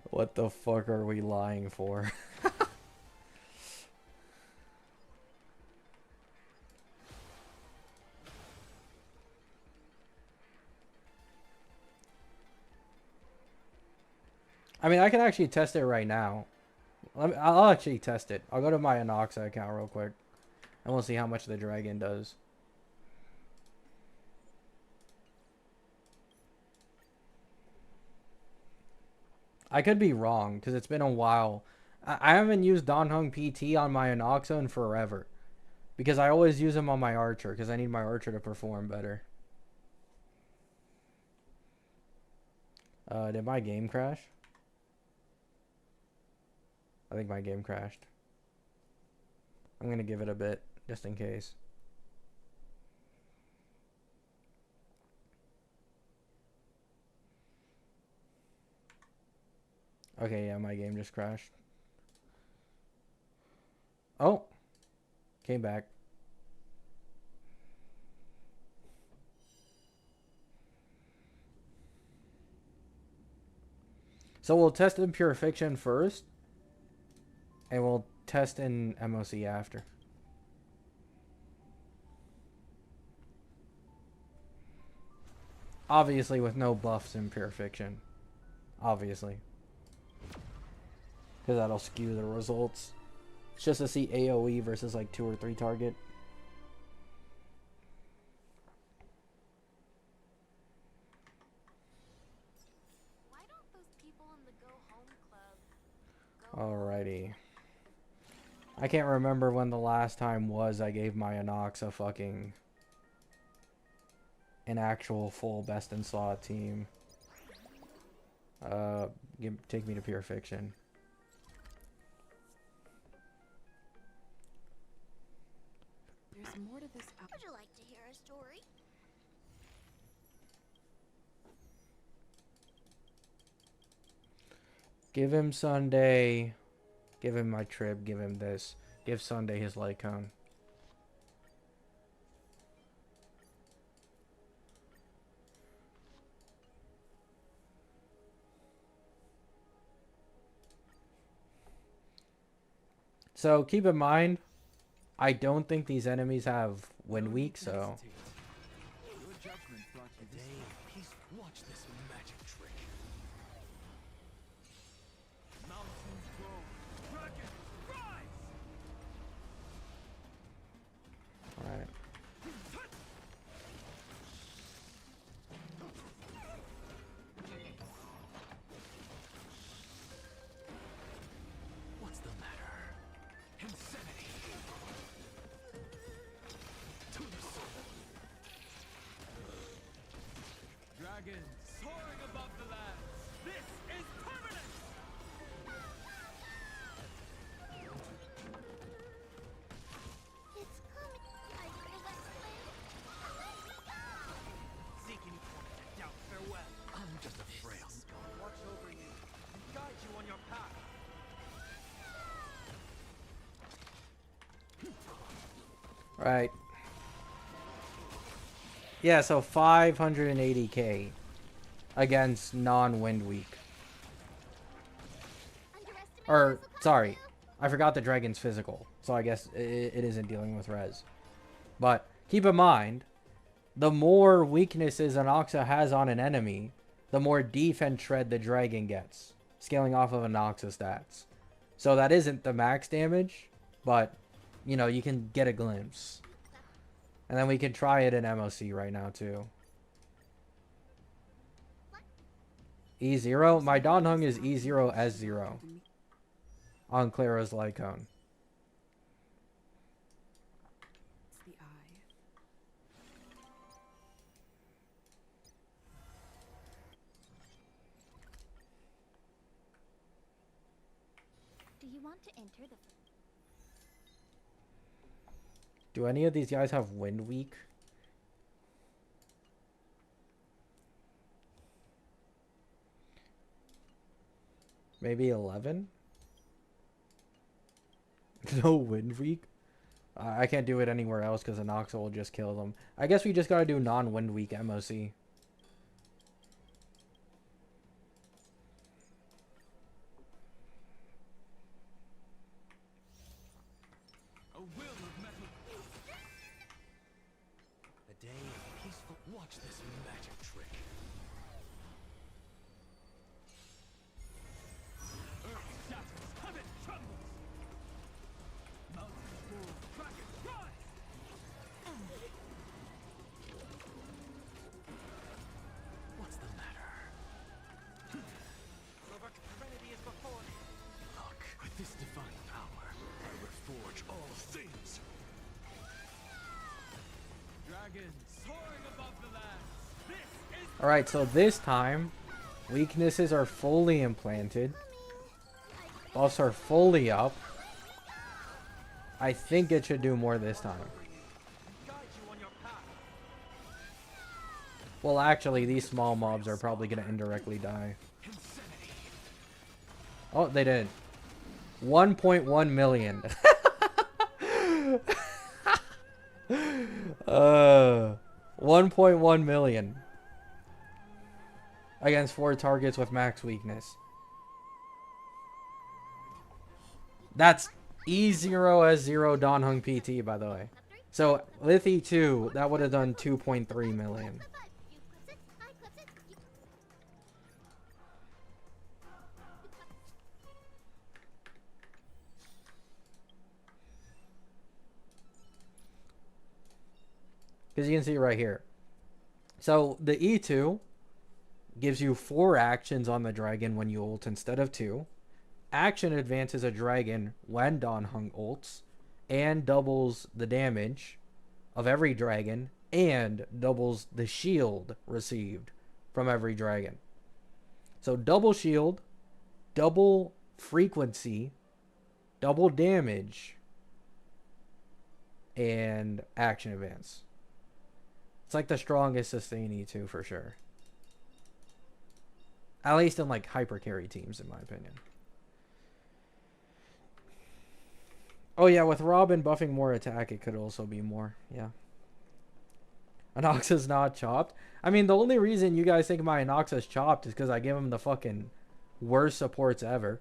What the fuck are we lying for? I mean, I can actually test it right now. I'll actually test it. I'll go to my Anoxa account real quick. And we'll see how much the dragon does. I could be wrong, because it's been a while. I haven't used Don Hung PT on my Anoxa in forever. Because I always use him on my Archer, because I need my Archer to perform better. Did my game crash? I think my game crashed. I'm going to give it a bit, just in case. Okay, yeah, my game just crashed. Oh! Came back. So we'll test in Pure Fiction first. And we'll test in MOC after. Obviously with no buffs in Pure Fiction. Obviously. Because that'll skew the results. It's just to see AoE versus like 2 or 3 target. Why don't those people in the Go Home Club go Alrighty. I can't remember when the last time was I gave my Anox a fucking... an actual full best in slot team. Take me to Pure Fiction. There's more to this. Would you like to hear a story? Give him Sunday. Give him my trib. Give him this. Give Sunday his light cone. So keep in mind, I don't think these enemies have win week, so... Your judgment brought you this far. Please watch this magic trick. Mountains grow, dragons rise. Alright. What's the matter? Insanity. To the soul. Dragons soaring above the lands. This is permanent. It's coming. I feel that flame. Let me go! Seek any point of doubt, farewell. I'm just a frail skull. Watch over you and guide you on your path. Right. Yeah, so 580k against non-wind week. Or, sorry, I forgot the dragon's physical, so I guess it isn't dealing with res. But keep in mind, the more weaknesses an Oxa has on an enemy, the more defense shred the dragon gets, scaling off of an Oxa stats. So that isn't the max damage, but, you know, you can get a glimpse. And then we can try it in MOC right now, too. E0? My Don Hung is E0 S0 on Clara's Lycone. It's the eye. Do you want to enter the... Do any of these guys have wind week? Maybe 11? No wind week? I can't do it anywhere else because Anoxa will just kill them. I guess we just gotta do non-wind weak MOC. A will of metal. A day of peaceful. Watch this magic trick. Earth shatters, heaven trembles. Mountains roar, dragons rise. What's the matter? Look, Trinity is before me. Look, with this divine power, I reforge all things. Dragons soaring above the lands. This is Alright, so this time, weaknesses are fully implanted. Buffs are fully up. I think it should do more this time. Guide you on your path. Well, actually, these small mobs are probably going to indirectly die. Oh, they did. 1.1 million. 1.1 million. Against 4 targets with max weakness. That's E0S0 Donhung PT, by the way. So, with E2, that would have done 2.3 million. Because you can see right here. So, the E2 gives you 4 actions on the dragon when you ult instead of 2. Action advances a dragon when Donhung ults, and doubles the damage of every dragon, and doubles the shield received from every dragon. So double shield, double frequency, double damage, and action advance. It's like the strongest sustain E2 for sure. At least in like hyper carry teams, in my opinion. Oh yeah, with Robin buffing more attack, it could also be more. Yeah. Anoxa's not chopped. I mean, the only reason you guys think my Anoxa's chopped is because I give him the fucking worst supports ever.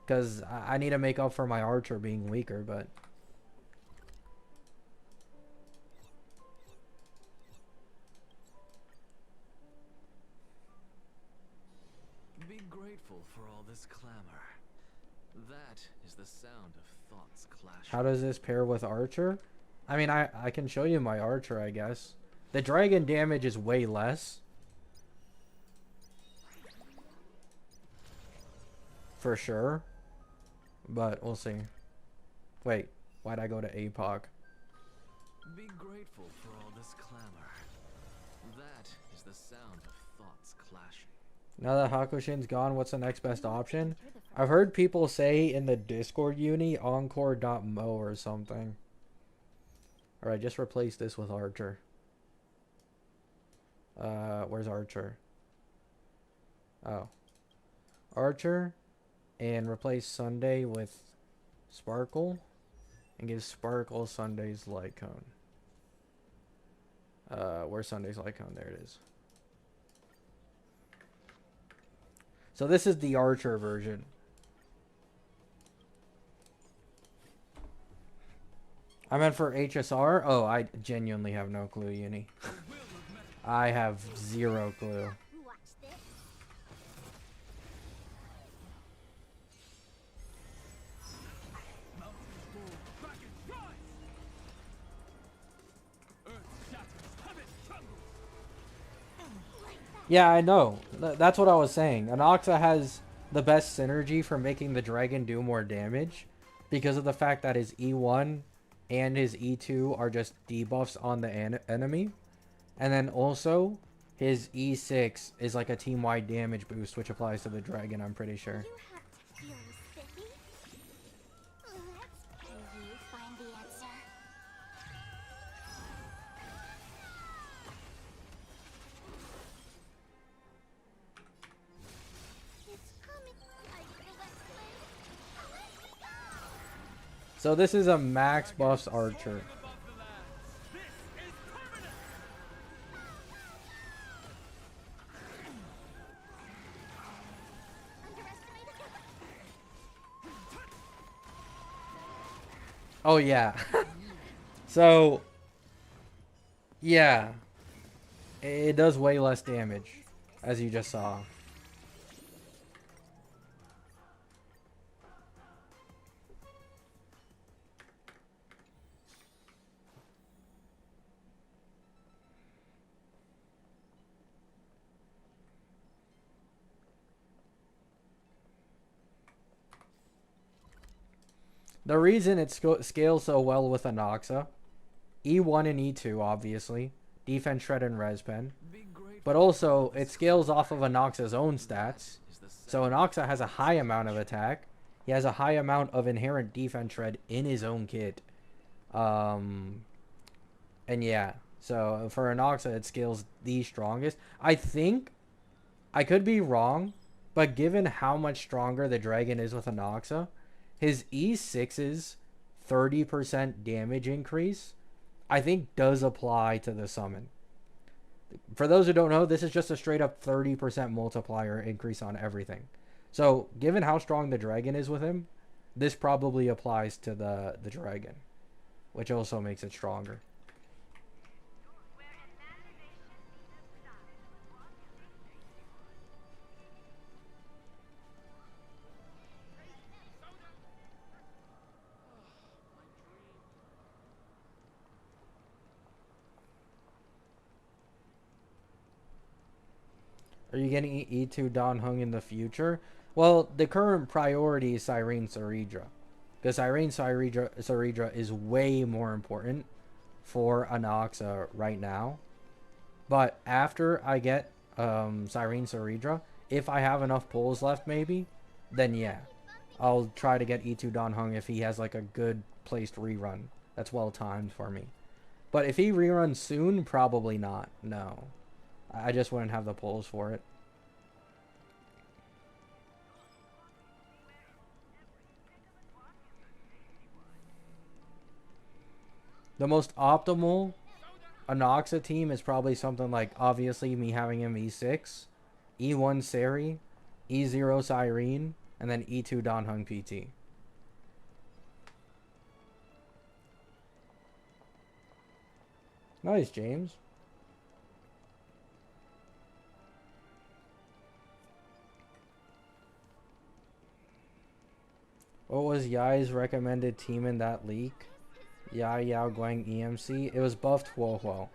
Because I need to make up for my Archer being weaker, but... Be grateful for all this clamor. That is the sound of thoughts clashing. How does this pair with Archer? I mean, I can show you my Archer, I guess. The dragon damage is way less. For sure. But we'll see. Wait, why'd I go to APOC? Be grateful for all this clamor. That is the sound of thoughts clashing. Now that Hakushin's gone, what's the next best option? I've heard people say in the Discord uni, encore.mo or something. Alright, just replace this with Archer. Where's Archer? Oh. Archer. And replace Sunday with Sparkle. And give Sparkle Sunday's light cone. Where's Sunday's light cone? There it is. So this is the Archer version. I meant for HSR? Oh, I genuinely have no clue, Uni. I have 0 clue. Watch this. Yeah, I know. That's what I was saying. Anoxa has the best synergy for making the dragon do more damage because of the fact that his E1 and his E2 are just debuffs on the enemy. And then also, his E6 is like a team-wide damage boost, which applies to the dragon, I'm pretty sure. You have to feel spiffy. Let's pray you find the answer. It's coming. I feel that flame. Let me go. So this is a max buffs archer. Oh yeah. So yeah, it does way less damage, as you just saw. The reason it scales so well with Anoxa, E1 and E2 obviously, defense, shred, and respen, but also it scales off of Anoxa's own stats. So Anoxa has a high amount of attack. He has a high amount of inherent defense shred in his own kit. And yeah, so for Anoxa it scales the strongest. I think, I could be wrong, but given how much stronger the dragon is with Anoxa, his E6's 30% damage increase, I think does apply to the summon. For those who don't know, this is just a straight up 30% multiplier increase on everything. So, given how strong the dragon is with him, this probably applies to the dragon, which also makes it stronger. Are you getting E2 Don Hung in the future? Well, the current priority is Cyrene Saridra. Because Cyrene Saridra is way more important for Anoxa right now. But after I get Cyrene Saridra, if I have enough pulls left maybe, then yeah. I'll try to get E2 Don Hung if he has like a good placed rerun. That's well timed for me. But if he reruns soon, probably not. No. I just wouldn't have the pulls for it. The most optimal Anoxa team is probably something like, obviously, me having him E6, E1 Seri, E0 Cyrene, and then E2 Don Hung PT. Nice, James. What was Yai's recommended team in that leak? Yai Yao Guang EMC. It was buffed Huo.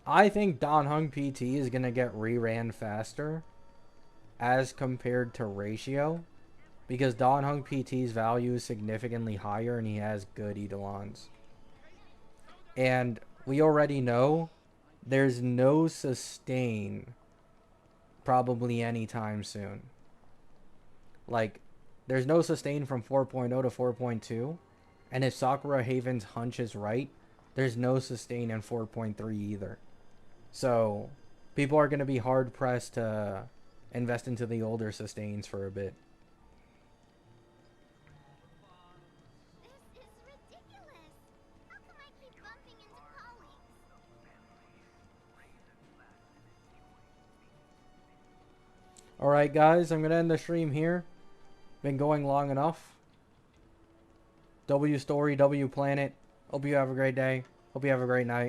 I think Don Hung PT is going to get re-ran faster as compared to Ratio, because Don Hung PT's value is significantly higher and he has good Eidolons. And we already know there's no sustain probably anytime soon. Like, there's no sustain from 4.0 to 4.2, and if Sakura Haven's hunch is right, there's no sustain in 4.3 either. So people are going to be hard pressed to invest into the older sustains for a bit. This is ridiculous. How come I keep bumping into colleagues? Alright guys, I'm going to end the stream here. Been going long enough. W Story, W Planet. Hope you have a great day. Hope you have a great night.